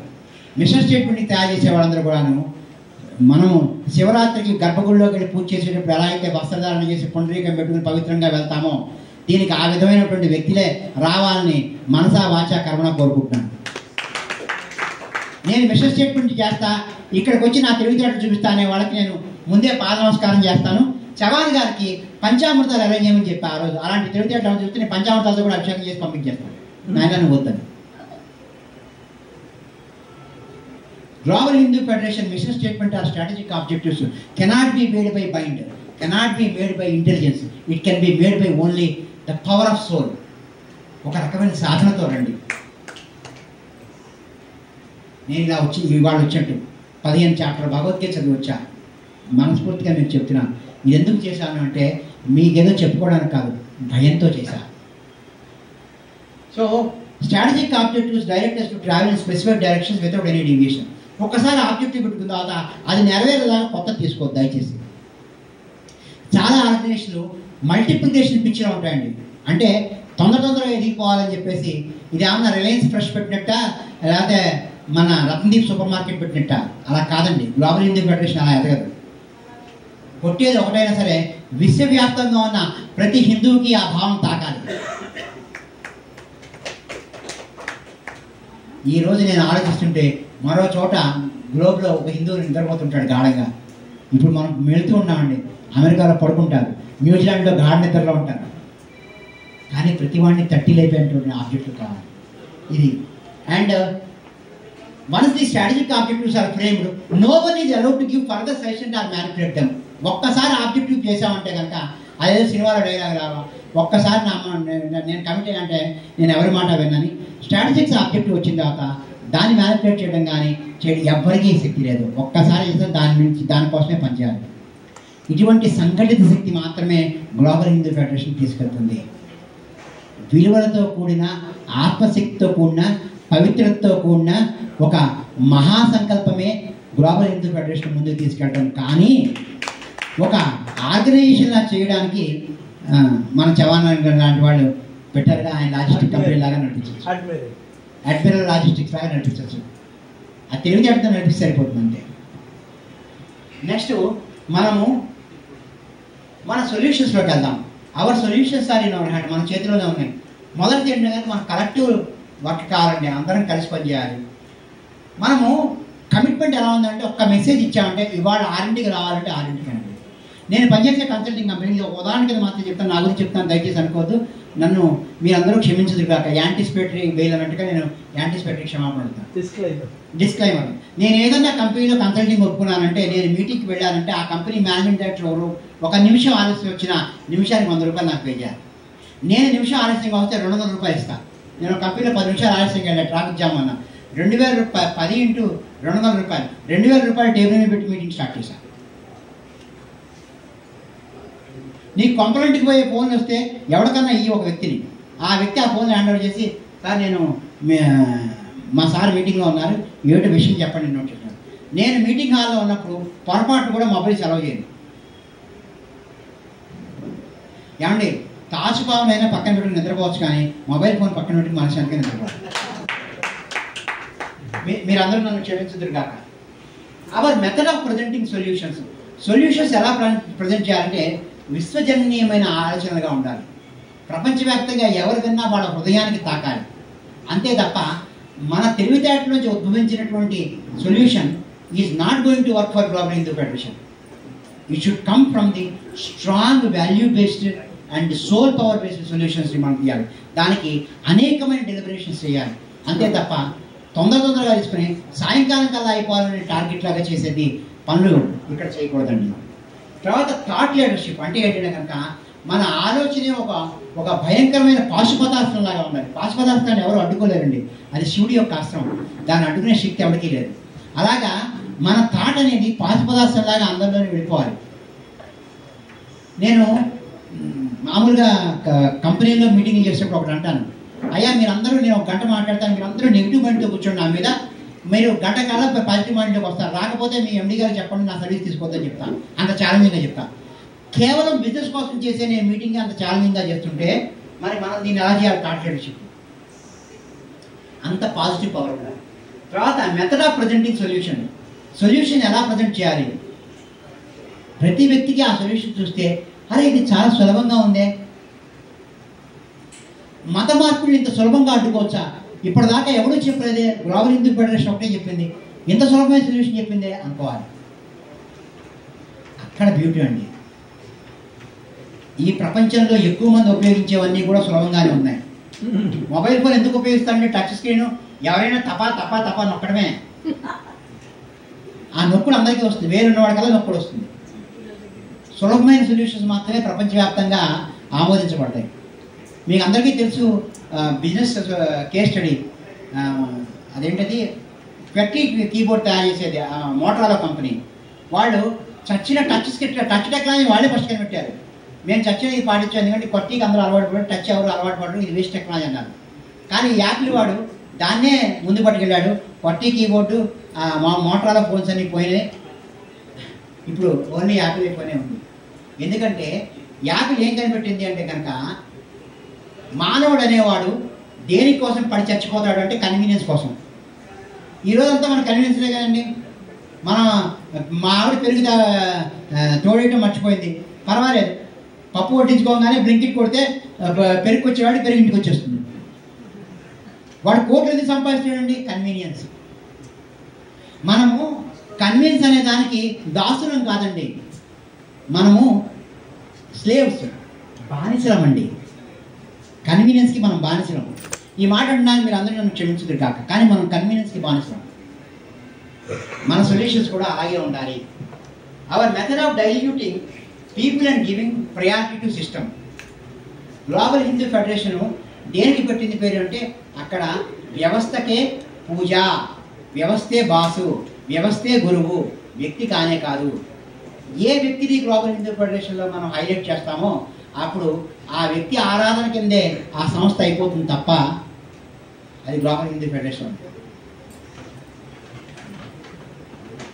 మిషన్ స్టేట్మెంట్ని తయారు చేసే వాళ్ళందరూ కూడాను మనము శివరాత్రికి గర్భగుడిలోకి వెళ్ళి పూజ చేసేటప్పుడు ఎలా అయితే వస్త్రధారణ చేసి పుండరీకం పెట్టుకుని పవిత్రంగా వెళ్తామో, దీనికి ఆ విధమైనటువంటి వ్యక్తులే రావాలని మనసా వాచా కర్మణ కోరుకుంటున్నాను. నేను మిషన్ స్టేట్మెంట్ చేస్తా, ఇక్కడికి వచ్చి నా తెలివితేటలు చూపిస్తా అనే వాళ్ళకి నేను ముందే పాద నమస్కారం చేస్తాను. చవాన్ గారికి పంచామృతాలు అరేంజ్ చేయమని చెప్పి ఆ రోజు అలాంటి తెలివితేటలు చూస్తే నేను పంచామృతాలతో కూడా అభిషేకం చేసి పంపించేస్తాను. నాయన వద్దని. Global Hindu federation mission statement or strategic objectives cannot be made by mind, cannot be made by intelligence, it can be made by only the power of soul. ఒక రకమైన సాధనతో రండి. నేను ఇలా వచ్చి ఇవాళ వచ్చినట్టు 15 చాప్టర్ భగవద్గీత చదివి వచ్చా. మనస్ఫూర్తిగా నేను చెప్తున్నాను. ఇది ఎందుకు చేశాను అంటే మీకేదో చెప్పుకోవడానికి కాదు, భయంతో చేశాను. So strategic objectives direct to travel in specific directions without any deviation. ఒక్కసారి ఆబ్జెక్టివ్ పెట్టుకున్న తర్వాత అది నెరవేరేలాగా కొత్త తీసుకోవద్దు దయచేసి. చాలా ఆర్గనైజేషన్లు మల్టిప్లికేషన్ పిక్చర్ ఉంటాయండి. అంటే తొందరగా ఎదిగిపోవాలని చెప్పేసి ఇది ఏమన్నా రిలయన్స్ ఫ్రెష్ పెట్టినట్ట లేకపోతే మన రత్నదీప్ సూపర్ మార్కెట్ పెట్టినట్ట? అలా కాదండి. గ్లోబల్ హిందూ ఫెడరేషన్ అలా ఎదగదు. కొట్టేది ఒకటైనా సరే విశ్వవ్యాప్తంగా ఉన్న ప్రతి హిందువుకి ఆ భావం తాకాలి. ఈరోజు నేను ఆలోచిస్తుంటే మరో చోట గ్లోబ్లో ఒక హిందువు నిద్రపోతుంటాడు గాఢంగా. ఇప్పుడు మనం వెళుతూ ఉన్నామండి, అమెరికాలో పడుకుంటారు, న్యూజిలాండ్లో గాఢ నిద్రలో ఉంటారు. కానీ ప్రతి వాడిని తట్టి లేపేటువంటి ఆబ్జెక్టులు కావాలి ఇది. And once the strategic objectives are framed, no one is allowed to give further suggestion or manipulate them. ఒక్కసారి ఆబ్జెక్టివ్ చేసామంటే కనుక అదేదో సినిమాలో డైలాగ్ రావా, ఒక్కసారి నేను కమిట్ అంటే నేను ఎవరి మాట విన్నాని. స్ట్రాటజిక్స్ ఆబ్జెక్టివ్ వచ్చిన తర్వాత దాన్ని మ్యానిపులేట్ చేయడం కానీ చేయడం ఎవ్వరికీ శక్తి లేదు. ఒక్కసారి చేస్తే దానికోసమే పనిచేయాలి. ఇటువంటి సంఘటిత శక్తి మాత్రమే గ్లోబల్ హిందూ ఫెడరేషన్ తీసుకెళ్తుంది. విలువలతో కూడిన, ఆత్మశక్తితో కూడిన, పవిత్రతతో కూడిన ఒక మహాసంకల్పమే గ్లోబల్ హిందూ ఫెడరేషన్ ముందుకు తీసుకెళ్ళడం. కానీ ఒక ఆర్గనైజేషన్లా చేయడానికి మన చవాన్ లాంటి వాళ్ళు పెట్టారుగా, ఆయన లాజిస్టిక్ కంపెనీ లాగా నడిపించవచ్చు, అడ్మిరల్ లాజిస్టిక్స్ లాగా నడిపించవచ్చు. అది తెలివితేటతో నడిపిస్తే సరిపోతుంది అంతే. నెక్స్ట్ మనము మన సొల్యూషన్స్లోకి వెళ్దాం. Our solutions are in our hand, మన చేతిలోనే ఉన్నాయి. మొదటిది ఏంటంటే మన కలెక్టివ్ వర్క్ కావాలండి, అందరం కలిసి పనిచేయాలి. మనము కమిట్మెంట్ ఎలా ఉందంటే ఒక్క మెసేజ్ ఇచ్చామంటే ఇవాళ 6ంటికి రావాలంటే 6ంటికి అండి. నేను పనిచేసే కన్సల్టింగ్ కంపెనీ ఉదాహరణకి మాత్రం చెప్తాను, నా గురించి చెప్తాను, దయచేసి అనుకోవద్దు. నన్ను మీరందరూ క్షమించదు కాక యాంటిసిపేటరీ బెయిల్ అన్నట్టుగా నేను యాంటిసిపేటరీ క్షమాపణ అడుగుతాను. డిస్క్లైమర్, నేను ఏదన్నా కంపెనీలో కన్సల్టింగ్ ఒప్పుకున్నానంటే, నేను మీటింగ్కి వెళ్ళానంటే ఆ కంపెనీ మేనేజింగ్ డైరెక్టర్ ఎవరు ఒక నిమిషం ఆలస్యం వచ్చిన నిమిషానికి 100 రూపాయలు నాకు పే చేయాలి. నేను నిమిషం ఆలస్యంగా వస్తే 200 రూపాయలు ఇస్తాను. నేను కంపెనీలో 10 నిమిషాలు ఆలస్యంగా వెళ్ళా, ట్రాఫిక్ జామ్ అన్నా, 2000 రూపాయలు, 10 × 200 రూపాయలు, 2000 రూపాయలు టేబుల్ మీద పెట్టి మీటింగ్ స్టార్ట్ చేశాను. నీకు కంప్లైంట్కి పోయే ఫోన్ వస్తే ఎవరికన్నా ఈ ఒక వ్యక్తిని, ఆ వ్యక్తి ఆ ఫోన్ హ్యాండ్ ఓవర్ చేసి, సార్ నేను మా సార్ మీటింగ్లో ఉన్నారు, ఏమిటో విషయం చెప్పండి నోట్ చేశాను. నేను మీటింగ్ హాల్లో ఉన్నప్పుడు పొరపాటు కూడా మొబైల్స్ అలౌ చేయను. ఏమండి, తాచుపావునైనా పక్కన పెట్టుకుని నిద్రపోవచ్చు, కానీ మొబైల్ ఫోన్ పక్కన పెట్టుకుని మనశానికి నిద్రపోవాలి. మీరందరూ నన్ను క్షమించుదురు కాక. Our method of presenting solutions ఎలా ప్రజెంట్ చేయాలంటే విశ్వజనీయమైన ఆలోచనలుగా ఉండాలి. ప్రపంచవ్యాప్తంగా ఎవరు విన్నా వాళ్ళ హృదయానికి తాకాలి. అంతే తప్ప మన తెలివితేటల నుంచి ఉద్భవించినటువంటి solution is not going to work for global Hindu federation. It should come from the strong value based and soul power based solutions మనం తీయాలి. దానికి అనేకమైన డెలిబరేషన్స్ చేయాలి. అంతే తప్ప తొందరగా తీసుకుని సాయంకాలం కల్లా అయిపోవాలనే టార్గెట్ లాగా చేసేది పనులు ఇక్కడ చేయకూడదండి. తర్వాత థాట్ లీడర్షిప్ అంటే ఏంటంటే కనుక మన ఆలోచనే ఒక భయంకరమైన పాశుపదాస్త్రం లాగా ఉండాలి. పాశుపదాస్త్రాన్ని ఎవరు అడ్డుకోలేరండి, అది శివుడి యొక్క అస్త్రం, దాన్ని అడ్డుకునే శక్తి ఎవరికీ లేదు. అలాగా మన థాట్ అనేది పాశుపదాస్త్రం లాగా అందరిలోనే వెళ్ళిపోవాలి. నేను మామూలుగా కంపెనీలో మీటింగ్ చేసేటప్పుడు ఒకటి అంటాను, అయ్యా మీరందరూ, నేను 1 గంట మాట్లాడతాను, మీరందరూ నెగిటివ్ మైండ్తో కూర్చోండి నా మీద, మీరు 1 గంట కాలం పాజిటివ్ మైండ్లోకి వస్తారు, రాకపోతే మీ ఎండి గారు చెప్పండి నా సర్వీస్ తీసుకోవద్దని చెప్తాను. అంత ఛాలెంజింగ్గా చెప్తాను. కేవలం బిజినెస్ కోసం చేసే నేను మీటింగ్ అంత ఛాలెంజింగ్గా చేస్తుంటే మరి మనం దీన్ని ఎలా చేయాలి? థాట్ లీడర్షిప్ అంత పాజిటివ్ పవర్ ఉండాలి. తర్వాత మెథడ్ ఆఫ్ ప్రజెంటింగ్ సొల్యూషన్ ఎలా ప్రజెంట్ చేయాలి? ప్రతి వ్యక్తికి ఆ సొల్యూషన్ చూస్తే అరే ఇది చాలా సులభంగా ఉందే, మత మార్పులు ఇంత సులభంగా అడ్డుకోవచ్చా, ఇప్పటిదాకా ఎవడూ చెప్పలేదే, గ్లోబల్ హిందూ ఫెడరేషన్ ఒకటే చెప్పింది, ఇంత సులభమైన సొల్యూషన్ చెప్పిందే అనుకోవాలి. అక్కడ బ్యూటీ అండి. ఈ ప్రపంచంలో ఎక్కువ మంది ఉపయోగించేవన్నీ కూడా సులభంగానే ఉన్నాయి. మొబైల్ ఫోన్ ఎందుకు ఉపయోగిస్తారంటే టచ్ స్క్రీన్, ఎవరైనా తపా తపా తపా నొక్కడమే. ఆ నొక్కుడు అందరికీ వస్తుంది, వేరున్నవాడికల్లా నొక్కుడు వస్తుంది. సులభమైన సొల్యూషన్స్ మాత్రమే ప్రపంచవ్యాప్తంగా ఆమోదించబడతాయి. మీకు అందరికీ తెలుసు బిజినెస్ కేస్ స్టడీ, అదేంటది క్వెట్టి కీబోర్డ్ తయారు చేసేది మోటరోలా కంపెనీ. వాళ్ళు చచ్చిన టచ్ టెక్నాలజీ వాళ్ళే ఫస్ట్ కనిపెట్టారు. మేము చచ్చిన ఇది పాటించాం, ఎందుకంటే కొట్టికి అందరూ అలవాటు పడి టచ్ ఎవరు అలవాటు పడరు, ఇది వేస్ట్ టెక్నాలజీ అన్నారు. కానీ యాపిల్ వాడు దాన్నే ముందు పట్టుకెళ్ళాడు. కొట్టి కీబోర్డు మోటరోలా ఫోన్స్ అన్నీ పోయినాయి, ఇప్పుడు ఓన్లీ యాపిల్ అయిపోయినే ఉంది. ఎందుకంటే యాపిల్ ఏం కనిపెట్టింది అంటే కనుక మానవుడు అనేవాడు దేనికోసం పడి చచ్చిపోతాడు అంటే కన్వీనియన్స్ కోసం. ఈరోజంతా మన కన్వీనియన్స్లే కదండి. మా ఆవిడ పెరుగు తోడేయటం మర్చిపోయింది, పర్వాలేదు, పప్పు కొట్టించుకోగానే బ్లింకిట్ కొడితే పెరుగు వచ్చేవాడు పెరుగు ఇంటికి వచ్చేస్తుంది. వాడు కోట్లు ఎందుకు సంపాదిస్తాడండి? కన్వీనియన్స్. మనము కన్వీనియన్స్ అనే దానికి దాసులం కాదండి, మనము స్లేవ్స్, బానిసలం అండి. కన్వీనియన్స్కి మనం బానిసలం. ఈ మాట అంటున్నాను, మీరు అందరూ నన్ను క్షమించుదురు కాక, కానీ మనం కన్వీనియన్స్కి బానిసలం. మన సొల్యూషన్స్ కూడా అలాగే ఉండాలి. Our method of diluting people and giving priority to system. Global Hindu federation దేనికి పెట్టింది పేరు అంటే అక్కడ వ్యవస్థకే పూజ, వ్యవస్థే బాసు, వ్యవస్థే గురువు, వ్యక్తి కానే కాదు. ఏ వ్యక్తిని గ్లోబల్ హిందూ ఫెడరేషన్లో మనం హైలైట్ చేస్తామో అప్పుడు ఆ వ్యక్తి ఆరాధన కిందే ఆ సంస్థ అయిపోతుంది తప్ప అది గ్లోబల్ హిందూ ఫెడరేషన్.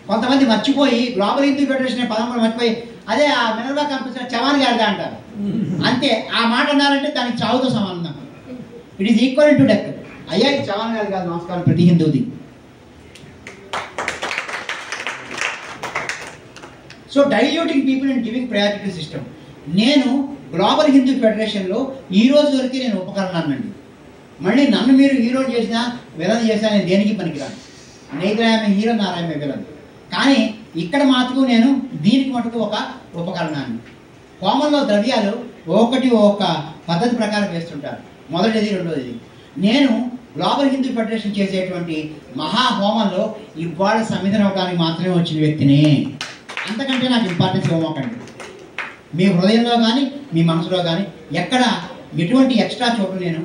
కొంతమంది మర్చిపోయి గ్లోబల్ హిందూ ఫెడరేషన్ పదం కూడా మర్చిపోయి అదే ఆ మినర్వా కంపెనీ చవాన్ గారిదా అంటారు. అంతే, ఆ మాట అన్నారంటే దానికి చావుతో సమానం. It is equal to death. అయ్యా ఇది చవాన్ గారి కాదు, నమస్కారం, ప్రతి హిందూది. So diluting people and giving priority to system. నేను గ్లోబల్ హిందూ ఫెడరేషన్లో ఈ రోజు వరకు నేను ఉపకరణానండి. మళ్ళీ నన్ను మీరు హీరో చేసినా విలన్ చేసినా నేను దేనికి పనికిరాను. నైద్రాయమే హీరో, నారాయణ విలన్. కానీ ఇక్కడ మాత్రం నేను దీనికి మటుకు ఒక ఉపకరణాన్ని. హోమంలో ద్రవ్యాలు ఒక పద్ధతి ప్రకారం వేస్తుంటారు. మొదటిది, రెండోది. నేను గ్లోబల్ హిందూ ఫెడరేషన్ చేసేటువంటి మహాహోమంలో ఇవాళ సమిధన అవడానికి మాత్రమే వచ్చిన వ్యక్తిని. అంతకంటే నాకు ఇంపార్టెన్స్ ఇవ్వకండి. మీ హృదయంలో కానీ మీ మనసులో కానీ ఎక్కడ ఎటువంటి ఎక్స్ట్రా చోటు నేను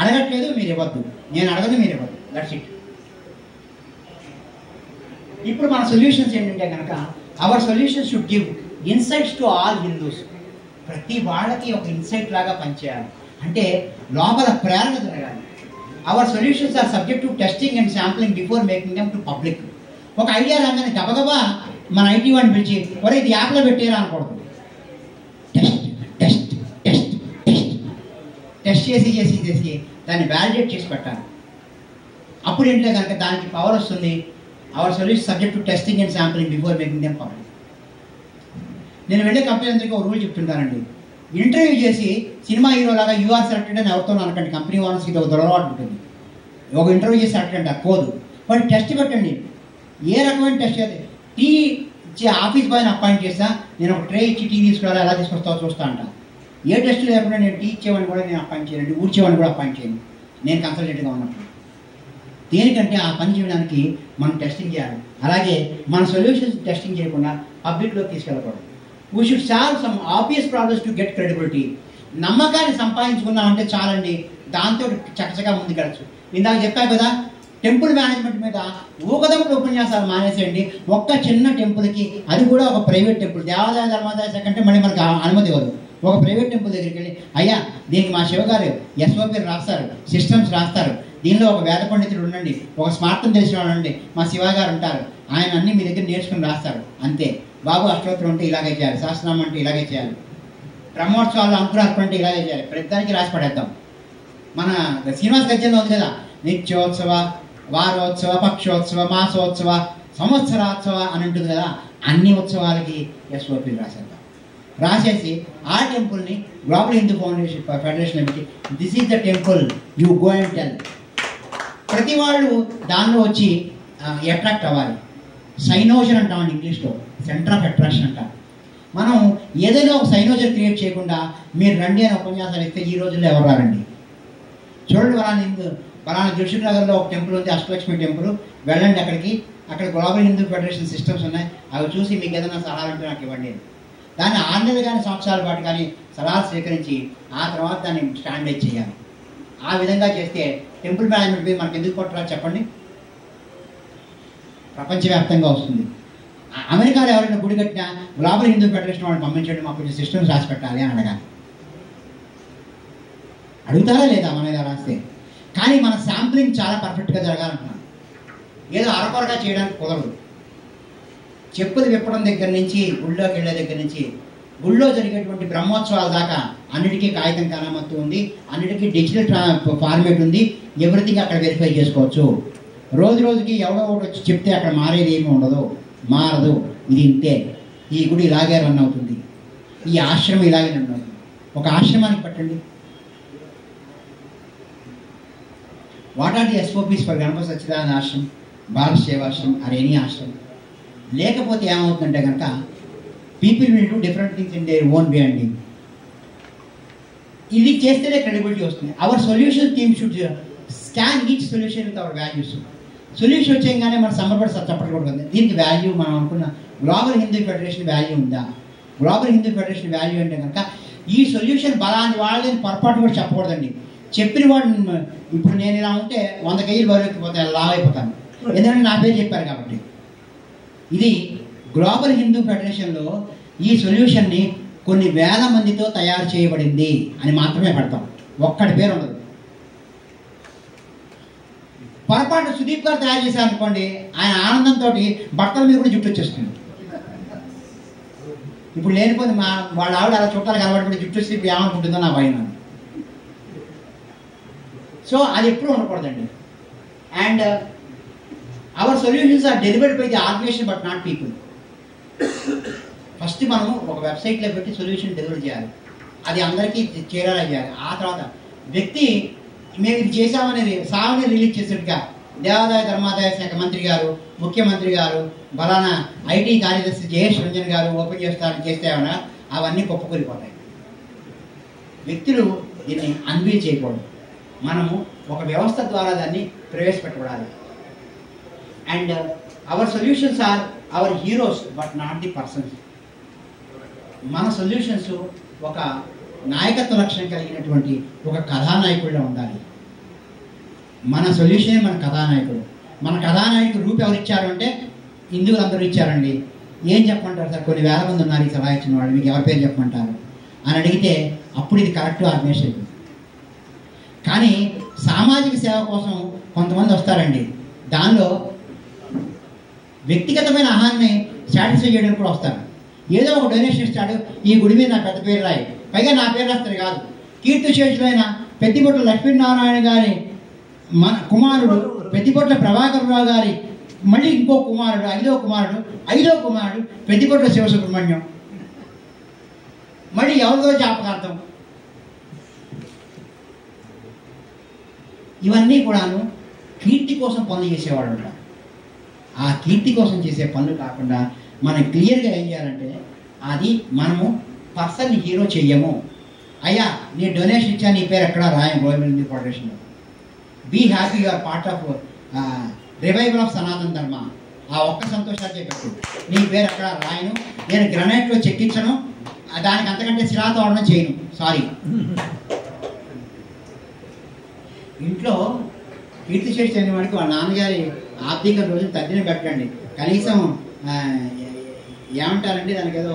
అడగట్లేదు, మీరు ఇవ్వద్దు. నేను అడగదు, మీరు ఇవ్వద్దు. That's it. ఇప్పుడు మన సొల్యూషన్స్ ఏంటంటే కనుక our solutions should give insights to all Hindus. ప్రతి వాళ్ళకి ఒక ఇన్సైట్ లాగా పనిచేయాలి. అంటే లోపల ప్రేరణ జరగాలి. Our solutions are subject to testing and sampling before making them to public. ఒక ఐడియా రాగానే గబగబా మన ఐటీ వాడిని పిలిచి ఒరే ఇది యాప్లో పెట్టేరా అనకూడదు. Test test test test test చేసి దాన్ని వ్యాలిడేట్ చేసి పెట్టాలి. అప్పుడు ఏంటంటే కనుక దానికి పవర్ వస్తుంది. Our solution subject to testing and sampling before making them public. నేను వెళ్ళే కంపెనీ అందరికీ ఒక రూల్ చెప్తుంటానండి. ఇంటర్వ్యూ చేసి సినిమా హీరో లాగా యూఆర్ సెలెక్టెడ్ అని ఎవరితో అనకండి. కంపెనీ ఓనర్స్కి ఇది ఒక దొరలవాటు ఉంటుంది. ఒక ఇంటర్వ్యూ చేసి సెలెక్ట్ అంటే కోదు. బట్ టెస్ట్ పెట్టండి. ఏ రకమైన టెస్ట్ అయితే టీ ఇచ్చి ఆఫీస్ బాయ్ని అపాయింట్ చేస్తా, నేను ఒక ట్రే ఇచ్చి టీ తీసుకురావాలి, ఎలా తీసుకొస్తావో చూస్తా అంట. ఏ టెస్ట్ లేకుండా నేను టీ ఇచ్చేవాడిని కూడా నేను అపాయింట్ చేయను, ఊడ్చేవాడిని కూడా అపాయింట్ చేయను నేను కన్సల్టెంట్గా ఉన్నప్పుడు. దేనికంటే ఆ పని చేయడానికి మనం టెస్టింగ్ చేయాలి. అలాగే మన సొల్యూషన్స్ టెస్టింగ్ చేయకుండా పబ్లిక్లోకి తీసుకెళ్ళకూడదు. We should solve some obvious problems to get credibility. నమ్మకాన్ని సంపాదించుకున్నామంటే చాలండి, దాంతో చక్కచగా ముందుకెళ్ళచ్చు. ఇందాక చెప్పా కదా, టెంపుల్ మేనేజ్మెంట్ మీద ఊకదప్పుడు ఉపన్యాసాలు మానేసేయండి. ఒక్క చిన్న టెంపుల్కి, అది కూడా ఒక ప్రైవేట్ టెంపుల్, దేవాదాయ ధర్మాదాయ శాఖ అంటే మళ్ళీ మనకు అనుమతి ఇవ్వదు. ఒక ప్రైవేట్ టెంపుల్ దగ్గరికి వెళ్ళి, అయ్యా దీనికి మా శివగారు ఎస్ఓపి రాస్తారు, సిస్టమ్స్ రాస్తారు, దీనిలో ఒక వేద పండితుడు ఉండండి, ఒక స్మార్థం తెలిసిన వాళ్ళు ఉండండి, మా శివగారు ఉంటారు, ఆయన అన్నీ మీ దగ్గర నేర్చుకుని రాస్తారు. అంతే బాబు. అష్టోత్తరం అంటే ఇలాగే చేయాలి, సహస్రనామం అంటే ఇలాగే చేయాలి, బ్రహ్మోత్సవాలు అంకురార్పణ అంటే ఇలాగే చేయాలి. ప్రతిదానికి రాసి పడేద్దాం. మన శ్రీనివాస్ గద్యంలో ఉంది కదా, నిత్యోత్సవ, వారోత్సవ, పక్షోత్సవ, మాసోత్సవ, సంవత్సరాత్సవ అని ఉంటుంది కదా. అన్ని ఉత్సవాలకి ఎస్ఓపీలు రాసేద్దాం. రాసేసి ఆ టెంపుల్ని గ్లోబల్ హిందూ ఫెడరేషన్ పెట్టి this is the temple, you go and tell. ప్రతి వాళ్ళు దానిలో వచ్చి అట్రాక్ట్ అవ్వాలి. సైనోజన్ అంటామండి ఇంగ్లీష్లో, సెంటర్ ఆఫ్ అట్రాక్షన్ అంటాం. మనం ఏదైనా ఒక సైనోజన్ క్రియేట్ చేయకుండా మీరు రండి అని ఉపన్యాసాలు ఇస్తే ఈ రోజుల్లో ఎవరు రారండి. చూడండి, పలానా దిల్సుఖ్ నగర్లో ఒక టెంపుల్ ఉంది, అష్టలక్ష్మి టెంపుల్, వెళ్ళండి అక్కడికి. అక్కడ గ్లోబల్ హిందూ ఫెడరేషన్ సిస్టమ్స్ ఉన్నాయి, అవి చూసి మీకు ఏదైనా సలహాలు అంటే నాకు ఇవ్వండి. దాన్ని 6 నెలలు కానీ సంవత్సరాల పాటు కానీ సలహాలు స్వీకరించి ఆ తర్వాత దాన్ని స్టాండర్డైజ్ చేయాలి. ఆ విధంగా చేస్తే టెంపుల్ మేనేజ్మెంట్ మీద మనకు ఎందుకు కొట్టాలి చెప్పండి? ప్రపంచవ్యాప్తంగా వస్తుంది. అమెరికాలో ఎవరైనా గుడి కట్టినా గ్లోబల్ హిందూ ఫెడరేషన్ వాళ్ళని పంపించండి, మాకు కొంచెం సిస్టమ్స్ రాసి పెట్టాలి అని అడగాలి. అడుగుతారా లేదా మన మీద రాస్తే? కానీ మన శాంప్లింగ్ చాలా పర్ఫెక్ట్గా జరగాలంటున్నాను. ఏదో అరకొరగా చేయడానికి కుదరదు. చెప్పులు విప్పడం దగ్గర నుంచి, గుళ్ళోకి వెళ్ళే దగ్గర నుంచి, గుళ్ళో జరిగేటువంటి బ్రహ్మోత్సవాల దాకా అన్నిటికీ కాగితం కరామత్తు ఉంది, అన్నిటికీ డిజిటల్ ఫార్మేట్ ఉంది. ఎవ్రీథింగ్ అక్కడ వెరిఫై చేసుకోవచ్చు. రోజు రోజుకి ఎవడో ఒకటి వచ్చి చెప్తే అక్కడ మారేది ఏమీ ఉండదు, మారదు. ఇది ఇంతే. ఈ గుడి ఇలాగే రన్ అవుతుంది, ఈ ఆశ్రమం ఇలాగే రన్ అవుతుంది. ఒక ఆశ్రమానికి పట్టండి. What are the SOPs for Ganapathy Sachchidananda Ashram, Bharat Sevashram or any ashram? లేకపోతే ఏమవుతుందంటే కనుక people will do different things in their own way అండి. ఇది చేస్తేనే క్రెడిబిలిటీ వస్తుంది. Our solution team should scan each solution with our values. Solution వచ్చేగానే మనం సంబరపడి చెప్పకూడదు. దీనికి వాల్యూ మనం అనుకున్న గ్లోబల్ హిందూ ఫెడరేషన్ వాల్యూ ఉందా? గ్లోబల్ హిందూ ఫెడరేషన్ వాల్యూ అంటే కనుక ఈ సొల్యూషన్ బలాన్ని వాళ్ళని పొరపాటు కూడా చెప్పకూడదండి. చెప్పిన వాడు, ఇప్పుడు నేను ఇలా ఉంటే 100 కేజీలు బరువెక్కిపోతే లావ్ అయిపోతాను, ఎందుకంటే నా పేరు చెప్పారు కాబట్టి. ఇది గ్లోబల్ హిందూ ఫెడరేషన్లో ఈ సొల్యూషన్ని కొన్ని వేల మందితో తయారు చేయబడింది అని మాత్రమే పెడతాం, ఒక్కడి పేరు ఉండదు. పొరపాటు సుదీప్ గారు తయారు చేశారనుకోండి, ఆయన ఆనందంతో బట్టల మీద కూడా జుట్టు వచ్చేస్తుంది. ఇప్పుడు లేనిపోతే వాళ్ళ ఆవిడ అలా చుట్టాలు కలబడి జుట్టు వచ్చి ఇప్పుడు ఏమనుకుంటుందో నా భయం. సో అది ఎప్పుడు ఉండకూడదండి. And our solutions are delivered by the organization but not people. First మనం ఒక వెబ్సైట్లో పెట్టి సొల్యూషన్ డెలివర్ చేయాలి, అది అందరికీ చేరేలా చేయాలి. ఆ తర్వాత వ్యక్తి మేము ఇది చేశామనేది సావని రిలీజ్ చేసేట్టుగా దేవాదాయ ధర్మాదాయ శాఖ మంత్రి గారు, ముఖ్యమంత్రి గారు, బలానా ఐటీ కార్యదర్శి జయేష్ రంజన్ గారు ఓపెన్ చేస్తారని చేస్తే ఏమన్నా అవన్నీ కుప్పకూలిపోతాయి. వ్యక్తులు దీన్ని అన్వీల్ చేయకూడదు. మనము ఒక వ్యవస్థ ద్వారా దాన్ని ప్రవేశపెట్టబడాలి. And our solutions are our heroes but not the persons. మన సొల్యూషన్స్ ఒక నాయకత్వ లక్షణం కలిగినటువంటి ఒక కథానాయకుడిలో ఉండాలి. మన సొల్యూషనే మన కథానాయకుడు. మన కథానాయకుడు రూపు ఎవరు ఇచ్చారు అంటే హిందువులు అందరూ ఇచ్చారండి. ఏం చెప్పమంటారు సార్, కొన్ని వేల మంది ఉన్నారు ఈ సలహా ఇచ్చిన వాళ్ళు, మీకు ఎవరి పేరు చెప్పమంటారు అని అడిగితే అప్పుడు ఇది కరెక్ట్ ఆర్గనైజేషన్. కానీ సామాజిక సేవ కోసం కొంతమంది వస్తారండి, దానిలో వ్యక్తిగతమైన ఆహాన్ని సాటిస్ఫై చేయడానికి కూడా వస్తారు. ఏదో ఒక డొనేషన్ ఇస్తాడు, ఈ గుడి మీద నా పెద్ద పేరు రాయి, పైగా నా పేరు రాస్తారు కాదు, కీర్తిశేషులైన పెద్దిపొట్ల లక్ష్మీనారాయణ గారి మన కుమారుడు పెద్దిపొట్ల ప్రభాకరరావు గారి మళ్ళీ ఇంకో కుమారుడు ఐదో కుమారుడు పెద్దిపొట్ల శివసుబ్రహ్మణ్యం, మళ్ళీ ఎవరిదో జ్ఞాపకార్థం. ఇవన్నీ కూడాను కీర్తి కోసం పనులు చేసేవాడు ఉంటారు. ఆ కీర్తి కోసం చేసే పనులు కాకుండా మనం క్లియర్గా ఏం చేయాలంటే, అది మనము పర్సన్ని హీరో చెయ్యము. అయ్యా నీ డొనేషన్ ఇచ్చా, నీ పేరు ఎక్కడా రాయం గవర్నమెంట్ ఫౌండేషన్లో. Be happy you're part of revival of Sanatana Dharma. ఆ ఒక్క సంతోషాలకే పెట్టు, నీ పేరు ఎక్కడా రాయను, నేను గ్రనైట్లో చెక్కించను, దానికి అంతకంటే శిలాతోరణం చేయను, సారీ. ఇంట్లో కీర్తిశేషి అయిన వాడికి వాళ్ళ నాన్నగారి ఆర్థిక రోజులు తగ్గిన పెట్టండి, కనీసం ఏమంటారంటే దానికి ఏదో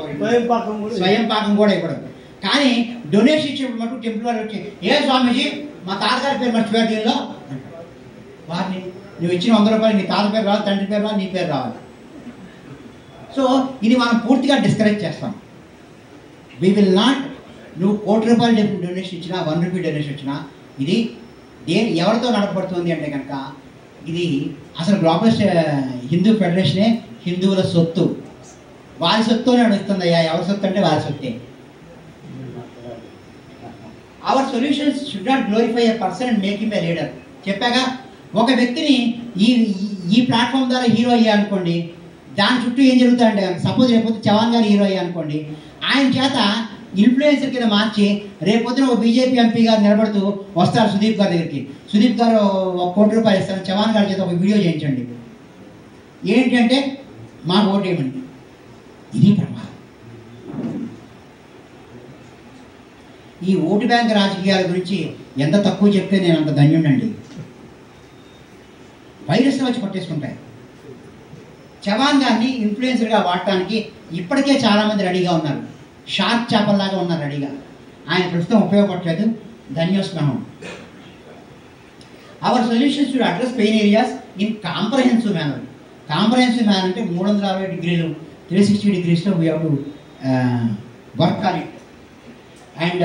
స్వయం పాకం కూడా ఇవ్వడం. కానీ డొనేషన్ ఇచ్చినప్పుడు మటుకు టెంపుల్ వారు వచ్చి, ఏ స్వామీజీ మా తాతగారి పేరు మర్చిపోయారు దీనిలో, వారిని నువ్వు ఇచ్చిన 100 రూపాయలు నీ తాత పేరు రావాలి, తండ్రి పేరు రావాలి, నీ పేరు రావాలి. సో ఇది మనం పూర్తిగా డిస్కరేజ్ చేస్తాం. వి విల్ నాట్, నువ్వు 1 కోటి రూపాయలు డొనేషన్ ఇచ్చినా, 1 రూపీ డొనేషన్ ఇచ్చినా, ఇది ఎవరితో నడపబడుతుంది అంటే కనుక ఇది అసలు గ్లోబల్ హిందూ ఫెడరేషనే హిందువుల సొత్తు, వారి సొత్తునే అడుగుతుందయ్యా. ఎవరి సొత్తు అంటే వారి సొత్తే. Our solutions should not glorify a person and make him a leader. చెప్పాగా, ఒక వ్యక్తిని ఈ ప్లాట్ఫామ్ ద్వారా హీరో అయ్యానుకోండి, దాని చుట్టూ ఏం జరుగుతాయంటే, సపోజ్ రేపొద్దు చవాన్ గారు హీరో అయ్యానుకోండి, ఆయన చేత ఇన్ఫ్లుయెన్సర్ కింద మార్చి రేపొద్దున ఒక బీజేపీ ఎంపీ గారు నిలబడుతూ వస్తారు సుదీప్ గారి దగ్గరికి, సుదీప్ గారు 1 కోటి రూపాయలు ఇస్తారు, చవాన్ గారి చేత ఒక వీడియో చేయించండి, ఏంటంటే మాకు ఓటు వేయమండి. ఇది ప్రమాదం. ఈ ఓటు బ్యాంక్ రాజకీయాల గురించి ఎంత తక్కువ చెప్తే నేను అంత ధన్యుడండి. వైరస్లు వచ్చి పట్టేసుకుంటాయి. చవాన్ గారిని ఇన్ఫ్లుయెన్సర్గా వాడటానికి ఇప్పటికే చాలామంది రెడీగా ఉన్నారు, షార్క్ చేపల్లాగా ఉన్నారు రెడీగా. ఆయన ప్రస్తుతం ఉపయోగపడలేదు, ధన్యోస్మహం. Our solutions should address pain areas in comprehensive manner. Comprehensive manner అంటే 360 డిగ్రీలు 360 degrees we have to work on it. And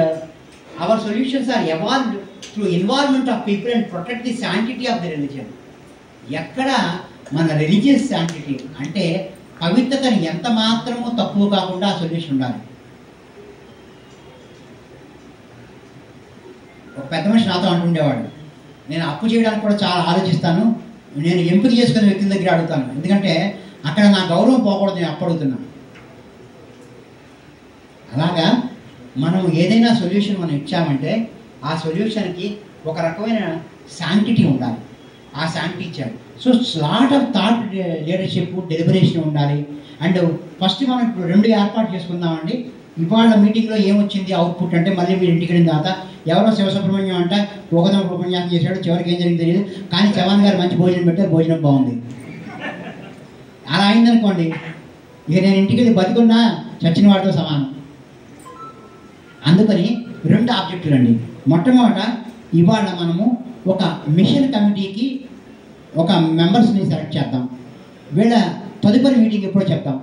our solutions are evolved through involvement of people and protect the sanctity of the religion. ఎక్కడ మన religious sanctity అంటే పవిత్రతని ఎంత మాత్రమూ తక్కువ కాకుండా ఆ solution ఉండాలి. ఒక పెద్ద మనిషి నాతో అంటుండేవాడు, నేను అప్పు చేయడానికి కూడా చాలా ఆలోచిస్తాను, నేను ఎంపిక చేసుకునే వ్యక్తుల దగ్గర అడుగుతాను, ఎందుకంటే అక్కడ నా గౌరవం పోకూడదు, నేను అప్పు అడుగుతున్నాను. అలాగా మనం ఏదైనా సొల్యూషన్ మనం ఇచ్చామంటే ఆ సొల్యూషన్కి ఒక రకమైన శాంటిటీ ఉండాలి. ఆ శాంటిటీ ఇచ్చారు. So lot of thought leadership deliberation ఉండాలి. అండ్ ఫస్ట్ మనం 2 ఏర్పాటు చేసుకుందామండి. ఇవాళ మీటింగ్లో ఏమొచ్చింది అవుట్పుట్ అంటే, మళ్ళీ మీరు ఇంటికి వెళ్ళిన తర్వాత ఎవరో శివసుబ్రహ్మణ్యం అంటే ఒకదో ఉపన్యాసం చేశాడు, చివరికి ఏం జరిగింది తెలియదు, కానీ చవాన్ గారు మంచి భోజనం పెట్టారు, భోజనం బాగుంది. అలా అయిందనుకోండి, ఇక నేను ఇంటికి వెళ్ళి బతికున్నా చచ్చిన వాడితో సమానం. అందుకని 2 ఆబ్జెక్టులు అండి. మొట్టమొదట ఇవాళ మనము ఒక మిషన్ కమిటీకి ఒక మెంబర్స్ని సెలెక్ట్ చేద్దాం. వీళ్ళ తదుపరి మీటింగ్ ఎప్పుడో చెప్తాం.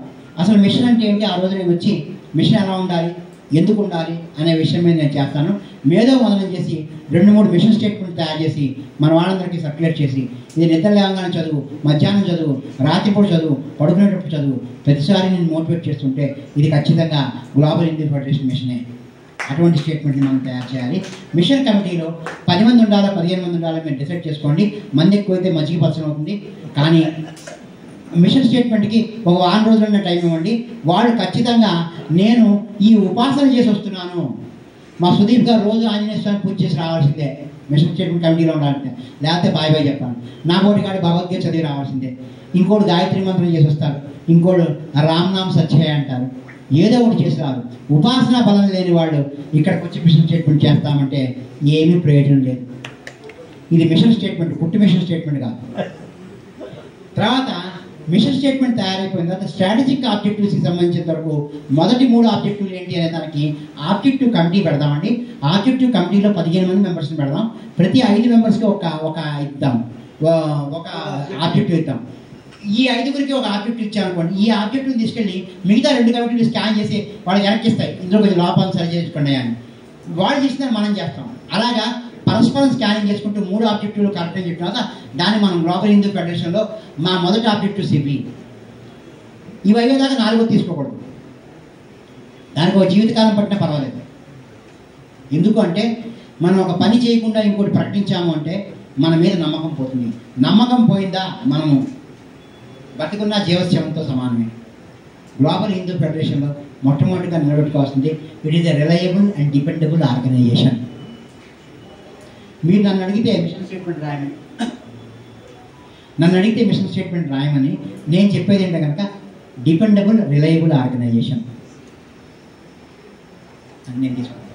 అసలు మిషన్ అంటే ఏంటి, ఆ రోజు నేను వచ్చి మిషన్ ఎలా ఉండాలి, ఎందుకు ఉండాలి అనే విషయం మీద నేను చేస్తాను. మేధో మొదలు చేసి 2-3 మిషన్ స్టేట్మెంట్ తయారు చేసి మన వాళ్ళందరికీ సర్క్యులేట్ చేసి, ఇది నిద్ర లేవగానే చదువు, మధ్యాహ్నం చదువు, రాత్రిపూట చదువు, పడుకునేటప్పుడు చదువు, ప్రతిసారి నేను మోటివేట్ చేస్తుంటే ఇది ఖచ్చితంగా గ్లోబల్ హిందూ ఫెడరేషన్ మిషనే. అటువంటి స్టేట్మెంట్ని మనం తయారు చేయాలి. మిషన్ కమిటీలో 10 మంది ఉండాలా 15 మంది ఉండాలా మీరు డిసైడ్ చేసుకోండి. మంది ఎక్కువైతే మజ్జిగ పలచన అవుతుంది. కానీ మిషన్ స్టేట్మెంట్కి ఒక 1 రోజులున్న టైం ఇవ్వండి. వాళ్ళు ఖచ్చితంగా నేను ఈ ఉపాసన చేసి వస్తున్నాను, మా సుదీప్ గారు రోజు ఆంజనేయ స్వామి పూజ చేసి రావాల్సిందే, మిషన్ స్టేట్మెంట్ కమిటీలో ఉండాలంటే, లేకపోతే బాయ్ బాయ్ చెప్పాను. నా పోటీ కాడి భగవద్గీత చదివి రావాల్సిందే. ఇంకోటి గాయత్రి మంత్రం చేసి వస్తారు, ఇంకోటి రామ్నామ్ సత్యే అంటారు. ఏదో ఒకటి చేసి రారు. ఉపాసనా బలం లేని వాళ్ళు ఇక్కడికి వచ్చి మిషన్ స్టేట్మెంట్ చేస్తామంటే ఏమీ ప్రయోజనం లేదు. ఇది మిషన్ స్టేట్మెంట్, పుట్టి మిషన్ స్టేట్మెంట్ కాదు. తర్వాత మిషన్ స్టేట్మెంట్ తయారైపోయిన తర్వాత స్ట్రాటజిక్ ఆబ్జెక్టివ్స్కి సంబంధించిన వరకు మొదటి 3 ఆబ్జెక్టివ్లు ఏంటి అనే దానికి ఆబ్జెక్టివ్ కమిటీ పెడదామండి. ఆబ్జెక్టివ్ కమిటీలో 15 మంది మెంబర్స్ని పెడదాం. ప్రతి 5 మెంబర్స్కి ఒక ఇద్దాం, ఒక ఆబ్జెక్టివ్ ఇద్దాం. ఈ 5గురికి ఒక ఆబ్జెక్టివ్ ఇచ్చామనుకోండి, ఈ ఆబ్జెక్టివ్ని తీసుకెళ్ళి మిగతా 2 కమిటీలు స్కాన్ చేసి వాళ్ళకి వెనక్కి ఇస్తాయి, ఇందులో కొంచెం లోపాలు సరి చేసుకోండి అని. వాళ్ళు చేసిన మనం చేస్తాం. అలాగా పరస్పరం స్కానింగ్ చేసుకుంటూ 3 ఆబ్జెక్టివ్లు కరెక్ట్ అని చెప్పిన తర్వాత దాన్ని మనం గ్లోబల్ హిందూ ఫెడరేషన్లో మా మొదటి ఆబ్జెక్టివ్స్ ఇవి అయ్యేదాకా 4వ తీసుకోకూడదు. దానికి ఒక జీవితకాలం పట్టినా పర్వాలేదు. ఎందుకు అంటే మనం ఒక పని చేయకుండా ఇంకోటి ప్రకటించాము అంటే మన మీద నమ్మకం పోతుంది. నమ్మకం పోయిందా మనము బతికున్న జీవశవంతో సమానమే. గ్లోబల్ హిందూ ఫెడరేషన్లో మొట్టమొదటిగా నిలబెట్టుకోవాల్సింది it is a reliable and dependable organisation. మీరు నన్ను అడిగితే మిషన్ స్టేట్మెంట్ రాయమని నేను చెప్పేది ఏంటంటే కనుక డిపెండబుల్ రిలయబుల్ ఆర్గనైజేషన్ అని నేను తీసుకుంటాను.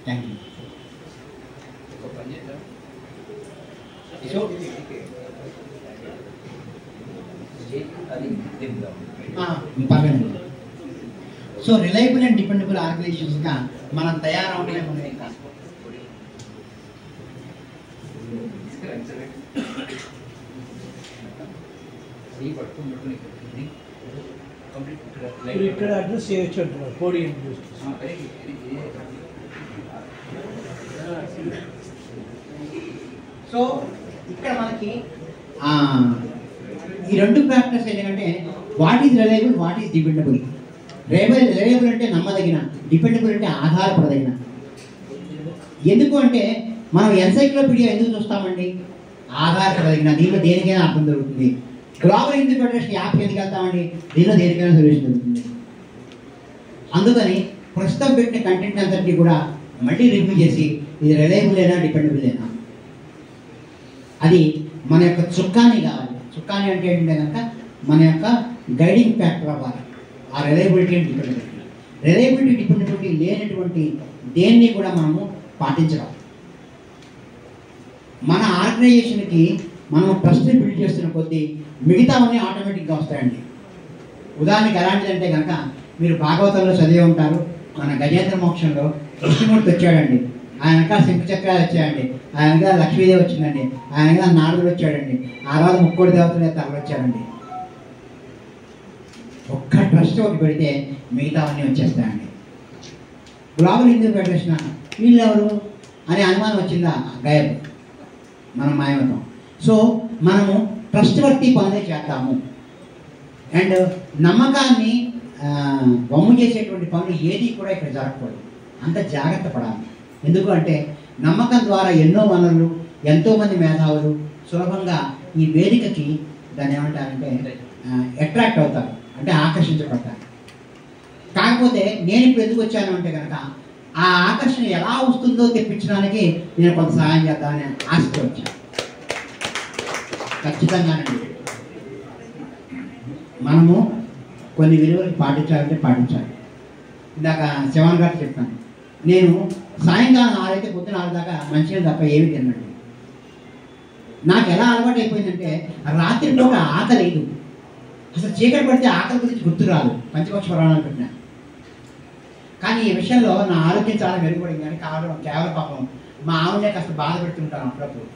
Thank you. పర్లేదు. సో రిలయబుల్ అండ్ డిపెండబుల్ ఆర్గనైజేషన్స్గా మనం తయారవడమే ఉన్నాయి. ఇక్కడ అడ్రస్ చేయొచ్చు అంటున్నారు కోడి. సో ఇక్కడ మనకి ఈ 2 ఫ్యాక్టర్స్ ఏంటంటే what is reliable, what is dependable. Reliable అంటే నమ్మదగిన, డిపెండబుల్ అంటే ఆధారపడదగిన. ఎందుకు అంటే మనం ఎన్సైక్లోపీడియా ఎందుకు చూస్తామండి? ఆధారపడదగిన, దీనిలో దేనికైనా అర్థం దొరుకుతుంది. గ్లోబల్ హిందూ ఫెడరేషన్ యాప్కి ఎందుకు వెళ్తామండి? దీనిలో దేనికైనా సొల్యూషన్ దొరుకుతుంది. అందుకని ప్రస్తుతం పెట్టిన కంటెంట్ అంతటి కూడా మళ్ళీ రివ్యూ చేసి ఇది రిలయబుల్ అయినా డిపెండబుల్ అయినా అది మన యొక్క చుక్కాని కావాలి. చుక్కాని అంటే ఏంటంటే కనుక మన యొక్క గైడింగ్ ఫ్యాక్టర్ అవ్వాలి. ఆ reliability and dependability. Reliability dependability లేనటువంటి దేన్ని కూడా మనము పాటించగలం. మన ఆర్గనైజేషన్కి మనం ట్రస్ట్ బిల్డ్ చేస్తున్న కొద్దీ మిగతావన్నీ ఆటోమేటిక్గా వస్తాయండి. ఉదాహరణకి ఎలాంటిదంటే కనుక మీరు భాగవతంలో చదివే ఉంటారు. మన గజేంద్ర మోక్షంలో కృష్ణమూర్తి వచ్చాడండి, ఆయనక శంఖచక్రాలు వచ్చాయండి, ఆయనగా లక్ష్మీదేవి వచ్చిందండి, ఆయనగా నారదుడు వచ్చాడండి, ఆ రోజు 3 దేవతలే తరలి వచ్చాడండి. ఒక్క ట్రస్ట్ ఒకటి పెడితే మిగతావన్నీ వచ్చేస్తాయండి. గ్లోబల్ హిందూ ఫెడరేషన్ వీళ్ళెవరు అనే అనుమానం వచ్చిందా? గాయబ్, మనం మాయమతం. సో మనము ట్రస్ట్ వర్తి పనులే చేస్తాము. అండ్ నమ్మకాన్ని వమ్ము చేసేటువంటి పనులు ఏది కూడా ఇక్కడ జరగకూడదు. అంత జాగ్రత్త పడాలి. ఎందుకు అంటే నమ్మకం ద్వారా ఎన్నో వనరులు, ఎంతోమంది మేధావులు సులభంగా ఈ వేదికకి దాన్ని ఏమంటారంటే అట్రాక్ట్ అవుతారు, అంటే ఆకర్షించబడతారు. కాకపోతే నేను ఇప్పుడు ఎందుకు వచ్చాను అంటే కనుక ఆ ఆకర్షణ ఎలా వస్తుందో తెప్పించడానికి నేను కొంత సహాయం చేద్దామని ఆశతో వచ్చాను. ఖచ్చితంగానండి మనము కొన్ని విలువలు పాటించాలంటే పాటించాలి. ఇందాక శివన్ గారు చెప్పాను, నేను సాయంకాలం 6 అయితే పొద్దున 6 దాకా మంచిగా తప్ప ఏమి తినండి. నాకు ఎలా అలవాటు అయిపోయిందంటే రాత్రి పూట ఆకలి లేదు. అసలు చీకటి పడితే ఆకలి గురించి గుర్తు రాదు. పంచపక్ష పురాణాలు పెట్టినా. కానీ ఈ విషయంలో నా ఆరోగ్యం చాలా మెరుగుపడింది. కానీ కేవలం పాపం మా ఆవిడనే కాస్త బాధ పెడుతుంటాను అప్పుడప్పుడు.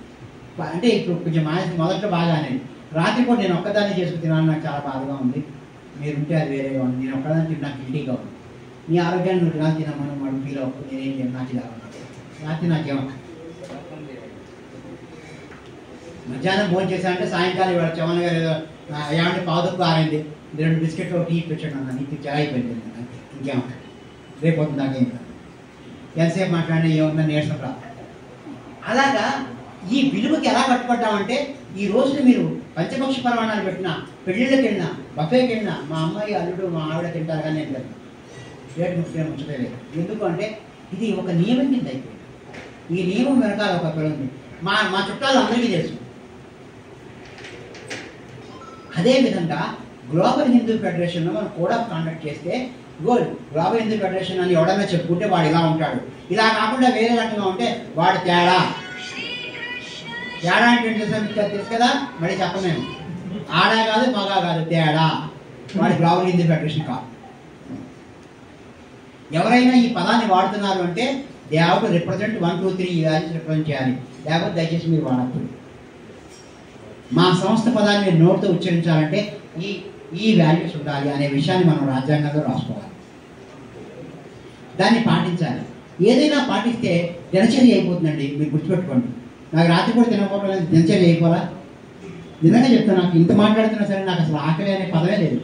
అంటే ఇప్పుడు కొంచెం మొదట్లో బాగా అనేది రాత్రిపూట నేను ఒక్కదాన్ని చేసుకుని తినాలని నాకు చాలా బాధగా ఉంది. మీరుంటే అది వేరేగా ఉంది. నేను ఒక్కదాన్ని నాకు గిల్టీగా ఉంది. నీ ఆరోగ్యాన్ని నువ్వు తినాలి తినమని వాడు ఫీల్ అవ్వదు. నేనేం చేయను, నాకు ఇలా ఉన్నాను. రాత్రి నాకేమో మధ్యాహ్నం భోజనం చేశానంటే సాయంకాలం ఇవాళ చవన్ గారు ఏదో ఏమంటే పావుదప్పు ఆరైంది, 2 బిస్కెట్లు టీ పెట్టాడు అన్న, నీకు చాలా అయిపోయింది. ఇంకేమో రేపు అవుతుంది నాకేం కాదు. ఎంతసేపు మాట్లాడినా ఏమన్నా నీరసం రా. అలాగా ఈ విలువకి ఎలా కట్టుబడ్డామంటే ఈ రోజున మీరు పంచపక్ష పరమాణాలు పెట్టినా, పెళ్ళిళ్ళకి వెళ్ళినా, బఫేకి వెళ్ళినా మా అమ్మాయి అల్లుడు మా ఆవిడ తింటారు కానీ నేను లేదు. రేటు ముఖ్యం ఉంచలేదు. ఎందుకు అంటే ఇది ఒక నియమం కింద అయిపోయింది. ఈ నియమం వెనకాల ఒక ఉంది. మా చుట్టాలు అందరికీ తెలుసు. అదేవిధంగా గ్లోబల్ హిందూ ఫెడరేషన్లో మనం కోడ్ ఆఫ్ కాండక్ట్ చేస్తే గ్లోబల్ హిందూ ఫెడరేషన్ అని ఎవడన్నా చెప్పుకుంటే వాడు ఇలా ఉంటాడు, ఇలా కాకుండా వేరే రకంగా ఉంటే వాడు తేడా. తేడా అంటే తెలుసు కదా, మళ్ళీ చెప్పలేము. ఆడా కాదు మగా కాదు, తేడా. వాడి గ్లోబల్ హిందూ ఫెడరేషన్ కాదు. ఎవరైనా ఈ పదాన్ని వాడుతున్నారు అంటే దే హావ్ టు రిప్రజెంట్ 1, 2, 3 ఈ వాల్యూస్ రిప్రజెంట్ చేయాలి. లేకపోతే దయచేసి మీరు వాడకూడదు. మా సంస్థ పదాన్ని మీరు నోటితో ఉచ్చరించాలంటే ఈ వాల్యూస్ ఉండాలి అనే విషయాన్ని మనం రాజ్యాంగంలో రాసుకోవాలి. దాన్ని పాటించాలి. ఏదైనా పాటిస్తే దినచర్య అయిపోతుందండి. మీరు గుర్తుపెట్టుకోండి. నాకు రాత్రిపూట తినకపోవడం అనేది దినచర్య అయిపోరా? నిజంగా చెప్తాను, నాకు ఇంత మాట్లాడుతున్నా సరే నాకు అసలు ఆకలి అనే పదమే లేదు.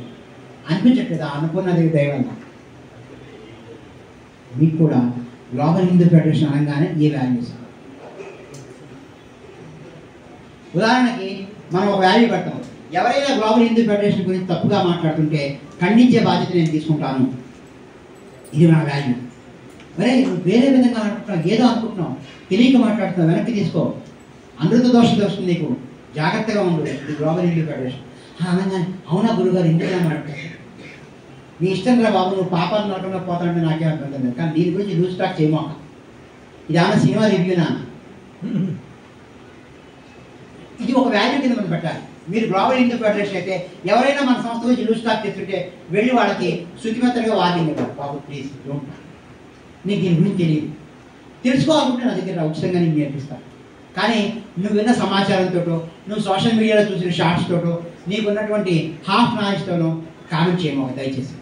అనిపించట్లేదు అన్నపూర్ణాదేవి దయ వల్ల. మీకు కూడా గ్లోబల్ హిందూ ఫెడరేషన్ అనగానే ఈ వాల్యూస్. ఉదాహరణకి మనం ఒక వాల్యూ పెడతాం. ఎవరైనా గ్లోబల్ హిందూ ఫెడరేషన్ గురించి తప్పుగా మాట్లాడుతుంటే ఖండించే బాధ్యత నేను తీసుకుంటాను. ఇది మన వాల్యూ. మరే నువ్వు వేరే విధంగా అనుకుంటున్నావు, ఏదో అనుకుంటున్నావు, తెలియక మాట్లాడుతున్నావు, వెనక్కి తీసుకో. అమృత దోషం తెలుస్తుంది నీకు. జాగ్రత్తగా ఉండు. ఇది గ్లోబల్ హిందూ ఫెడరేషన్ అనగానే అవునా గురుగారు ఇందులో మాట్లాడతారు, నీ ఇష్టం రా బాబు, నువ్వు పాపాలు నడకుండా పోతానంటే నాకే అర్థం లేదు. కానీ దీని గురించి లూజ్ టాక్ చేయమాక. ఇది ఏమన్నా సినిమా రివ్యూనా? ఇది ఒక వాల్యూ కింద మనం పెట్టాలి. మీరు గ్లోబల్ హిందూ ఫెడరేషన్ అయితే ఎవరైనా మన సంస్థ గురించి లూజ్ టాక్ చేస్తుంటే వెళ్ళి వాళ్ళకి శుతిమెత్తగా వార్నింగ్ ఇవ్వాలి. బాబు ప్లీజ్ డోంట్, నీకు దీని గురించి తెలియదు, తెలుసుకోవాలంటే నా దగ్గర ఉచితంగా నీకు నేర్పిస్తాను. కానీ నువ్వు విన్న సమాచారంతో, నువ్వు సోషల్ మీడియాలో చూసిన షార్ట్స్ తోటో, నీకున్నటువంటి హాఫ్ నాలెడ్జ్తోనో కామెంట్ చేయమో దయచేసి.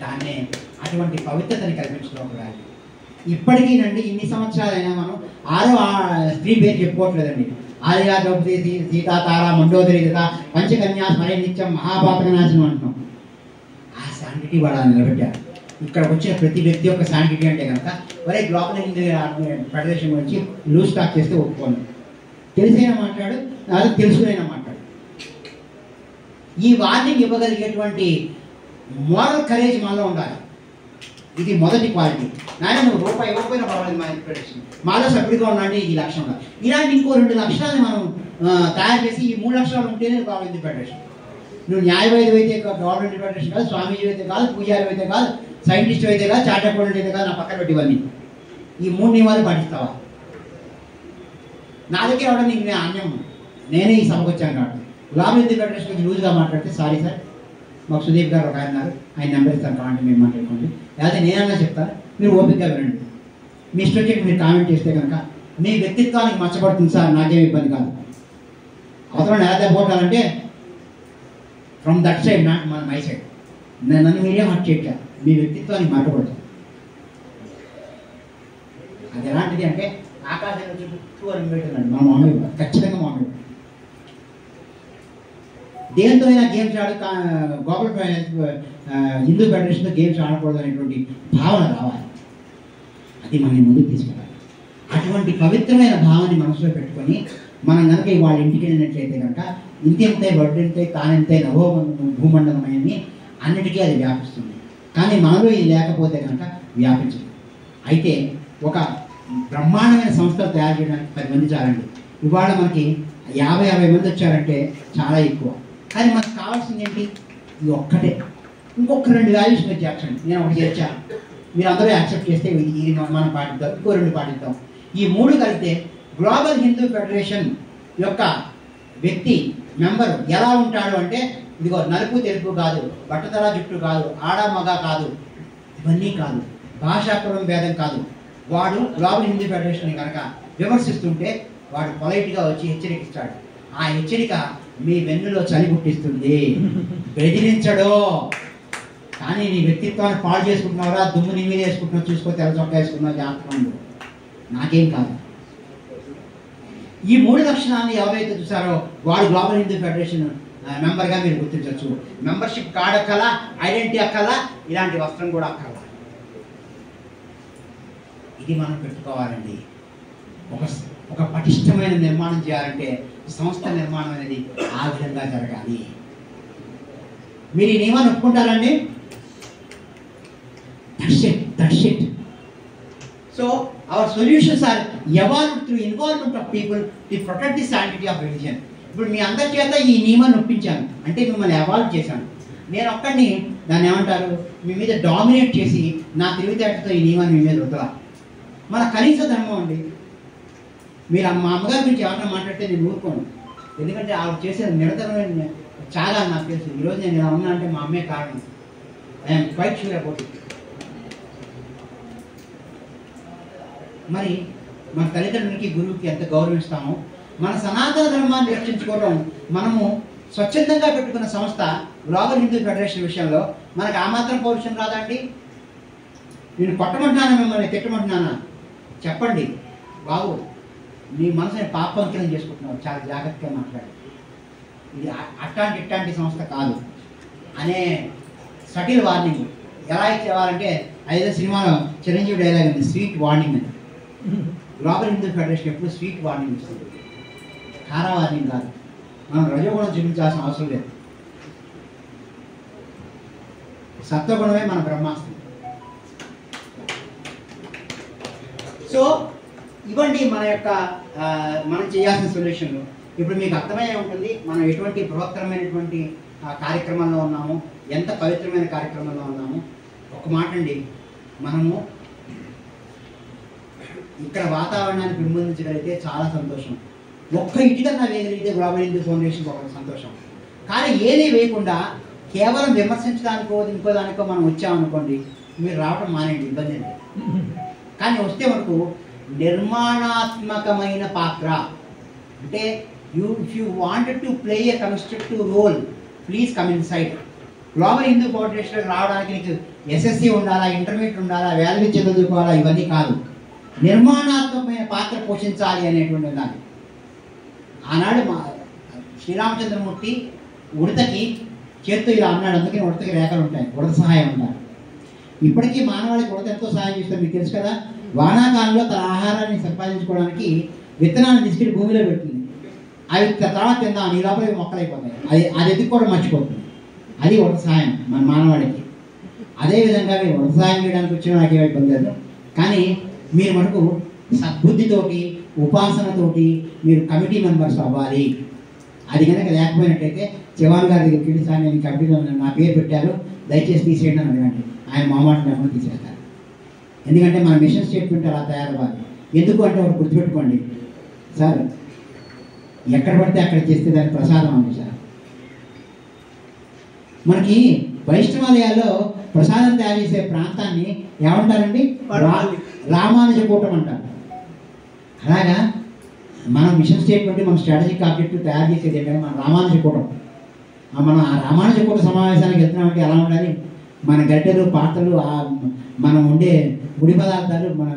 దాన్నే అటువంటి పవిత్రతని కల్పించడం ఒక వాల్యూ. ఇప్పటికీనండి ఇన్ని సంవత్సరాలైనా మనం ఆరో స్త్రీ పేరు చెప్పుకోవట్లేదండి. ఆర్యా ద్రౌపది సీతా తారా మండోదరి పంచకన్యా స్మరణ నిత్యం మహాపాతక నాశనం అంటున్నాం. ఆ శాంటిటీ వాళ్ళ నిలబెట్టారు. ఇక్కడికి వచ్చిన ప్రతి వ్యక్తి యొక్క శాంటిటీ అంటే కనుక వరే గ్లోబల్ హిందూ ఫెడరేషన్ గురించి లూజ్ టాక్ చేస్తే ఒప్పుకోను. తెలిసైనా మాట్లాడు, అది తెలుసుకునైనా మాట్లాడు. ఈ వార్నింగ్ ఇవ్వగలిగేటువంటి మోరల్ కరేజ్ మనలో ఉండాలి. ఇది మొదటి క్వాలిటీ. నాయన నువ్వు రూపాయి ఇవ్వకపోయినా పర్వాలేదు మా ఇన్స్పిరేషన్, మాలో సభ్యుడిగా ఉండండి, ఈ లక్షణం ఉండాలి. ఇలాంటి ఇంకో 2 లక్షణాలని మనం తయారు చేసి ఈ 3 లక్షణాలు ఉంటేనే గ్లోబల్ హిందూ ఫెడరేషన్. నువ్వు న్యాయవాది అయితే గ్లోబల్ హిందూ ఫెడరేషన్ కాదు, స్వామీజీ అయితే కాదు, పూజారి అయితే కాదు, సైంటిస్ట్ అయితే కాదు, చార్ట్ అకౌంటెంట్ అయితే కాదు. నా పక్కన పెట్టివన్నీ ఈ 3 నియమాలు పాటిస్తావా? నా దగ్గర ఎవడ నీకు నేను అన్యం, నేనే ఈ సభకు వచ్చాను కాబట్టి. గ్లోబల్ హిందూ ఫెడరేషన్ గురించి లూజ్గా మాట్లాడితే సారీ సార్, మాకు సుదీప్ గారు ఒక ఆయన ఉన్నారు, ఆయన నెంబర్ ఇస్తాను, కావాలంటే మీరు మాట్లాడుకోండి. లేకపోతే నేనన్నా చెప్తాను, మీరు ఓపికగా వినండి. మీ ఇష్టం వచ్చి మీరు కామెంట్ చేస్తే కనుక మీ వ్యక్తిత్వానికి మచ్చబడుతుంది సార్, నాకేం ఇబ్బంది కాదు. అవసరం ఎలా పోతానంటే from that side, not my side. నన్ను మీడియా హట్ చేయట్లేదు, మీ వ్యక్తిత్వానికి మార్చబడుతుంది. అది ఎలాంటిది అంటే ఆకాశంలో చుట్టూ అని పెట్టినండి మా మామూలు, ఖచ్చితంగా మామూలు. దేంతో అయినా గేమ్స్ గ్లోబల్ హిందూ ఫెడరేషన్తో గేమ్స్ ఆడకూడదు అనేటువంటి భావన రావాలి. అది మనని ముందుకు తీసుకెళ్ళాలి. అటువంటి పవిత్రమైన భావాన్ని మనసులో పెట్టుకొని మనం కనుక వాళ్ళ ఇంటికి వెళ్ళినట్లయితే కనుక ఇంతెంతే వడ్డింతే తానెంతే నవో భూమండలమని అన్నిటికీ అది వ్యాపిస్తుంది. కానీ మనలో ఇది లేకపోతే కనుక వ్యాపించదు. అయితే ఒక బ్రహ్మాండమైన సంస్థలు తయారు చేయడానికి 10 మంది చాలండి. ఇవాళ మనకి 50 మంది వచ్చారంటే చాలా ఎక్కువ. కానీ మనకు కావాల్సింది ఏంటి? ఇది ఒక్కటే. ఇంకొక 2 వాల్యూస్ మీరు చేర్చండి. నేను ఒకటి చేర్చాను, మీరు అందరూ యాక్సెప్ట్ చేస్తే ఇది మనం పాటిద్దాం, ఇంకో 2 పాటిద్దాం. ఈ 3 కలిపితే గ్లోబల్ హిందూ ఫెడరేషన్ యొక్క వ్యక్తి మెంబరు ఎలా ఉంటాడు అంటే, ఇదిగో నలుపు తెలుపు కాదు, బట్టతల జుట్టు కాదు, ఆడ మగ కాదు, ఇవన్నీ కాదు, భాషాపురం భేదం కాదు. వాడు గ్లోబల్ హిందూ ఫెడరేషన్ కనుక విమర్శిస్తుంటే వాడు పొలైట్గా వచ్చి హెచ్చరికిస్తాడు. ఆ హెచ్చరిక మీ వెన్నులో చలి పుట్టిస్తుంది, బెదిరించడు. కానీ నీ వ్యక్తిత్వాన్ని పాడు చేసుకుంటున్నావురా, దుమ్ము నీ మీద వేసుకుంటున్నావు, చూసుకో, తెల్ల చొక్కా వేసుకున్నావు, జాగ్రత్తగా నాకేం కాదు. ఈ 3 లక్షణాన్ని ఎవరైతే చూసారో వాడు గ్లోబల్ హిందూ ఫెడరేషన్ మెంబర్గా మీరు గుర్తించవచ్చు. మెంబర్షిప్ కార్డ్ అక్కలా, ఐడెంటిటీ అక్కలా, ఇలాంటి వస్త్రం కూడా అక్కలా. ఇది మనం పెట్టుకోవాలండి. ఒక పటిష్టమైన నిర్మాణం చేయాలంటే సంస్థ నిర్మాణం అనేది ఆ విధంగా జరగాలి. మీరు ఈ నియమాన్ని ఒప్పుకుంటారండి? That's it. So our solutions are evolved through involvement of people to protect the sanctity of religion. ఇప్పుడు మీ అందరి చేత ఈ నియమాన్ని ఒప్పించాను అంటే మిమ్మల్ని ఎవాల్వ్ చేశాను. నేను ఒక్కడిని దాన్ని ఏమంటారు మీ మీద డామినేట్ చేసి నా తెలివితేటతో ఈ నియమాన్ని మీ మీద వదలా. మన కనీస ధర్మం అండి. మీరు మా అమ్మగారి గురించి ఎవరైనా మాట్లాడితే నేను ఊరుకోను. ఎందుకంటే ఆవిడ చేసే నిరంతరమైన చాలా నాకు తెలుసు. ఈరోజు నేను ఇలా ఉన్నా అంటే మా అమ్మే కారణం. I'm quite sure about it. మరి మన తల్లిదండ్రులకి గురువుకి ఎంత గౌరవిస్తామో మన సనాతన ధర్మాన్ని రక్షించుకోవడం మనము స్వచ్ఛందంగా పెట్టుకున్న సంస్థ గ్లోబల్ హిందూ ఫెడరేషన్ విషయంలో మనకు ఆ మాత్రం పౌరుషం రాదండి? నేను కొట్టమంటున్నానా మిమ్మల్ని తిట్టమంటున్నానా? చెప్పండి బాబు, నీ మనసుని పాపంకిలం చేసుకుంటున్నావు, చాలా జాగ్రత్తగా మాట్లాడు. ఇది ఇట్లాంటి సంస్థ కాదు అనే సటిల్ వార్నింగ్. ఎలా ఇచ్చేవారంటే అదేదో సినిమాలో చిరంజీవి డైలాగ్ ఉంది, స్వీట్ వార్నింగ్ అని. గ్లోబల్ హిందూ ఫెడరేషన్ ఎప్పుడు స్వీట్ వార్నింగ్ ఇస్తుంది, కారా వార్నింగ్ కాదు. మనం రజోగుణం చూపించాల్సిన అవసరం లేదు. సత్వగుణమే మన బ్రహ్మాస్త్రం. సో ఇవ్వండి మన యొక్క మనం చేయాల్సిన సొల్యూషన్లు. ఇప్పుడు మీకు అర్థమయ్యే ఉంటుంది మనం ఎటువంటి బృహత్తరమైనటువంటి కార్యక్రమంలో ఉన్నాము, ఎంత పవిత్రమైన కార్యక్రమంలో ఉన్నాము. ఒక మాట అండి, మనము ఇక్కడ వాతావరణాన్ని పెంపొందించగలిగితే చాలా సంతోషం. ఒక్క ఇటుకన్నా వేయగలిగితే గ్లోబల్ హిందూ ఫౌండేషన్ ఒక సంతోషం. కానీ ఏది వేయకుండా కేవలం విమర్శించడానికో ఇంకో దానికో మనం వచ్చామనుకోండి, మీరు రావటం మానేయండి, ఇబ్బంది లేదు. కానీ వస్తే మనకు నిర్మాణాత్మకమైన పాత్ర అంటే if you wanted to play a constructive role please come inside. Global Hindu ఫౌండేషన్కి రావడానికి నీకు ఎస్ఎస్సి ఉండాలా, ఇంటర్మీడియట్ ఉండాలా, వాల్యూ చదువుకోవాలా, ఇవన్నీ కాదు. నిర్మాణాత్మకమైన పాత్ర పోషించాలి అనేటువంటి ఉండాలి. ఆనాడు మా శ్రీరామచంద్రమూర్తి ఉడతకి చేత్తో ఇలా అన్నాడు, అందుకని ఉడతకి రేఖలు ఉంటాయి, ఉడత సహాయం ఉంటారు. ఇప్పటికీ మానవాళికి ఉడత ఎంతో సహాయం చేస్తారు, మీకు తెలుసు కదా. వానాకాలంలో తన ఆహారాన్ని సంపాదించుకోవడానికి విత్తనాన్ని తీసుకెళ్ళి భూమిలో పెడుతుంది. అవి తర్వాత తిందాం, ఈ లోపల మొక్కలు అయిపోతాయి. అది ఎదుర్కోవడం మర్చిపోతుంది. అది ఉడత సహాయం మన మానవాళికి. అదేవిధంగా మీరు ఉడత సహాయం చేయడానికి వచ్చిన నాకేమీ ఇబ్బంది లేదు. కానీ మీరు మనకు సద్బుద్ధితోటి ఉపాసనతోటి మీరు కమిటీ మెంబర్స్ అవ్వాలి. అది కనుక లేకపోయినట్టయితే చవాన్ గారి దగ్గరికి వెళ్ళి సార్ నేను కమిటీలో నా పేరు పెట్టారు, దయచేసి తీసేయండి అని అడగండి. ఆయన మామాట లేకుండా తీసేస్తారు. ఎందుకంటే మన మిషన్ స్టేట్మెంట్ అలా తయారవ్వాలి. ఎందుకు అంటే ఒకటి గుర్తుపెట్టుకోండి సార్, ఎక్కడ పడితే అక్కడ చేస్తే దానికి ప్రసాదం అండి సార్. మనకి వైష్ణవాలయాల్లో ప్రసాదం తయారు చేసే ప్రాంతాన్ని ఏమంటారండి? రామానుజ కూటం అంటారు. అలాగా మన మిషన్ స్టేట్మెంట్ మన స్ట్రాటజిక్ ఆబ్జెక్టివ్ తయారు చేసేది ఏంటంటే మన రామానుజ కూటం. మనం ఆ రామానుజ కూట సమావేశానికి వెళ్తున్నామంటే ఎలా ఉండాలి? మన గడ్డలు పాత్రలు, మనం ఉండే ముడి పదార్థాలు, మన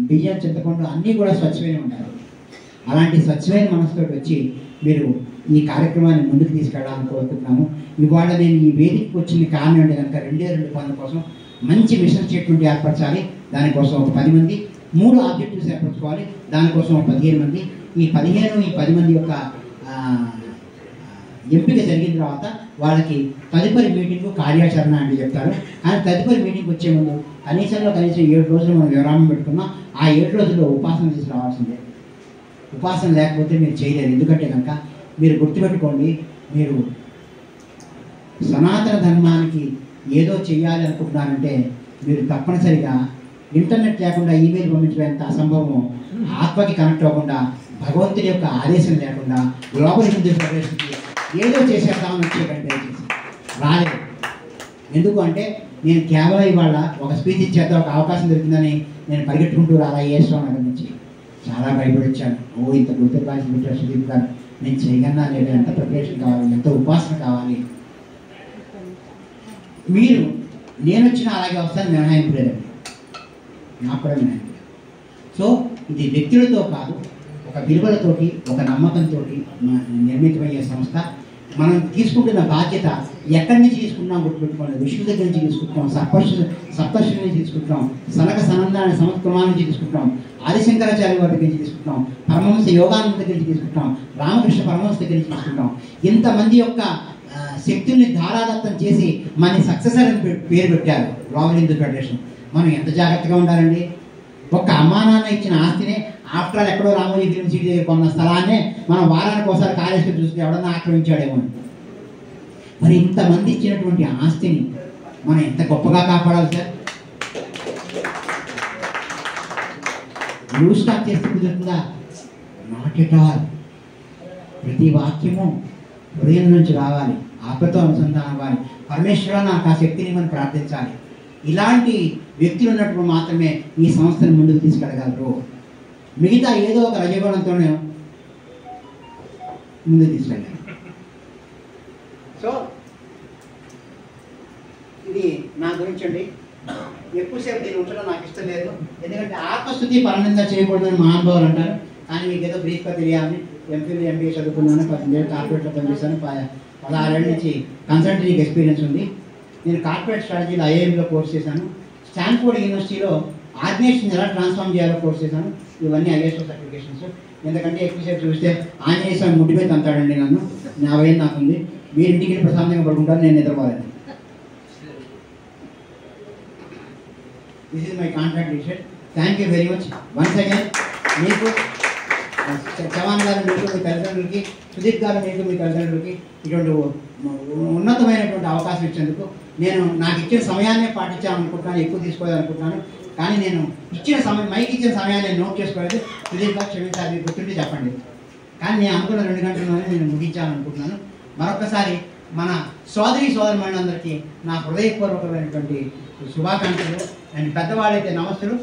బియ్యం, చింతపండు అన్నీ కూడా స్వచ్ఛమైన ఉండాలి. అలాంటి స్వచ్ఛమైన మనసుతో వచ్చి మీరు ఈ కార్యక్రమాన్ని ముందుకు తీసుకెళ్ళాలని కోరుకుంటున్నాము. ఇవాళ నేను ఈ వేదికకు వచ్చిన కారణం అంటే కనుక 2 పనుల కోసం మంచి మిషన్ స్టేట్మెంట్ ఏర్పరచాలి. దానికోసం ఒక 10 మంది, 3 ఆబ్జెక్టివ్స్ ఏర్పరచుకోవాలి. దానికోసం ఒక 15 మంది. ఈ 10 మంది యొక్క ఎంపిక జరిగిన తర్వాత వాళ్ళకి తదుపరి మీటింగు కార్యాచరణ అని చెప్తారు. కానీ తదుపరి మీటింగ్ వచ్చే ముందు కనీసం 7 రోజులు మనం విరామం పెట్టుకున్నాం. ఆ 7 రోజుల్లో ఉపాసన చేసి రావాల్సిందే. ఉపాసన లేకపోతే మీరు చేయలేరు. ఎందుకంటే కనుక మీరు గుర్తుపెట్టుకోండి, మీరు సనాతన ధర్మానికి ఏదో చేయాలి అనుకుంటున్నారంటే మీరు తప్పనిసరిగా ఇంటర్నెట్ లేకుండా ఈమెయిల్ పంపించడానికి అసంభవం. ఆత్మకి కనెక్ట్ అవ్వకుండా, భగవంతుడి యొక్క ఆదేశం లేకుండా గ్లోబల్ హిందూ ఫెడరేషన్కి ఏదో చేసేద్దామని వచ్చేటంటే రాలేదు. ఎందుకు అంటే నేను కేవలం ఇవాళ ఒక స్పీచ్ ఇచ్చేద్దాం, ఒక అవకాశం దొరికిందని నేను పరిగెట్టుకుంటూ రాలా ఏశ్వరం నగర్ నుంచి. చాలా భయపడిచ్చాను. ఇంత గుర్తు క్లాస్ పెట్టారు సుదీప్ గారు, నేను చేయగలనా లేదా, ఎంత ప్రిపరేషన్ కావాలి, ఎంత ఉపాసన కావాలి. మీరు నేను వచ్చిన అలాగే వస్తాను మినహాయింపు లేదండి, నాకు కూడా మినహాయింపు. సో ఇది వ్యక్తులతో కాదు, ఒక విలువలతోటి, ఒక నమ్మకంతో నిర్మితమయ్యే సంస్థ. మనం తీసుకుంటున్న బాధ్యత ఎక్కడి నుంచి తీసుకుంటున్నాం గుర్తుపెట్టుకోండి. విష్ణు దగ్గర నుంచి తీసుకుంటాం, సప్తర్షి నుంచి తీసుకుంటాం, సనక సనందాన్ని సంస్కృమాల నుంచి తీసుకుంటాం, ఆదిశంకరాచార్య వారి దగ్గర నుంచి తీసుకుంటాం, పరమహంస యోగానంద దగ్గర నుంచి తీసుకుంటాం, రామకృష్ణ పరమహంస దగ్గర నుంచి తీసుకుంటాం. ఇంతమంది యొక్క శక్తుల్ని ధారాదత్తం చేసి మన సక్సెసర్ అని పేరు పెట్టారు గ్లోబల్ హిందూ ఫెడరేషన్. మనం ఎంత జాగ్రత్తగా ఉండాలండి. ఒక్క అమ్మా నాన్న ఇచ్చిన ఆస్తినే ఆఫ్టర్ ఆల్ ఎక్కడో రామోజీ ఫిల్మ్ సిటీ దగ్గర కొన్న స్థలాన్నే మనం వారానికి ఒకసారి కాలేజీకి చూస్తే ఎవడన్నా ఆక్రమించాడేమో. మరి ఇంతమంది ఇచ్చినటువంటి ఆస్తిని మనం ఎంత గొప్పగా కాపాడాలి సార్. న్యూస్ స్టార్ట్ చేస్తే కుదురుతుందా? Not at all. ప్రతి వాక్యము హృదయం నుంచి రావాలి, ఆత్మతో అనుసంధానం అవ్వాలి. పరమేశ్వర నాకు ఆ శక్తిని మనం ప్రార్థించాలి. ఇలాంటి వ్యక్తులు ఉన్నప్పుడు మాత్రమే ఈ సంస్థను ముందుకు తీసుకెళ్ళగలరు. మిగతా ఏదో ఒక రజగుణంతోనే ముందుకు తీసుకెళ్ళాలి. సో ఇది నా గురించి అండి. ఎక్కువసేపు దీన్ని ఉండడం నాకు ఇష్టం లేదు. ఎందుకంటే ఆత్మస్థుతి పరనింద చేయకూడదని మహానుభావులు అంటారు. కానీ మీకు ఏదో బ్రీఫ్గా తెలియాలని ఎంఫిల్ ఎంబీఏ చదువుకున్నాను, 18 ఏళ్ళు కార్పొరేట్లో పనిచేశాను, 16 ఏళ్ళ నుంచి కన్సల్టెంట్ ఎక్స్పీరియన్స్ ఉంది. నేను కార్పొరేట్ స్ట్రాటజీలో ఐఐఎంలో కోర్స్ చేశాను. స్టాన్ఫోర్డ్ యూనివర్సిటీలో ఆర్గనైజేషన్ ఎలా ట్రాన్స్ఫార్మ్ చేయాలో కోర్స్ చేశాను. ఇవన్నీ ఐఎస్ఓ సర్టిఫికేషన్స్. ఎందుకంటే ఎక్కువసేపు చూస్తే ఆంజనేయ స్వామి ముడ్డి మీద తంతాడండి నన్ను. 50 ఏళ్ళు నాకుంది. మీరు ఇంటికి ప్రశాంతంగా పడుకుంటారు, నేను నిద్రపోలేదు. This is my contract decision. Thank you very much once again. మీకు చవాన్ గారు, మీకు మీ తల్లిదండ్రులకి, సుదీప్ గారు, మీకు మీ తల్లిదండ్రులకి ఇటువంటి ఉన్నతమైనటువంటి అవకాశం ఇచ్చేందుకు నేను నాకు ఇచ్చిన సమయాన్నే పాటించాలనుకుంటున్నాను. ఎక్కువ తీసుకోవాలనుకుంటున్నాను. కానీ నేను ఇచ్చిన సమయం, మైక్ ఇచ్చిన సమయాన్ని నేను నోట్ చేసుకోలేదు. సుదీప్ గారు క్షమించాలి, గుర్తుంటే చెప్పండి. కానీ నేను అనుకున్న 2 గంటల్లోనే నేను ముగించాలనుకుంటున్నాను. మరొకసారి మన సోదరిమణులందరికీ నా హృదయపూర్వకమైనటువంటి శుభాకాంక్షలు. అండ్ పెద్దవాళ్ళైతే నమస్తులు,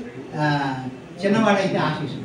చిన్నవాళ్ళైతే ఆశీస్సులు.